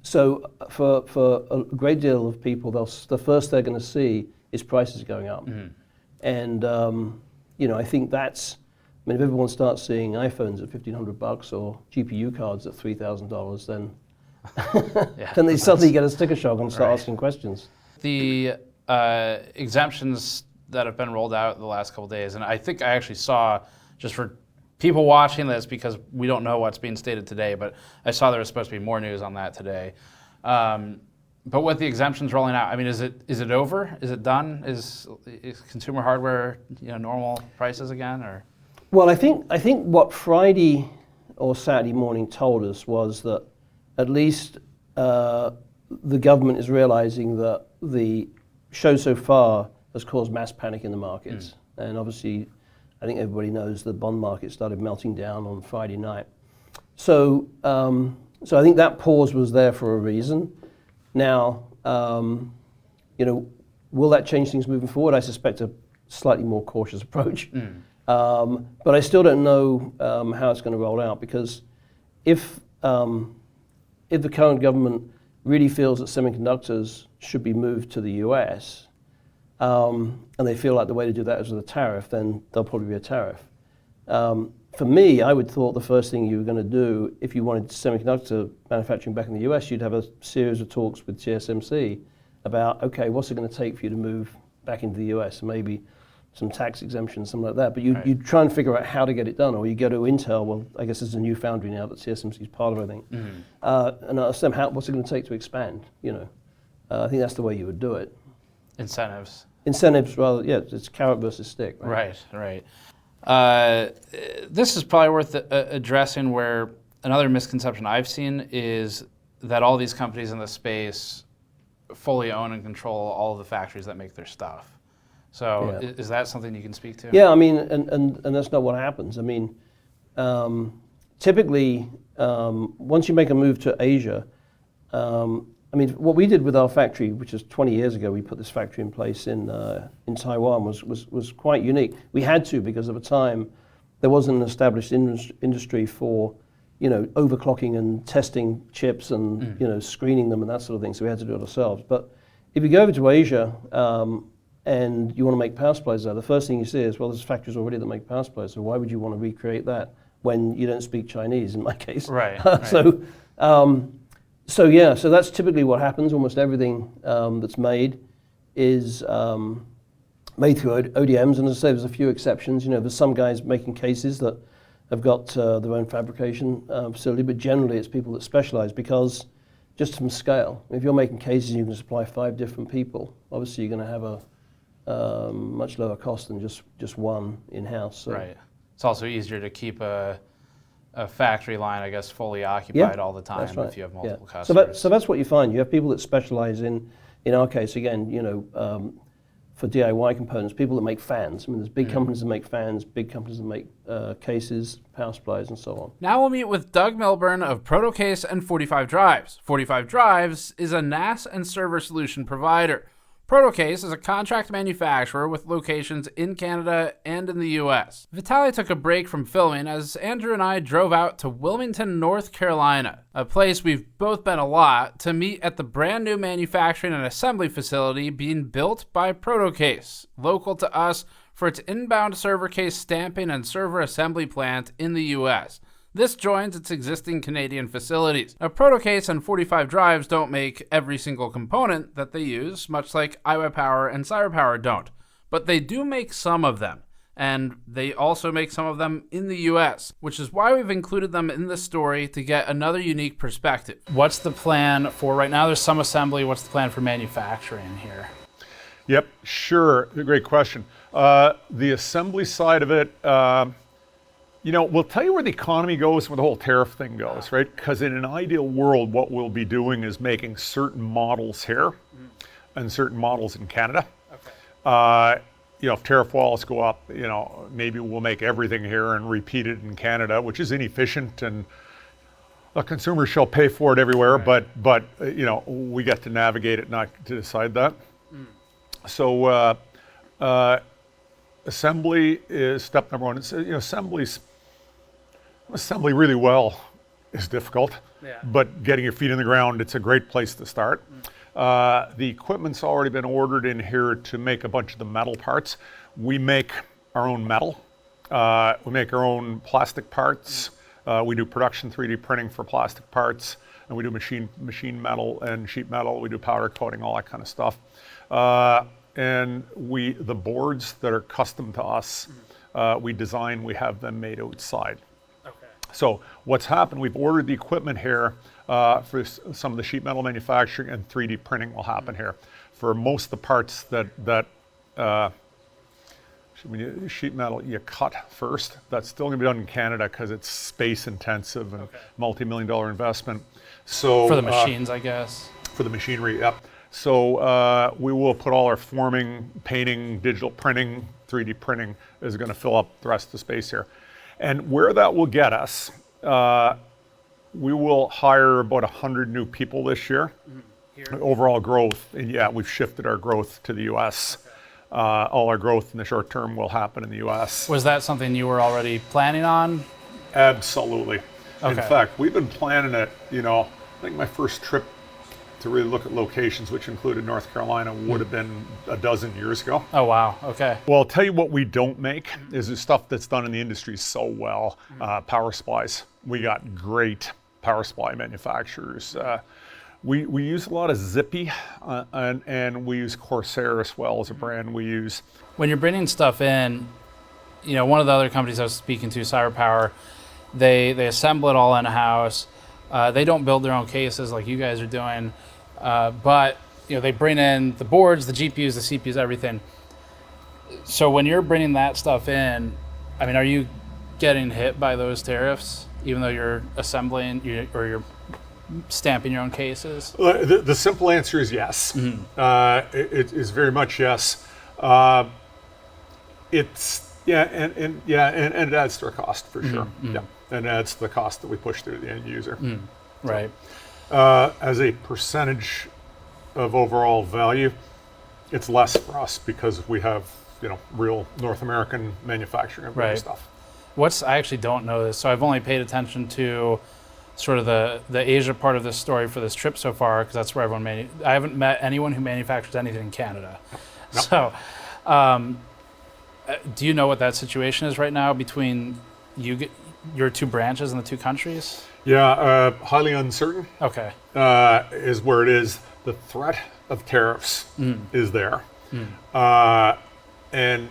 So for a great deal of people, the first they're going to see is prices going up. And I think that's, if everyone starts seeing iPhones at $1,500 or GPU cards at $3,000, then then they suddenly get a sticker shock and start asking questions. The exemptions that have been rolled out the last couple of days, and I think I actually saw, just for people watching this, because we don't know what's being stated today, but I saw there was supposed to be more news on that today. But with the exemptions rolling out, I mean, is it over? Is it done? Is consumer hardware normal prices again, or? Well, I think what Friday or Saturday morning told us was that at least the government is realizing that the show so far has caused mass panic in the markets, and obviously, I think everybody knows the bond market started melting down on Friday night. So I think that pause was there for a reason. Now, will that change things moving forward? I suspect a slightly more cautious approach. But I still don't know how it's going to roll out, because if the current government really feels that semiconductors should be moved to the US, and they feel like the way to do that is with a tariff, then there'll probably be a tariff. For me, I would thought the first thing you were going to do, if you wanted semiconductor manufacturing back in the US, you'd have a series of talks with TSMC about, okay, what's it going to take for you to move back into the US, and maybe some tax exemptions, something like that. But you try and figure out how to get it done, or you go to Intel. Well, I guess there's a new foundry now that TSMC is part of, I think. And ask them, what's it going to take to expand? I think that's the way you would do it. Incentives. Incentives, rather, it's carrot versus stick. Right. This is probably worth addressing, where another misconception I've seen is that all these companies in the space fully own and control all of the factories that make their stuff. So is that something you can speak to? Yeah, I mean, and that's not what happens. I mean, typically, once you make a move to Asia, what we did with our factory, which is 20 years ago, we put this factory in place in Taiwan, was quite unique. We had to, because at the time, there wasn't an established industry for, overclocking and testing chips and, screening them and that sort of thing, so we had to do it ourselves. But if you go over to Asia, and you want to make power supplies there, the first thing you see is, well, there's factories already that make power supplies, so why would you want to recreate that when you don't speak Chinese, in my case? Right. So that's typically what happens. Almost everything that's made is made through ODMs, and as I say, there's a few exceptions. There's some guys making cases that have got their own fabrication facility, but generally it's people that specialize, because just from scale, if you're making cases and you can supply 5 different people, obviously you're going to have a much lower cost than just one in-house. So. Right. It's also easier to keep a factory line, I guess, fully occupied all the time if you have multiple customers. So that's what you find. You have people that specialize in our case, again, for DIY components, people that make fans. There's big companies that make fans, big companies that make cases, power supplies, and so on. Now we'll meet with Doug Milburn of Protocase and 45 Drives. 45 Drives is a NAS and server solution provider. Protocase is a contract manufacturer with locations in Canada and in the US. Vitaly took a break from filming as Andrew and I drove out to Wilmington, North Carolina, a place we've both been a lot, to meet at the brand new manufacturing and assembly facility being built by Protocase, local to us for its inbound server case stamping and server assembly plant in the US. This joins its existing Canadian facilities. Now, Protocase and 45 Drives don't make every single component that they use, much like iBUYPOWER and CyberPower don't. But they do make some of them. And they also make some of them in the US, which is why we've included them in this story to get another unique perspective. What's the plan for right now? There's some assembly. What's the plan for manufacturing here? Yep, sure. Great question. The assembly side of it, we'll tell you where the economy goes, where the whole tariff thing goes, right? Because in an ideal world, what we'll be doing is making certain models here and certain models in Canada. Okay. If tariff walls go up, maybe we'll make everything here and repeat it in Canada, which is inefficient, and the consumer shall pay for it everywhere. Right. But we get to navigate it, not to decide that. So assembly is step number one. It's, assembly really well is difficult, but getting your feet in the ground, it's a great place to start. The equipment's already been ordered in here to make a bunch of the metal parts. We make our own metal. We make our own plastic parts. We do production 3D printing for plastic parts, and we do machine metal and sheet metal. We do powder coating, all that kind of stuff. And the boards that are custom to us, we design, we have them made outside. Okay. So what's happened, we've ordered the equipment here for some of the sheet metal manufacturing, and 3D printing will happen here. For most of the parts that sheet metal you cut first, that's still gonna be done in Canada because it's space intensive and multi-million-dollar investment. So for the machines, I guess. For the machinery, yep. So we will put all our forming, painting, digital printing, 3D printing is going to fill up the rest of the space here. And where that will get us, we will hire about 100 new people this year. Overall growth, and we've shifted our growth to the US. Okay. All our growth in the short term will happen in the US. Was that something you were already planning on? Absolutely. Okay. In fact, we've been planning it, I think my first trip to really look at locations, which included North Carolina, would have been a dozen years ago. Oh, wow. Okay. Well, I'll tell you what we don't make is the stuff that's done in the industry so well. Power supplies. We got great power supply manufacturers. We use a lot of Zippy, and we use Corsair as well as a brand we use. When you're bringing stuff in, one of the other companies I was speaking to, CyberPower, they assemble it all in-house. They don't build their own cases like you guys are doing, but they bring in the boards, the GPUs, the CPUs, everything. So when you're bringing that stuff in, are you getting hit by those tariffs, even though you're assembling or you're stamping your own cases? The simple answer is yes. Mm-hmm. It is very much yes. It's and it adds to our cost for sure. Mm-hmm. Yeah. And adds to the cost that we push through the end user. Right. As a percentage of overall value, it's less for us because we have, real North American manufacturing of stuff. I actually don't know this, so I've only paid attention to sort of the Asia part of this story for this trip so far, because that's where everyone I haven't met anyone who manufactures anything in Canada. Nope. So, do you know what that situation is right now between your two branches in the two countries? Yeah, highly uncertain. Okay. Is where it is. The threat of tariffs is there. And,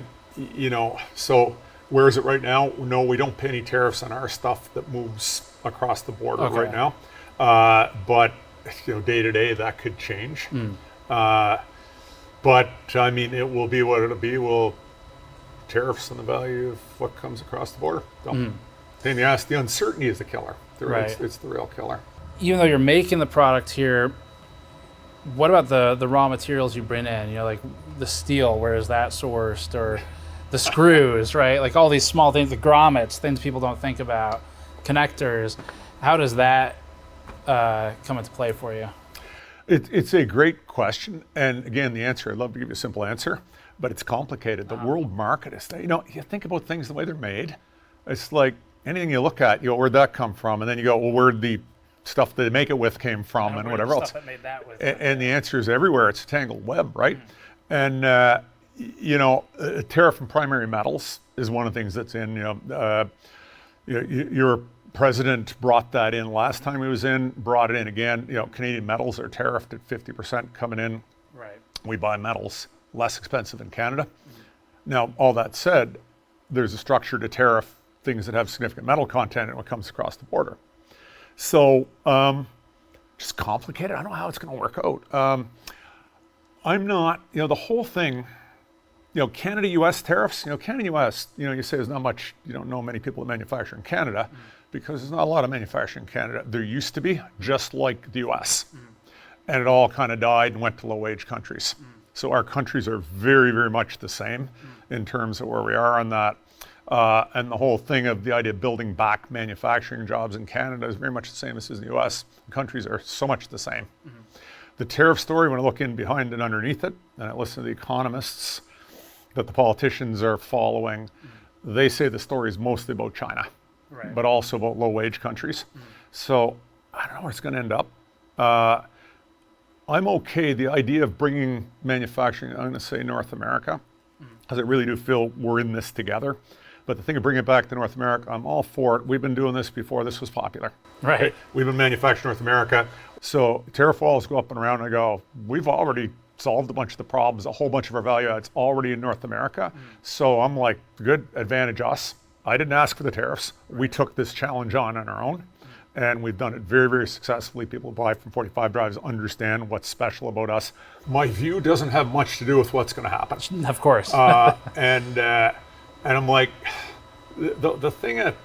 so where is it right now? No, we don't pay any tariffs on our stuff that moves across the border right now. But, day to day, that could change. But, it will be what it'll be. Tariffs on the value of what comes across the border. So. Then you ask, the uncertainty is the killer. It's the real killer. Even though you're making the product here, what about the raw materials you bring in? Like the steel, where is that sourced? Or the screws, right? Like all these small things, the grommets, things people don't think about, connectors. How does that come into play for you? It's a great question. And again, the answer, I'd love to give you a simple answer, but it's complicated. The world market is, you think about things the way they're made. It's like, anything you look at, where'd that come from? And then you go, well, where'd the stuff they make it with came from and whatever else? And the answer is everywhere. It's a tangled web, right? And, tariff and primary metals is one of the things that's in, your President brought that in last time he was in, brought it in again. Canadian metals are tariffed at 50% coming in. Right. We buy metals less expensive in Canada. Now, all that said, there's a structure to tariff things that have significant metal content and what comes across the border. So, just complicated. I don't know how it's going to work out. I'm not, the whole thing, Canada-US tariffs, Canada-US, you say there's not much, you don't know many people that manufacture in Canada because there's not a lot of manufacturing in Canada. There used to be, just like the US. And it all kind of died and went to low-wage countries. So our countries are very, very much the same in terms of where we are on that. And the whole thing of the idea of building back manufacturing jobs in Canada is very much the same as in the US. The countries are so much the same. The tariff story, when I look in behind and underneath it, and I listen to the economists that the politicians are following, they say the story is mostly about China, but also about low-wage countries. So I don't know where it's going to end up. I'm okay, the idea of bringing manufacturing, I'm going to say North America, because I really do feel we're in this together. But the thing of bringing it back to North America, I'm all for it. We've been doing this before this was popular. Right. Okay? We've been manufacturing North America. So tariff walls go up and around and I go, we've already solved a bunch of the problems, a whole bunch of our value adds already in North America. So I'm like, good, advantage us. I didn't ask for the tariffs. We took this challenge on our own. And we've done it very, very successfully. People who buy from 45 drives understand what's special about us. My view doesn't have much to do with what's going to happen. Of course. And I'm like, the thing at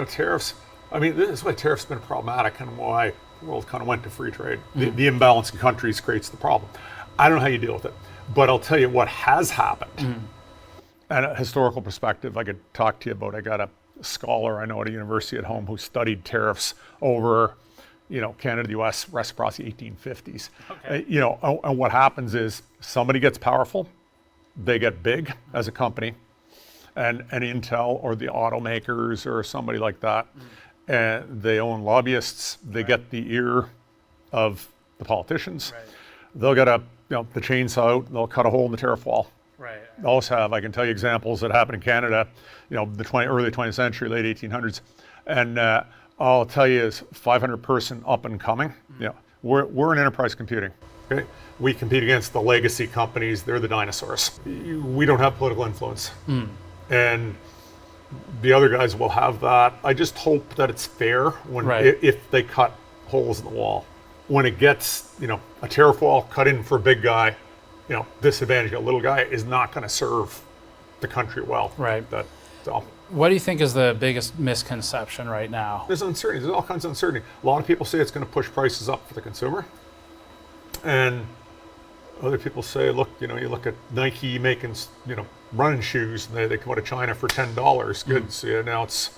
tariffs, I mean, this is why tariffs have been problematic and why the world kind of went to free trade. The imbalance in countries creates the problem. I don't know how you deal with it, but I'll tell you what has happened. And a historical perspective, I could talk to you about. I got a scholar I know at a university at home who studied tariffs over, Canada, the US, reciprocity, 1850s. Okay. And what happens is somebody gets powerful, they get big as a company, and Intel or the automakers or somebody like that, and they own lobbyists, they get the ear of the politicians. They'll get the chainsaw out, they'll cut a hole in the tariff wall. Right. Also have, I can tell you examples that happened in Canada, the early 20th century, late 1800s. And I'll tell you is 500 person up and coming. We're in enterprise computing. Okay? We compete against the legacy companies. They're the dinosaurs. We don't have political influence. And the other guys will have that. I just hope that it's fair when if they cut holes in the wall. When it gets, a tariff wall cut in for a big guy, disadvantage a little guy is not going to serve the country well. Right. So. What do you think is the biggest misconception right now? There's uncertainty. There's all kinds of uncertainty. A lot of people say it's going to push prices up for the consumer. And other people say, look, you look at Nike making, running shoes, and they come out of China for $10. Good. So now it's,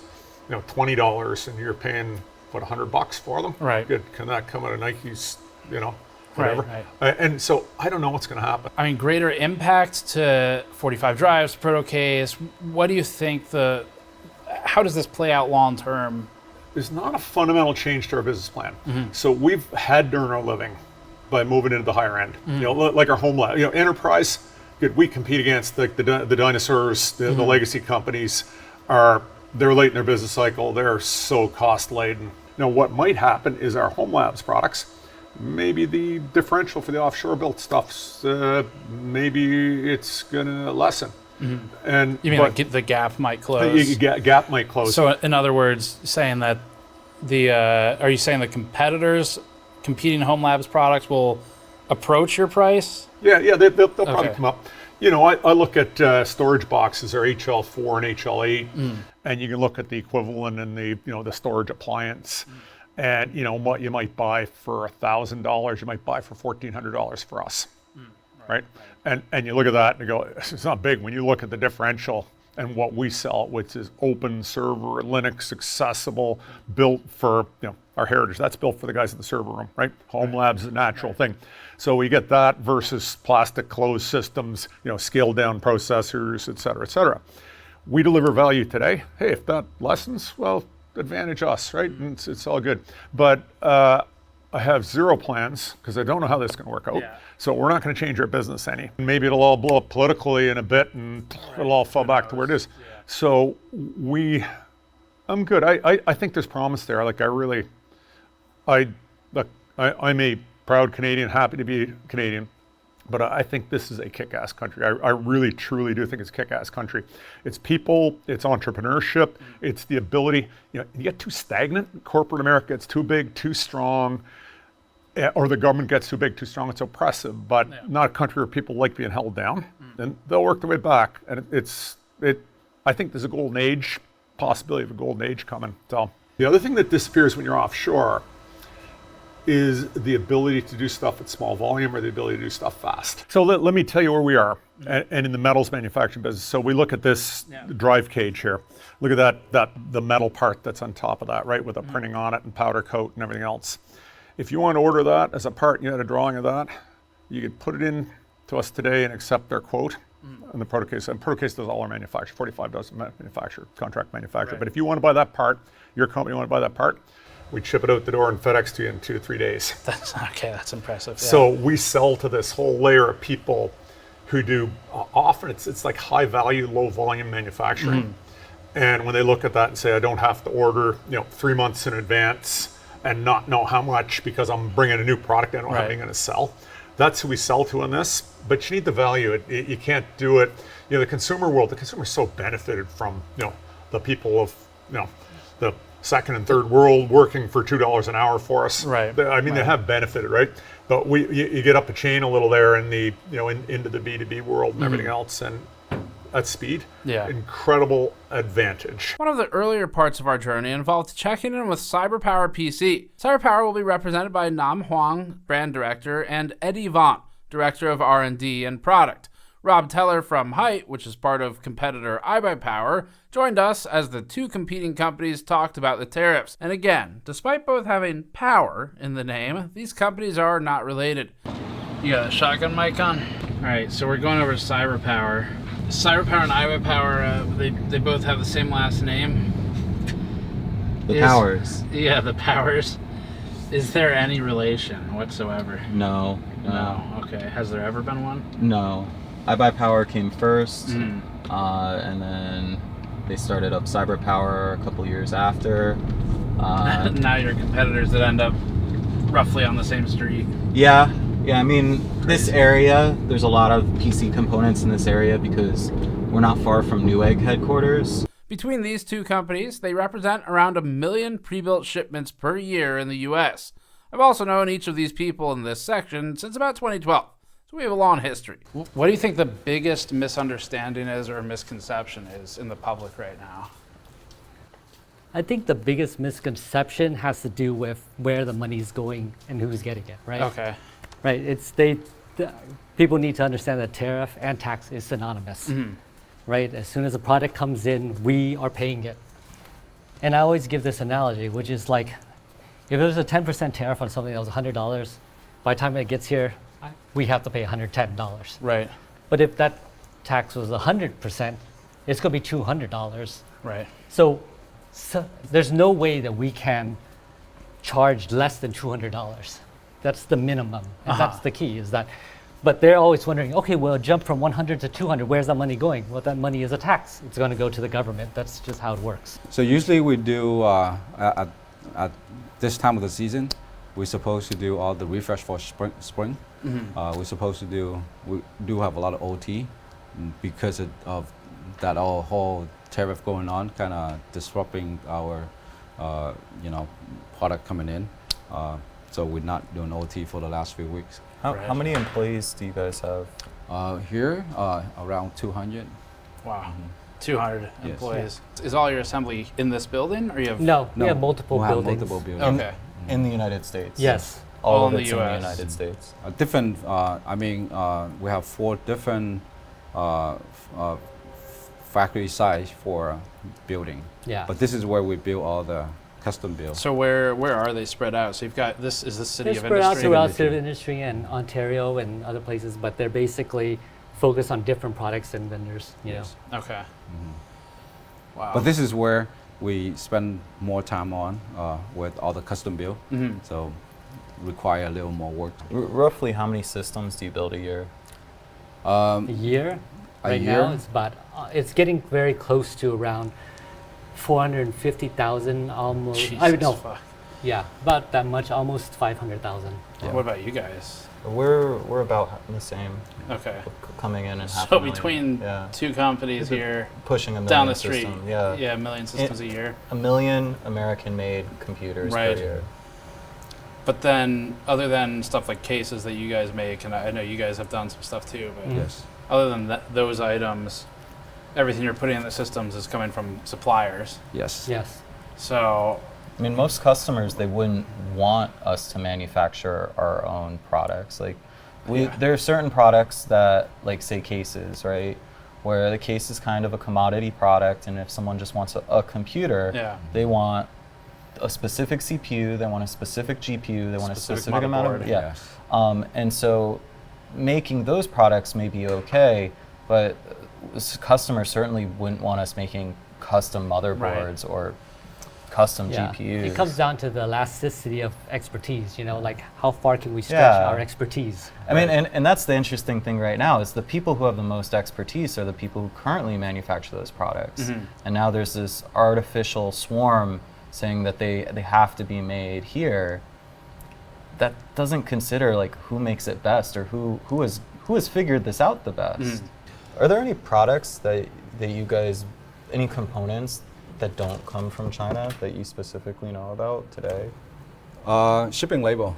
$20 and you're paying, $100 for them? Right. Good. Can that come out of Nike's, whatever. Right. And so I don't know what's going to happen. I mean, greater impact to 45 drives, Protocase. What do you think how does this play out long term? There's not a fundamental change to our business plan. So we've had to earn our living by moving into the higher end. Like our home lab, enterprise, good. We compete against the dinosaurs, the legacy companies they're late in their business cycle. They're so cost laden. Now what might happen is our home labs products, maybe the differential for the offshore built stuffs, maybe it's gonna lessen. And you mean like the gap might close? Gap might close. So in other words, saying that are you saying the competitors competing home labs products will approach your price? Yeah, they'll probably come up. I look at storage boxes, or HL4 and HL8, and you can look at the equivalent in the storage appliance. And what you might buy for $1,000, you might buy for $1,400 for us, right? And you look at that and you go, it's not big. When you look at the differential and what we sell, which is open server, Linux accessible, built for our heritage. That's built for the guys in the server room, right? Home labs is a natural thing. So we get that versus plastic closed systems, scaled down processors, et cetera, et cetera. We deliver value today. Hey, if that lessens, well, advantage us, right? And it's all good. But I have zero plans because I don't know how this is going to work out. So we're not going to change our business any. Maybe it'll all blow up politically in a bit and it'll all fall back to where it is. So we I'm good. I think there's promise there. Like I'm a proud Canadian, happy to be Canadian, but I think this is a kick-ass country. I really, truly do think it's a kick-ass country. It's people, it's entrepreneurship, it's the ability, you get too stagnant, corporate America gets too big, too strong, or the government gets too big, too strong, it's oppressive, but not a country where people like being held down, and they'll work their way back. And I think there's a golden age, possibility of a golden age coming. So the other thing that disappears when you're offshore is the ability to do stuff at small volume or the ability to do stuff fast. So let me tell you where we are, and in the metals manufacturing business. So we look at this drive cage here. Look at the metal part that's on top of that, right, with the printing on it and powder coat and everything else. If you want to order that as a part and you had a drawing of that, you could put it in to us today and accept their quote in the Protocase. And Protocase does all our manufacture, 45 does manufacture, contract manufacturer. Right. But if you want to buy that part, your company want to buy that part, we'd ship it out the door and FedEx to you in 2 to 3 days. That's impressive. Yeah. So we sell to this whole layer of people who do, often it's like high value, low volume manufacturing. And when they look at that and say, I don't have to order 3 months in advance and not know how much because I'm bringing a new product I don't have anything going to sell. That's who we sell to in this, but you need the value. You can't do it. The consumer world, the consumer's so benefited from the people of the second and third world working for $2 an hour for us. Right. I mean, they have benefited, right? But you get up the chain a little there in the into the B2B world and everything else, and at speed, incredible advantage. One of the earlier parts of our journey involved checking in with CyberPower PC. CyberPower will be represented by Nam Huang, brand director, and Eddie Vaughn, director of R&D and product. Rob Teller from Hyte, which is part of competitor iBUYPOWER, joined us as the two competing companies talked about the tariffs. And again, despite both having power in the name, these companies are not related. You got a shotgun mic on? All right, so we're going over to CyberPower. CyberPower and iBUYPOWER, they both have the same last name. The Powers. Yeah, the Powers. Is there any relation whatsoever? No. Okay. Has there ever been one? No. iBUYPOWER came first, and then they started up CyberPower a couple years after. Now you're competitors that end up roughly on the same street. Yeah, I mean, this area, there's a lot of PC components in this area because we're not far from Newegg headquarters. Between these two companies, they represent around 1 million pre-built shipments per year in the US. I've also known each of these people in this section since about 2012, so we have a long history. What do you think the biggest misunderstanding is or misconception is in the public right now? I think the biggest misconception has to do with where the money's going and who's getting it, right? Okay. Right, people need to understand that tariff and tax is synonymous, right? As soon as a product comes in, we are paying it. And I always give this analogy, which is like, if there's a 10% tariff on something that was $100, by the time it gets here, we have to pay $110. Right. But if that tax was 100%, it's going to be $200. Right. So there's no way that we can charge less than $200. That's the minimum, and that's the key, is that. But they're always wondering, okay, well, jump from 100 to 200, where's that money going? Well, that money is a tax. It's going to go to the government. That's just how it works. So usually we do, at this time of the season, we're supposed to do all the refresh for spring. We do have a lot of OT because of that whole tariff going on, kind of disrupting our, product coming in. So we're not doing OT for the last few weeks. How many employees do you guys have? Here, around 200. Wow, 200 employees. Is all your assembly in this building, or you have? No, we have multiple buildings. Okay. In the United States? Yes. All of it's in the United States? Different, we have 4 different factory sites for building. Yeah. But this is where we build all the custom build. So where are they spread out? So you've got this is the city of industry. They're spread out throughout city of industry and Ontario and other places, but they're basically focused on different products and vendors. You know. Okay. Wow. But this is where we spend more time on with all the custom build. So require a little more work. Roughly how many systems do you build a year? A year. Right now it's getting very close to around 450,000 almost. Jesus I know. fuck. Yeah, about that much, almost 500,000. Yeah. What about you guys? We're about the same. Okay. Coming in and half So a million. between two companies here, pushing a million down the street, system, yeah, a million systems a year. 1 million American-made computers per year. But then, other than stuff like cases that you guys make, and I know you guys have done some stuff too, but Yes. other than those items, everything you're putting in the systems is coming from suppliers. Yes. Yes. So, I mean, most customers, they wouldn't want us to manufacture our own products. Like, there are certain products that, like, say cases, right? Where the case is kind of a commodity product, and if someone just wants a computer, they want a specific CPU, they want a specific GPU, they want a specific amount of, and so making those products may be okay, but customers certainly wouldn't want us making custom motherboards or custom GPUs. It comes down to the elasticity of expertise, you know, like how far can we stretch our expertise? I mean, and that's the interesting thing right now is the people who have the most expertise are the people who currently manufacture those products. And now there's this artificial swarm saying that they have to be made here. That doesn't consider like who makes it best or who has figured this out the best. Are there any products that you guys, any components that don't come from China that you specifically know about today? Shipping label.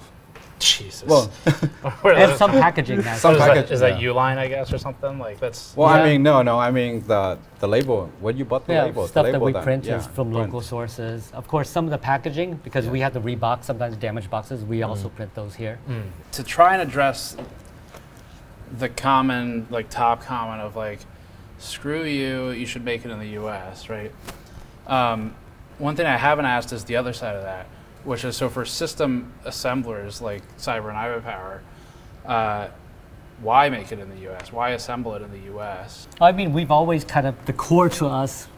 Jesus. Well, and some packaging. Some packaging. Is that Uline, I guess, or something like that's? Well, I mean, no. I mean the label. When you bought the label, stuff the label that we print is from local sources. Of course, some of the packaging, because we have to rebox sometimes damaged boxes, we also print those here. To try and address the common, like top comment of like, screw you, you should make it in the U.S., right? One thing I haven't asked is the other side of that, which is so for system assemblers like Cyber and iBUYPOWER, why make it in the U.S.? Why assemble it in the U.S.? I mean, we've always kind of, the core to us,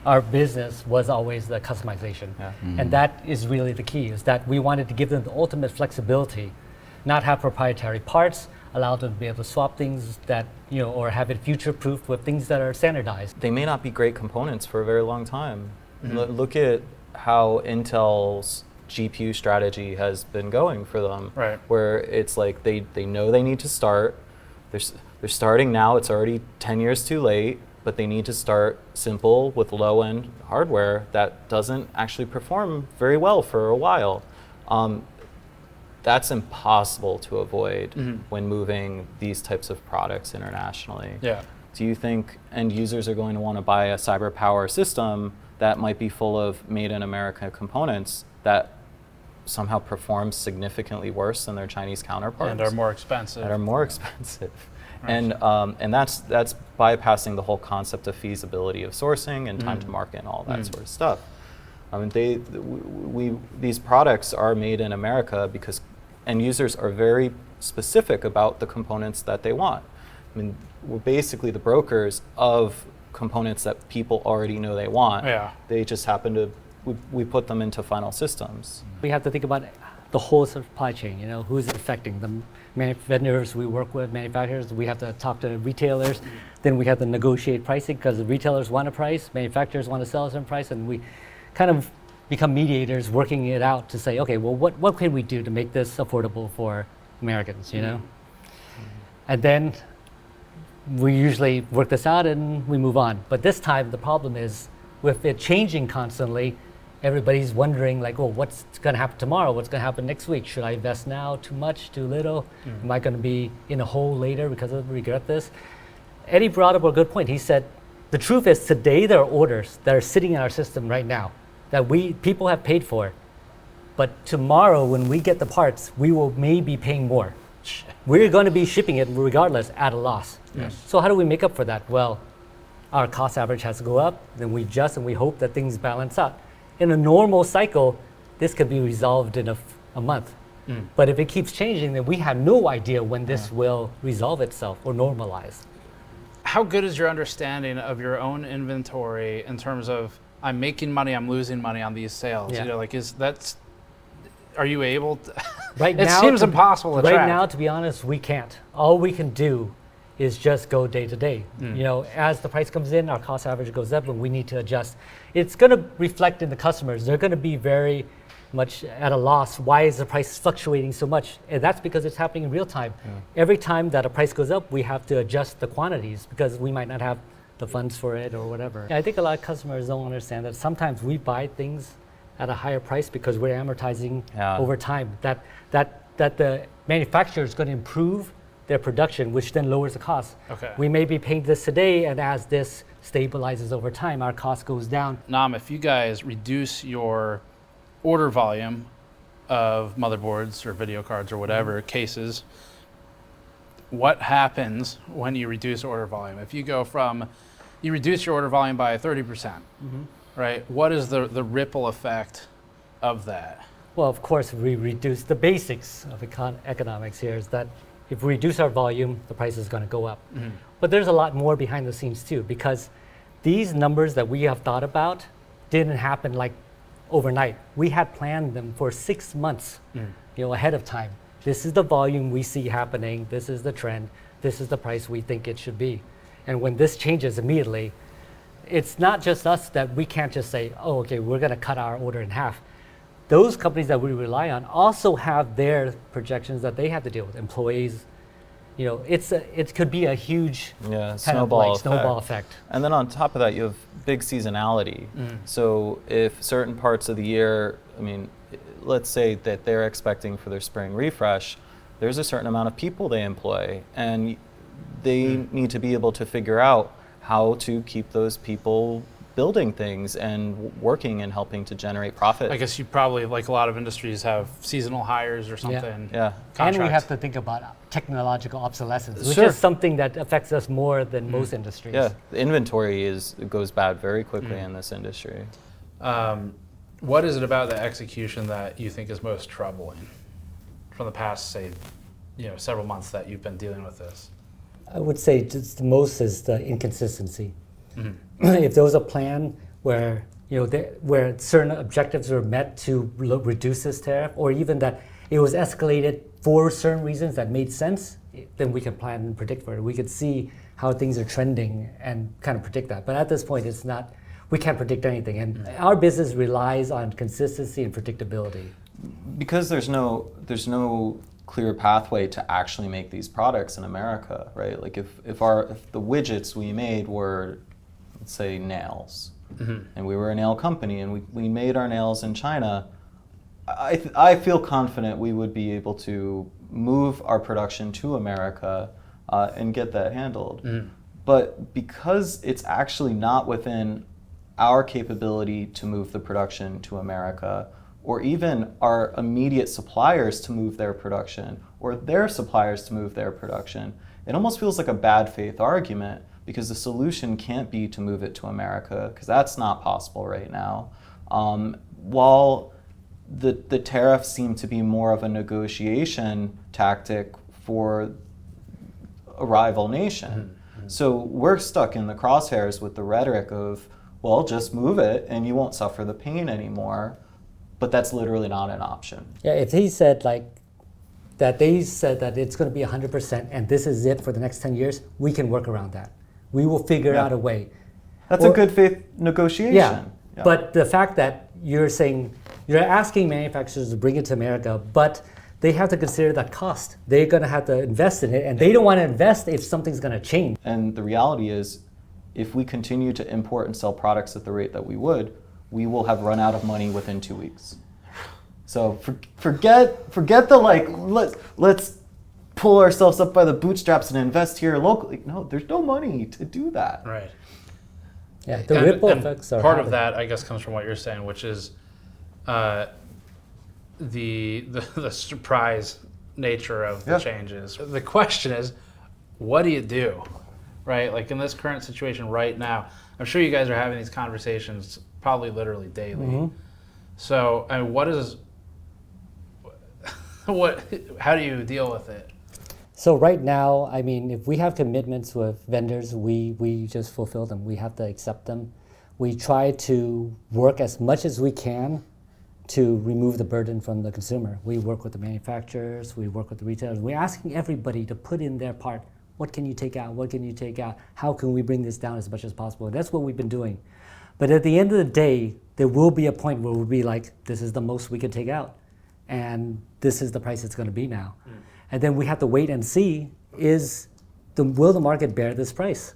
our business was always the customization. And that is really the key, is that we wanted to give them the ultimate flexibility, not have proprietary parts, allow them to be able to swap things that, you know, or have it future-proof with things that are standardized. They may not be great components for a very long time. Look at how Intel's GPU strategy has been going for them, where it's like they know they need to start. They're starting now. It's already 10 years too late, but they need to start simple with low-end hardware that doesn't actually perform very well for a while. That's impossible to avoid when moving these types of products internationally. Do you think end users are going to want to buy a CyberPower system that might be full of made in America components that somehow perform significantly worse than their Chinese counterparts? And are more expensive. And that's bypassing the whole concept of feasibility of sourcing and time to market and all that sort of stuff. I mean, these products are made in America because end users are very specific about the components that they want. I mean, we're basically the brokers of components that people already know they want. They just happen to, we put them into final systems. We have to think about the whole supply chain, you know, who's it affecting? The vendors we work with, manufacturers, we have to talk to retailers, then we have to negotiate pricing because the retailers want a price, manufacturers want to sell us a price, and we kind of become mediators working it out to say, okay, well, what can we do to make this affordable for Americans, you know? And then we usually work this out and we move on. But this time the problem is with it changing constantly, everybody's wondering like, oh, what's going to happen tomorrow? What's going to happen next week? Should I invest now? Too much? Too little? Am I going to be in a hole later because I regret this? Eddie brought up a good point. He said, the truth is today there are orders that are sitting in our system right now that people have paid for. But tomorrow when we get the parts, we will maybe paying more. We're going to be shipping it regardless at a loss. So how do we make up for that? Well, our cost average has to go up, then we adjust and we hope that things balance out. In a normal cycle, this could be resolved in a month. But if it keeps changing, then we have no idea when this will resolve itself or normalize. How good is your understanding of your own inventory in terms of I'm making money, I'm losing money on these sales? You know, like are you able to? Right it now, seems impossible to track. Right now, to be honest, we can't. All we can do is just go day to day. You know, as the price comes in, our cost average goes up and we need to adjust. It's going to reflect in the customers. They're going to be very much at a loss. Why is the price fluctuating so much? And that's because it's happening in real time. Every time that a price goes up, we have to adjust the quantities because we might not have the funds for it or whatever. I think a lot of customers don't understand that sometimes we buy things at a higher price because we're amortizing over time. That the manufacturer is going to improve their production, which then lowers the cost. We may be paying this today, and as this stabilizes over time, our cost goes down. Nam, if you guys reduce your order volume of motherboards or video cards or whatever cases, what happens when you reduce order volume? If you go from, you reduce your order volume by 30%, right? What is the ripple effect of that? Well, of course, we reduce the basics of economics here is that if we reduce our volume, the price is going to go up. But there's a lot more behind the scenes too, because these numbers that we have thought about didn't happen like overnight. We had planned them for 6 months, you know, ahead of time. This is the volume we see happening. This is the trend. This is the price we think it should be. And when this changes immediately, it's not just us that we can't just say, oh, okay, we're going to cut our order in half. Those companies that we rely on also have their projections that they have to deal with, employees. You know, it could be a huge snowball effect. And then on top of that, you have big seasonality. So if certain parts of the year, I mean, let's say that they're expecting for their spring refresh, there's a certain amount of people they employ, and they need to be able to figure out how to keep those people building things and working and helping to generate profit. I guess you probably, like a lot of industries, have seasonal hires or something. And we have to think about technological obsolescence, which is something that affects us more than most industries. Yeah, the inventory goes bad very quickly in this industry. What is it about the execution that you think is most troubling from the past, say, you know, several months that you've been dealing with this? I would say just the most is the inconsistency. If there was a plan where, you know, where certain objectives were met to reduce this tariff, or even that it was escalated for certain reasons that made sense, then we can plan and predict for it. We could see how things are trending and kind of predict that. But at this point, it's not. We can't predict anything, and our business relies on consistency and predictability. Because there's no clear pathway to actually make these products in America, right? Like if the widgets we made were, let's say, nails, and we were a nail company and we made our nails in China, I feel confident we would be able to move our production to America and get that handled. But because it's actually not within our capability to move the production to America, or even our immediate suppliers to move their production, or their suppliers to move their production, it almost feels like a bad faith argument, because the solution can't be to move it to America, because that's not possible right now. While the tariffs seem to be more of a negotiation tactic for a rival nation. So we're stuck in the crosshairs with the rhetoric of, well, just move it and you won't suffer the pain anymore. But that's literally not an option. Yeah, if he said that they said that it's going to be 100% and this is it for the next 10 years, we can work around that. We will figure out a way. That's a good faith negotiation. Yeah, but the fact that you're saying, you're asking manufacturers to bring it to America, but they have to consider that cost. They're going to have to invest in it, and they don't want to invest if something's going to change. And the reality is, if we continue to import and sell products at the rate that we would, we will have run out of money within 2 weeks. So forget the let's pull ourselves up by the bootstraps and invest here locally. No, there's no money to do that. Right. Yeah, the ripple effects are part of that, I guess, comes from what you're saying, which is the surprise nature of the changes. The question is, what do you do, right? Like in this current situation right now, I'm sure you guys are having these conversations probably literally daily. So, I mean, how do you deal with it? So right now, I mean, if we have commitments with vendors, we just fulfill them. We have to accept them. We try to work as much as we can to remove the burden from the consumer. We work with the manufacturers, we work with the retailers. We're asking everybody to put in their part. What can you take out? What can you take out? How can we bring this down as much as possible? And that's what we've been doing. But at the end of the day, there will be a point where we'll be like, this is the most we can take out. And this is the price it's going to be now. And then we have to wait and see, will the market bear this price?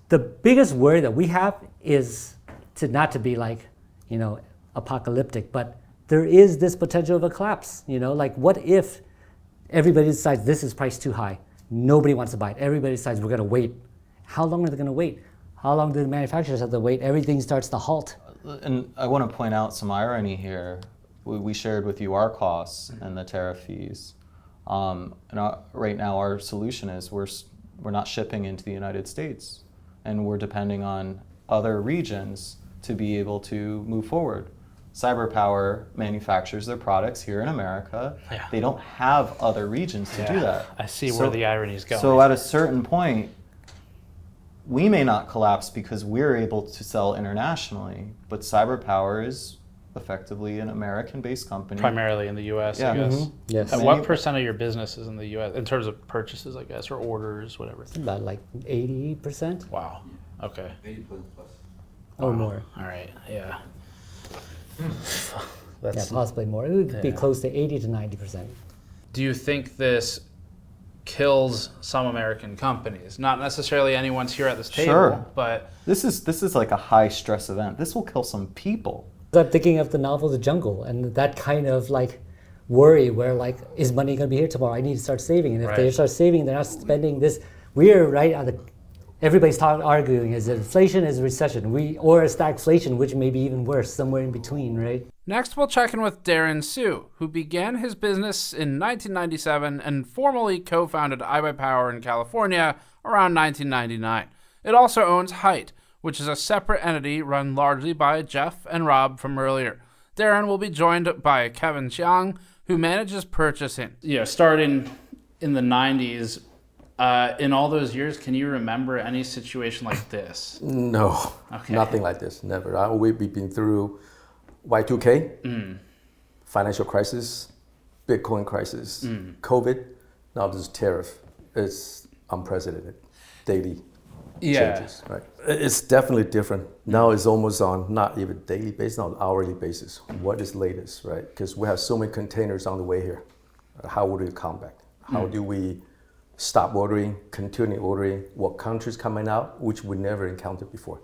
The biggest worry that we have is not to be like, apocalyptic, but there is this potential of a collapse. Like what if everybody decides this is priced too high? Nobody wants to buy it. Everybody decides we're going to wait. How long are they going to wait? How long do the manufacturers have to wait? Everything starts to halt. And I want to point out some irony here. We shared with you our costs and the tariff fees. Right now our solution is we're not shipping into the United States, and we're depending on other regions to be able to move forward. CyberPower manufactures their products here in America. Yeah. They don't have other regions to do that. I see where the irony is going. So at a certain point, we may not collapse because we're able to sell internationally, but CyberPower is effectively an American-based company. Primarily in the U.S., I guess. Yes. And what percent of your business is in the U.S. in terms of purchases, I guess, or orders, whatever? It's about like 80%. Wow. Okay. 80% plus. Or more. All right. Yeah. Possibly more. It would be close to 80 to 90%. Do you think this kills some American companies? Not necessarily anyone's here at this table, but this is like a high stress event. This will kill some people. I'm thinking of the novel The Jungle and that kind of like worry where like, is money going to be here tomorrow? I need to start saving. And if they start saving, they're not spending this. We're right on the, everybody's arguing, is it inflation, is it recession? Or a stagflation, which may be even worse, somewhere in between, right? Next, we'll check in with Darren Su, who began his business in 1997 and formally co-founded iBUYPOWER in California around 1999. It also owns Hyte, which is a separate entity run largely by Jeff and Rob from earlier. Darren will be joined by Kevin Chiang, who manages purchasing. Starting in the 90s, in all those years, can you remember any situation like this? No, nothing like this, never. We've been through Y2K, financial crisis, Bitcoin crisis, COVID, now this tariff. It's unprecedented, daily changes, right? It's definitely different. Now it's almost on not even daily basis, on hourly basis. What is latest, right? Because we have so many containers on the way here. How would we combat? How do we stop ordering, continue ordering? What countries coming out, which we never encountered before?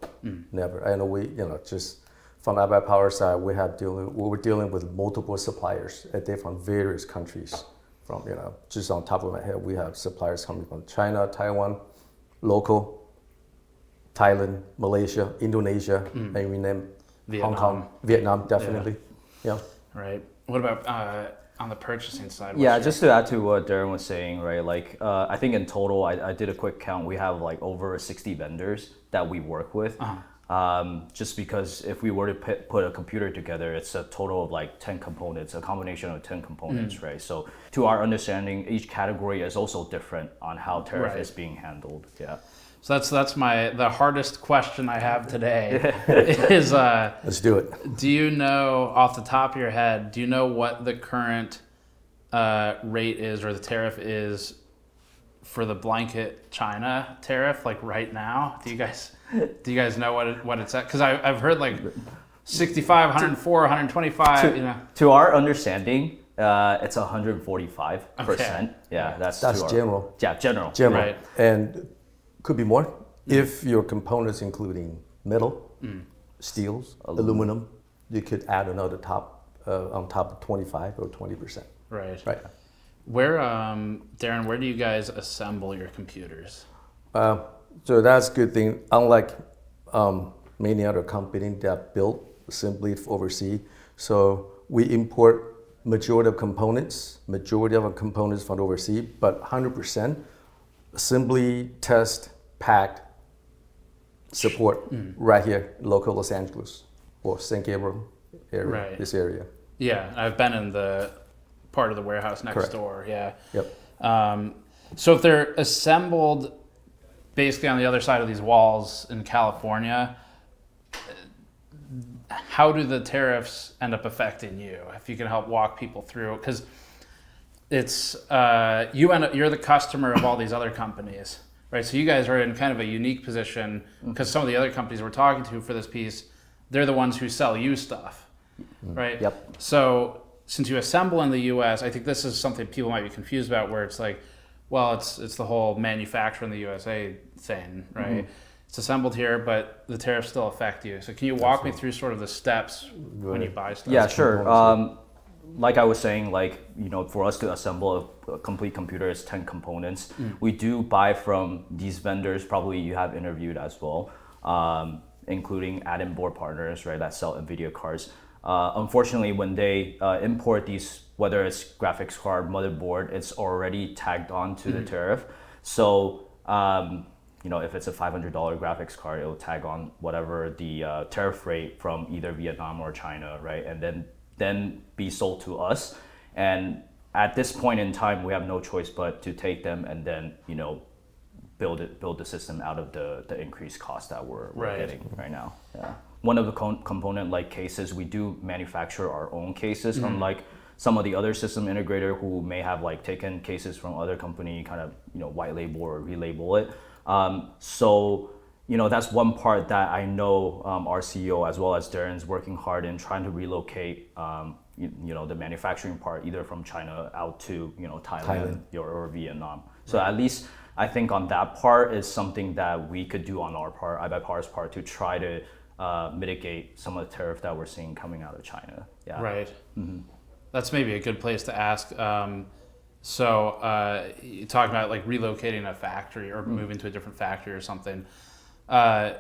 Never. I know we, just from the iBUYPOWER side, we were dealing with multiple suppliers from various countries. From just on top of my head, we have suppliers coming from China, Taiwan, local, Thailand, Malaysia, Indonesia, and we name Hong Kong, Vietnam, definitely. Yeah. Right. What about on the purchasing side? Yeah, just to add to what Darren was saying, right? Like, I think in total, I did a quick count. We have like over 60 vendors that we work with. Just because if we were to put a computer together, it's a total of like 10 components, a combination of 10 components, right? So to our understanding, each category is also different on how tariff is being handled. Yeah. So that's the hardest question I have today is let's do it. Do you know off the top of your head, do you know what the current rate is or the tariff is for the blanket China tariff, like right now? Do you guys know what it's at? Because I've heard like 65, 104, 125. To our understanding, it's 145%. Okay. Yeah, that's general. Yeah, general. Right. And could be more if your components including metal, steels, aluminum, you could add another on top of 25 or 20%. Right. Right. Where, Darren, where do you guys assemble your computers? So that's a good thing. Unlike many other companies that built simply overseas, so we import majority of our components from overseas, but 100% assembly, test, packed, support right here, local Los Angeles or San Gabriel area, this area. Yeah, I've been in the part of the warehouse next door. Yeah. Yep. So if they're assembled basically on the other side of these walls in California, how do the tariffs end up affecting you? If you can help walk people through, because it's you're the customer of all these other companies, right? So you guys are in kind of a unique position because some of the other companies we're talking to for this piece, they're the ones who sell you stuff, right? Yep. So since you assemble in the U.S., I think this is something people might be confused about, where it's like, well, it's the whole manufacture in the USA thing, right? It's assembled here, but the tariffs still affect you. So can you walk me through sort of the steps when you buy stuff? Yeah, sure. Like I was saying, like, you know, for us to assemble a complete computer, it's 10 components. We do buy from these vendors, probably you have interviewed as well, including add-in board partners, right, that sell NVIDIA cards. Unfortunately, when they import these, whether it's graphics card, motherboard, it's already tagged on to the tariff. So, you know, if it's a $500 graphics card, it'll tag on whatever the tariff rate from either Vietnam or China, right? And then be sold to us. And at this point in time, we have no choice but to take them and then, you know, build the system out of the increased cost that we're getting right now. Yeah. One of the component like cases, we do manufacture our own cases, unlike some of the other system integrator who may have like taken cases from other company, kind of, you know, white label or relabel it. So, you know, that's one part that I know our CEO as well as Darren's working hard in trying to relocate, you know, the manufacturing part either from China out to, you know, Thailand. Or Vietnam. So at least I think on that part is something that we could do on our part, iBUYPOWER's part, to try to mitigate some of the tariff that we're seeing coming out of China. Yeah. Right. That's maybe a good place to ask. So you talk about like relocating a factory or moving to a different factory or something. I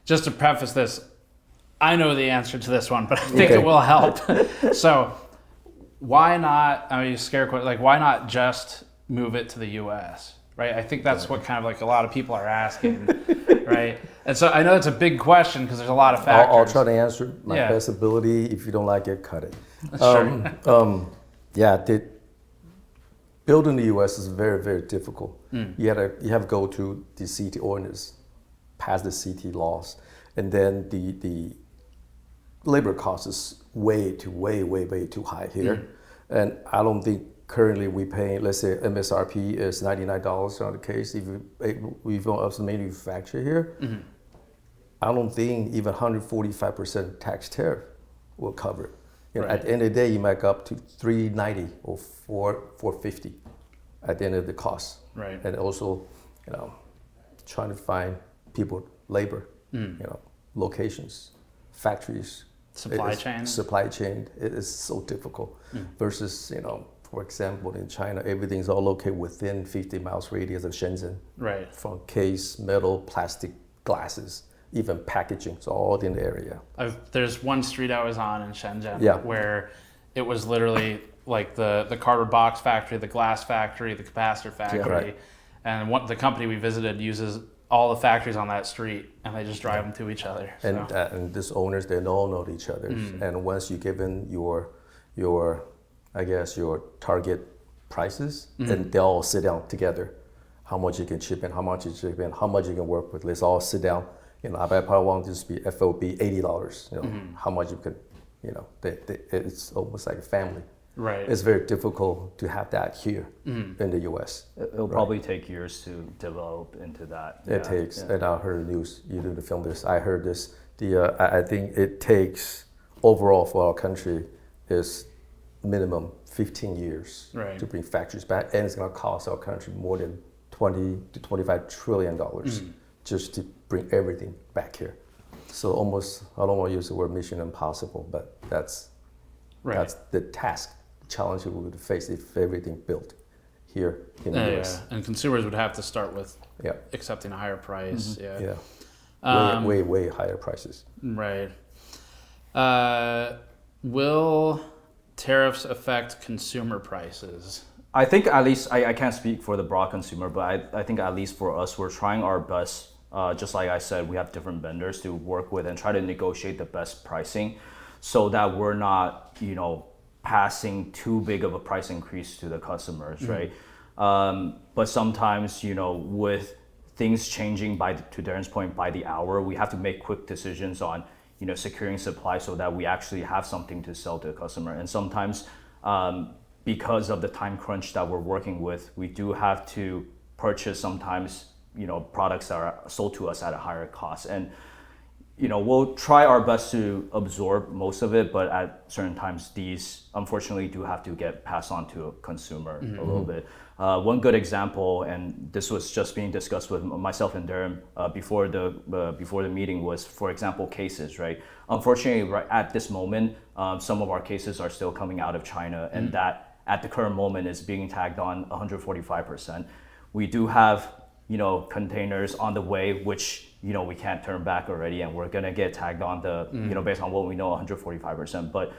just to preface this, I know the answer to this one, but I think it will help. So why not? I mean, scare question. Like, why not just move it to the U.S.? Right? I think that's what kind of like a lot of people are asking, right? And so I know it's a big question because there's a lot of factors. I'll try to answer my best ability. If you don't like it, cut it. Sure. Building the U.S. is very, very difficult. You have to go to the CT ordinance, pass the CT laws, and then the labor cost is way too high here. And I don't think currently we pay, let's say MSRP is $99 on the case. If we don't also manufacture here, I don't think even 145% tax tariff will cover it. You know, at the end of the day, you might go up to $390 or $450 at the end of the cost. Right. And also, you know, trying to find people, labor, you know, locations, factories, supply chain. It is so difficult. Versus, you know, for example, in China, everything's all located within 50 miles radius of Shenzhen. Right. From case, metal, plastic, glasses. Even packaging, it's all in the area. There's one street I was on in Shenzhen where it was literally like the cardboard box factory, the glass factory, the capacitor factory, and the company we visited uses all the factories on that street, and they just drive them to each other. So. And these owners, they all know each other. And once you give in your I guess your target prices, then they all sit down together. How much you can chip in, how much you chip in, how much you can work with. Let's all sit down. You know, iBUYPOWER wants this to be FOB $80. You know, how much you can, you know, it's almost like a family. Right. It's very difficult to have that here in the U.S. It'll probably take years to develop into that. It takes, and I heard the news. You didn't film this. I heard this. I think it takes overall for our country is minimum 15 years to bring factories back, and it's going to cost our country more than $20 to $25 trillion just to bring everything back here. So almost, I don't want to use the word mission impossible, but that's the task, the challenge we would face if everything built here in the US. And consumers would have to start with accepting a higher price. Way higher prices. Right. Will tariffs affect consumer prices? I think at least, I can't speak for the broad consumer, but I think at least for us, we're trying our best. Just like I said, we have different vendors to work with and try to negotiate the best pricing so that we're not, you know, passing too big of a price increase to the customers, right? But sometimes, you know, with things changing to Darren's point, by the hour, we have to make quick decisions on, securing supply so that we actually have something to sell to a customer. And sometimes because of the time crunch that we're working with, we do have to purchase sometimes, products that are sold to us at a higher cost. And, we'll try our best to absorb most of it, but at certain times, these unfortunately do have to get passed on to a consumer a little bit. One good example, and this was just being discussed with myself and Durham before the meeting, was, for example, cases, right? Unfortunately, right at this moment, some of our cases are still coming out of China, and that at the current moment is being tagged on 145%. We do have, containers on the way, which, we can't turn back already, and we're gonna get tagged on the, based on what we know, 145%. But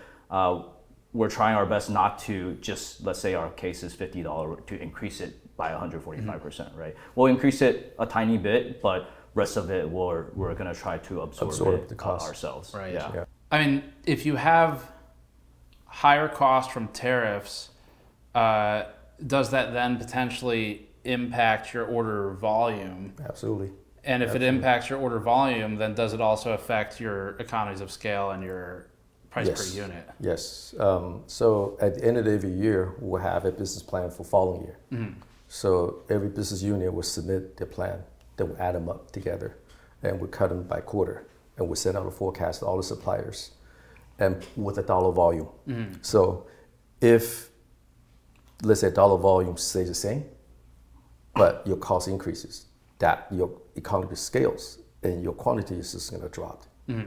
we're trying our best not to just, let's say our case is $50, to increase it by 145%, right? We'll increase it a tiny bit, but rest of it, we're gonna try to absorb the cost ourselves. Right. Yeah. I mean, if you have higher cost from tariffs, does that then potentially impact your order volume? Absolutely. And if it impacts your order volume, then does it also affect your economies of scale and your price per unit? Yes. So at the end of every year, we'll have a business plan for following year. So every business unit will submit their plan, then we'll add them up together, and we'll cut them by quarter, and we'll send out a forecast to all the suppliers, and with a dollar volume. So if, let's say, dollar volume stays the same, but your cost increases, that your economy scales and your quantity is just going to drop.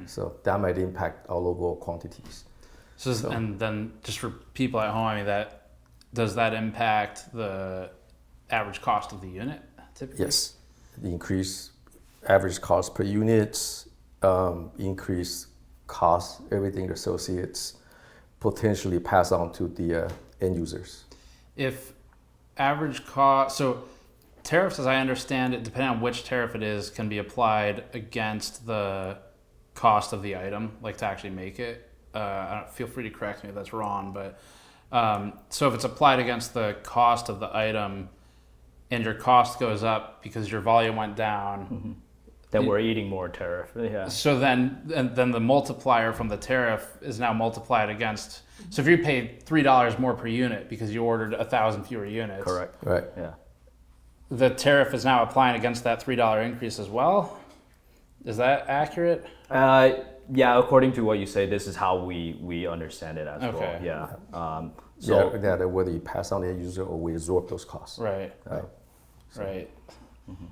So that might impact our overall quantities. So, and then just for people at home, I mean, does that impact the average cost of the unit typically? Yes, the increased average cost per unit, increased cost, everything associates, potentially pass on to the end users. If average cost, so tariffs, as I understand it, depending on which tariff it is, can be applied against the cost of the item, like to actually make it. Feel free to correct me if that's wrong, but so if it's applied against the cost of the item and your cost goes up because your volume went down, then we're eating more tariff. Yeah. So then the multiplier from the tariff is now multiplied against. So if you paid $3 more per unit because you ordered 1,000 fewer units, correct? Right. Yeah. The tariff is now applying against that $3 increase as well. Is that accurate? Yeah, according to what you say, this is how we understand it as well. Yeah. So whether you pass on the end user or we absorb those costs. Right. Right.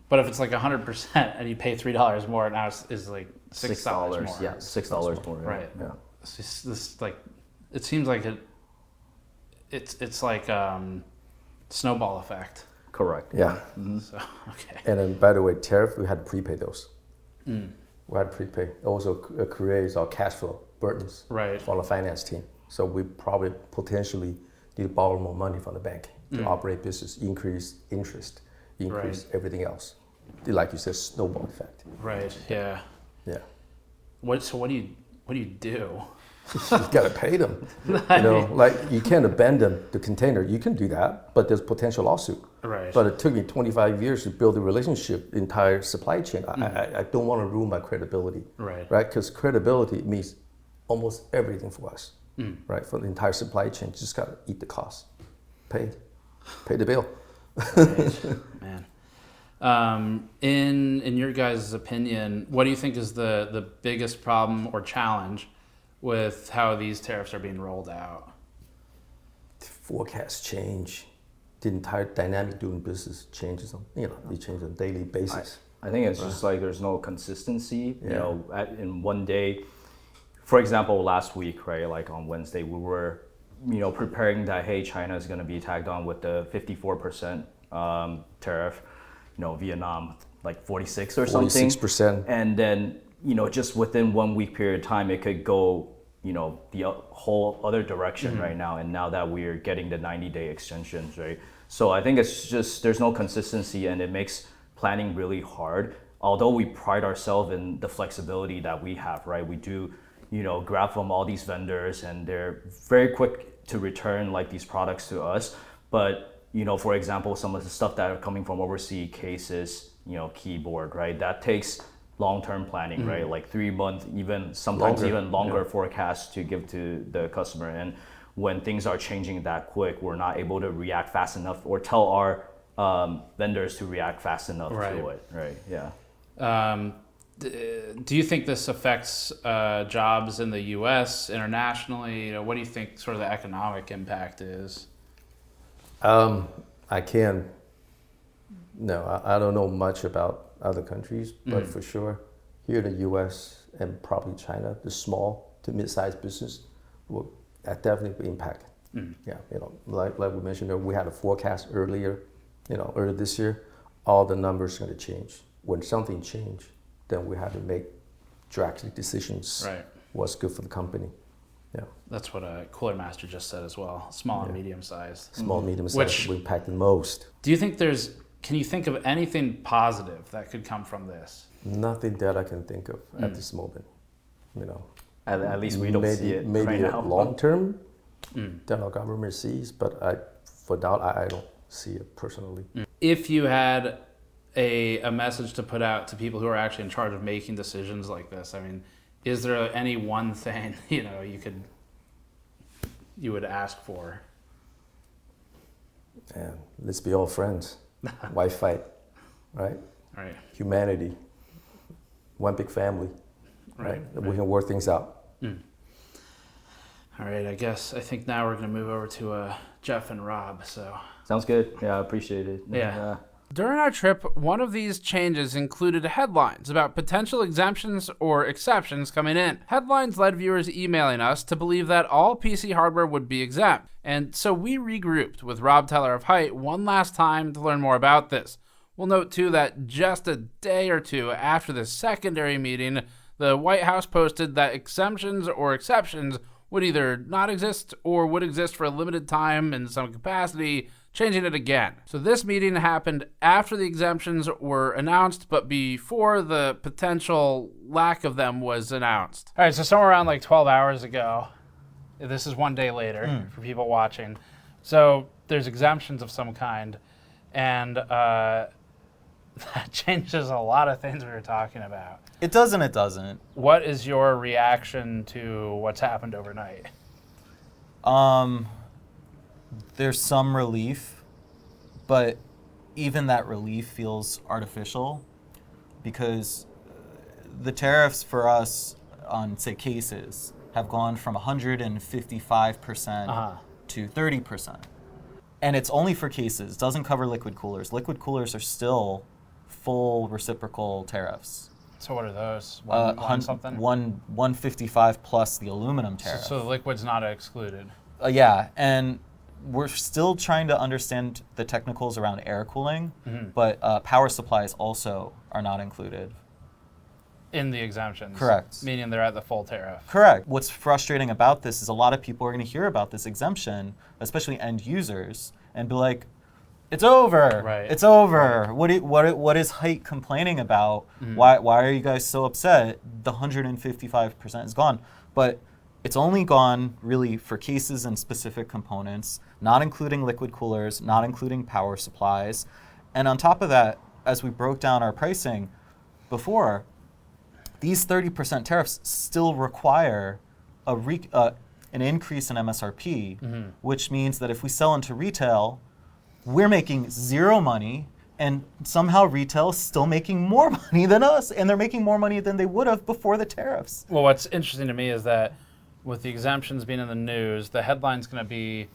But if it's like 100% and you pay $3 more, now it's like $6 more. Yeah, $6 more. Right. Yeah. It's just this, like, it seems like it's like snowball effect. Correct. Yeah. So, okay. And then, by the way, tariff, we had to prepay those. We had to prepay. It also creates our cash flow burdens for the finance team. So we probably potentially need to borrow more money from the bank to operate business, increase interest, increase everything else. Like you said, snowball effect. Right. Yeah. Yeah. So what do you do? You gotta pay them. Like you can't abandon the container. You can do that, but there's potential lawsuit. Right. But it took me 25 years to build a relationship, entire supply chain. I don't want to ruin my credibility. Right. Because credibility means almost everything for us. Right. For the entire supply chain, just gotta eat the cost, pay the bill. Man. In your guys' opinion, what do you think is the biggest problem or challenge with how these tariffs are being rolled out? Forecasts change. The entire dynamic doing business changes. They change on a daily basis. I think it's just like there's no consistency. In one day, for example, last week, right? Like on Wednesday, we were, preparing that hey, China is going to be tagged on with the 54% tariff. Vietnam like 46 or something. 46%. And then just within 1 week period of time, it could go the whole other direction right now. And now that we're getting the 90-day extensions, right? So I think it's just there's no consistency, and it makes planning really hard. Although we pride ourselves in the flexibility that we have, right? We do grab from all these vendors, and they're very quick to return like these products to us. But for example, some of the stuff that are coming from overseas cases, keyboard, right? That takes long-term planning, right? Like 3 month, even sometimes even longer forecasts to give to the customer. And when things are changing that quick, we're not able to react fast enough or tell our vendors to react fast enough to it, right? Yeah. Do you think this affects jobs in the U.S., internationally? What do you think sort of the economic impact is? I can't. No, I don't know much about other countries, but for sure, here in the U.S. and probably China, the small to mid-sized business will definitely impact. Yeah, like we mentioned, we had a forecast earlier this year. All the numbers are going to change. When something changes, then we have to make drastic decisions. Right. What's good for the company. Yeah. That's what Cooler Master just said as well. Small and medium sized. Small, medium sized will impact the most. Do you think can you think of anything positive that could come from this? Nothing that I can think of at this moment. At least we don't see it maybe right now. Long term, that our government sees, but for that I don't see it personally. If you had a message to put out to people who are actually in charge of making decisions like this, I mean, is there any one thing you would ask for? And let's be all friends. Why fight, right? Right. Humanity, one big family, right? We can work things out. All right, I think now we're going to move over to Jeff and Rob. So sounds good. Yeah, I appreciate it. Yeah. During our trip, one of these changes included headlines about potential exemptions or exceptions coming in. Headlines led viewers emailing us to believe that all PC hardware would be exempt. And so we regrouped with Rob Teller of Hyte one last time to learn more about this. We'll note too that just a day or two after the secondary meeting, the White House posted that exemptions or exceptions would either not exist or would exist for a limited time in some capacity, changing it again. So this meeting happened after the exemptions were announced, but before the potential lack of them was announced. All right, so somewhere around like 12 hours ago, this is one day later for people watching. So there's exemptions of some kind, and that changes a lot of things we were talking about. It does and it doesn't. What is your reaction to what's happened overnight? There's some relief, but even that relief feels artificial because the tariffs for us on, say, cases have gone from 155% to 30%. And it's only for cases, doesn't cover liquid coolers. Liquid coolers are still full reciprocal tariffs. So what are those? One something? 155 plus the aluminum tariff. So the liquid's not excluded. Yeah, and we're still trying to understand the technicals around air cooling, but power supplies also are not included. In the exemptions? Correct. Meaning they're at the full tariff? Correct. What's frustrating about this is a lot of people are going to hear about this exemption, especially end users, and be like, it's over. Right. It's over. What is Hyte complaining about? Why are you guys so upset? The 155% is gone. But it's only gone really for cases and specific components, not including liquid coolers, not including power supplies. And on top of that, as we broke down our pricing before, these 30% tariffs still require an increase in MSRP, which means that if we sell into retail, we're making zero money, and somehow retail is still making more money than us, and they're making more money than they would have before the tariffs. Well, what's interesting to me is that with the exemptions being in the news, the headline's going to be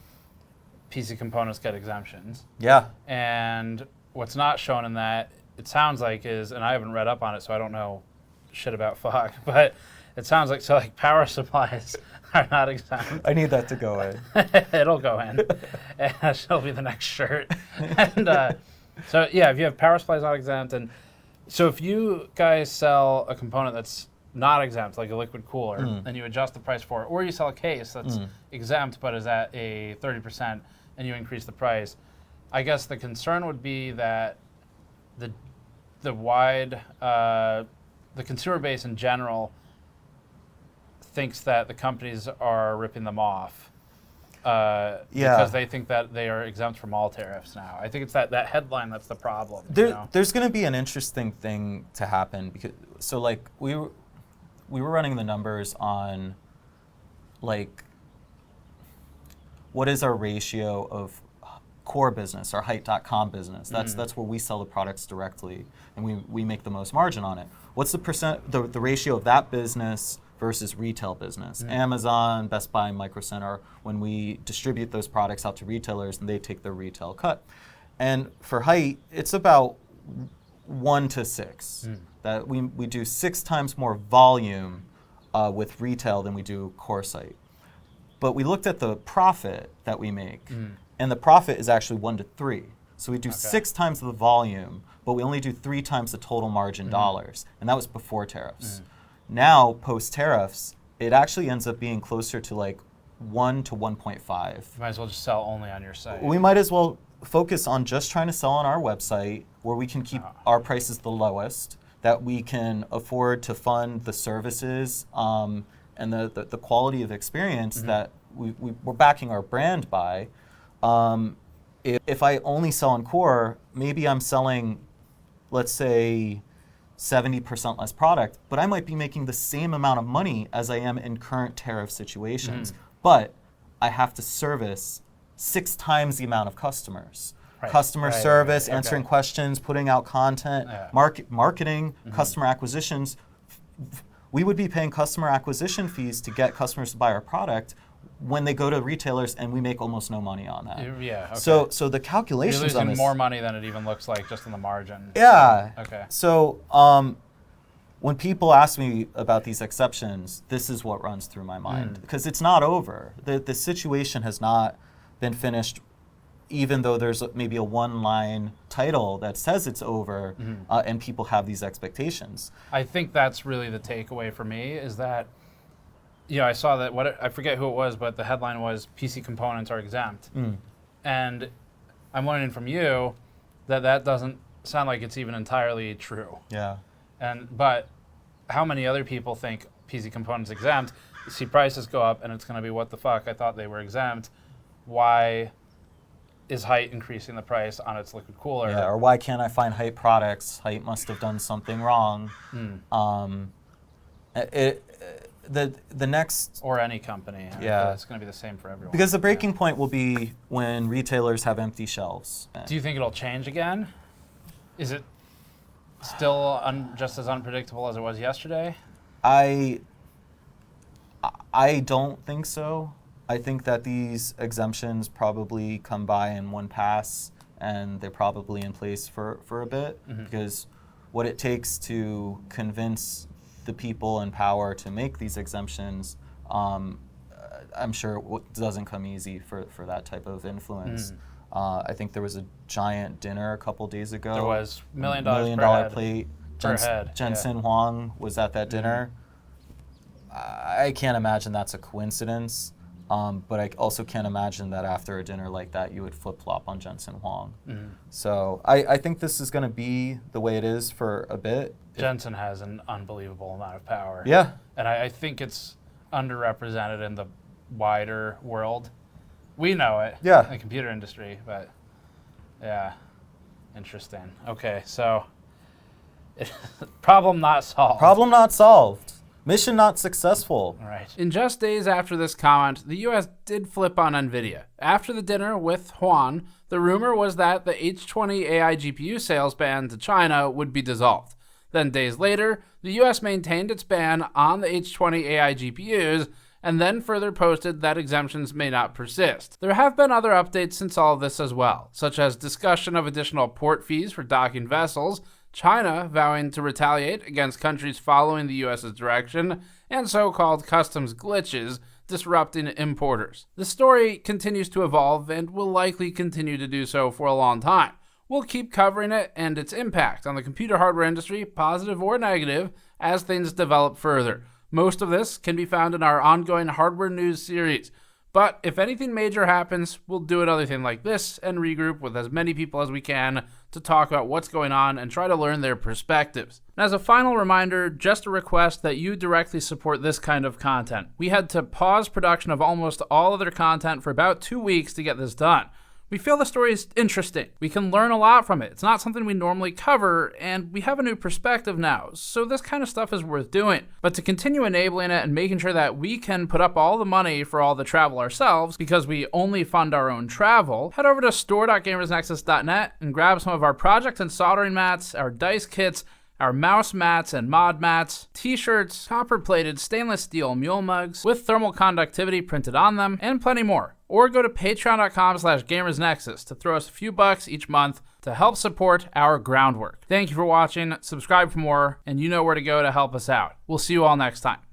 PC components get exemptions. Yeah. And what's not shown in that, it sounds like is, and I haven't read up on it, so I don't know shit about FOC, but it sounds like, power supplies are not exempt. I need that to go in. It'll go in. And it'll be the next shirt. And so yeah, if you have power supplies not exempt, and so if you guys sell a component that's not exempt, like a liquid cooler, and you adjust the price for it, or you sell a case that's exempt but is at a 30% and you increase the price, I guess the concern would be that the consumer base in general thinks that the companies are ripping them off. because they think that they are exempt from all tariffs now. I think it's that headline that's the problem. There's going to be an interesting thing to happen because we were running the numbers on like what is our ratio of core business, our Hyte.com business. That's where we sell the products directly and we make the most margin on it. What's the ratio of that business versus retail business? Amazon, Best Buy, Micro Center, when we distribute those products out to retailers and they take their retail cut. And for Hyte, it's about 1 to 6. That we do 6 times more volume with retail than we do Corsair. But we looked at the profit that we make, and the profit is actually 1 to 3. So we do 6 times the volume, but we only do 3 times the total margin dollars, and that was before tariffs. Now, post tariffs, it actually ends up being closer to like 1 to 1.5. You might as well just sell only on your site. We might as well focus on just trying to sell on our website, where we can keep our prices the lowest, that we can afford to fund the services and the quality of experience that we're backing our brand by. If I only sell on core, maybe I'm selling, let's say, 70% less product, but I might be making the same amount of money as I am in current tariff situations. But I have to service 6 times the amount of customers. Customer service, answering questions, putting out content, marketing, customer acquisitions. We would be paying customer acquisition fees to get customers to buy our product when they go to retailers, and we make almost no money on that. Yeah. Okay. So the calculations You're losing on this, more money than it even looks like just in the margin. Yeah. Okay. So when people ask me about these exceptions, this is what runs through my mind, because it's not over. The situation has not been finished, even though there's maybe a one-line title that says it's over, and people have these expectations. I think that's really the takeaway for me, is that, I saw that, I forget who it was, but the headline was PC components are exempt. And I'm learning from you that doesn't sound like it's even entirely true. Yeah. But how many other people think PC components exempt? You see prices go up and it's going to be, what the fuck, I thought they were exempt. Why is Hyte increasing the price on its liquid cooler? Yeah, or why can't I find Hyte products? Hyte must have done something wrong. The next... Or any company. Yeah. It's going to be the same for everyone. Because the breaking point will be when retailers have empty shelves. Do you think it'll change again? Is it still just as unpredictable as it was yesterday? I don't think so. I think that these exemptions probably come by in one pass, and they're probably in place for a bit, because what it takes to convince the people in power to make these exemptions, I'm sure it doesn't come easy for that type of influence. I think there was a giant dinner a couple days ago. There was $1 million $1 plate. Per head. Jensen Huang was at that dinner. I can't imagine that's a coincidence. But I also can't imagine that after a dinner like that, you would flip-flop on Jensen Huang. So I think this is going to be the way it is for a bit. Jensen has an unbelievable amount of power. Yeah. And I think it's underrepresented in the wider world. We know it in the computer industry, but yeah, interesting. Okay, so problem not solved. Problem not solved. Mission not successful. All right. In just days after this comment, the US did flip on NVIDIA. After the dinner with Huan, the rumor was that the H20 AI GPU sales ban to China would be dissolved. Then days later, the US maintained its ban on the H20 AI GPUs, and then further posted that exemptions may not persist. There have been other updates since all of this as well, such as discussion of additional port fees for docking vessels, China vowing to retaliate against countries following the US's direction, and so-called customs glitches disrupting importers. The story continues to evolve and will likely continue to do so for a long time. We'll keep covering it and its impact on the computer hardware industry, positive or negative, as things develop further. Most of this can be found in our ongoing hardware news series. But if anything major happens, we'll do another thing like this and regroup with as many people as we can to talk about what's going on and try to learn their perspectives. And as a final reminder, just a request that you directly support this kind of content. We had to pause production of almost all other content for about 2 weeks to get this done. We feel the story is interesting. We can learn a lot from it. It's not something we normally cover, and we have a new perspective now, so this kind of stuff is worth doing. But to continue enabling it and making sure that we can put up all the money for all the travel ourselves, because we only fund our own travel, head over to store.gamersnexus.net and grab some of our project and soldering mats, our dice kits, our mouse mats and mod mats, t-shirts, copper-plated stainless steel mule mugs with thermal conductivity printed on them, and plenty more. Or go to patreon.com/gamersnexus to throw us a few bucks each month to help support our groundwork. Thank you for watching, subscribe for more, and you know where to go to help us out. We'll see you all next time.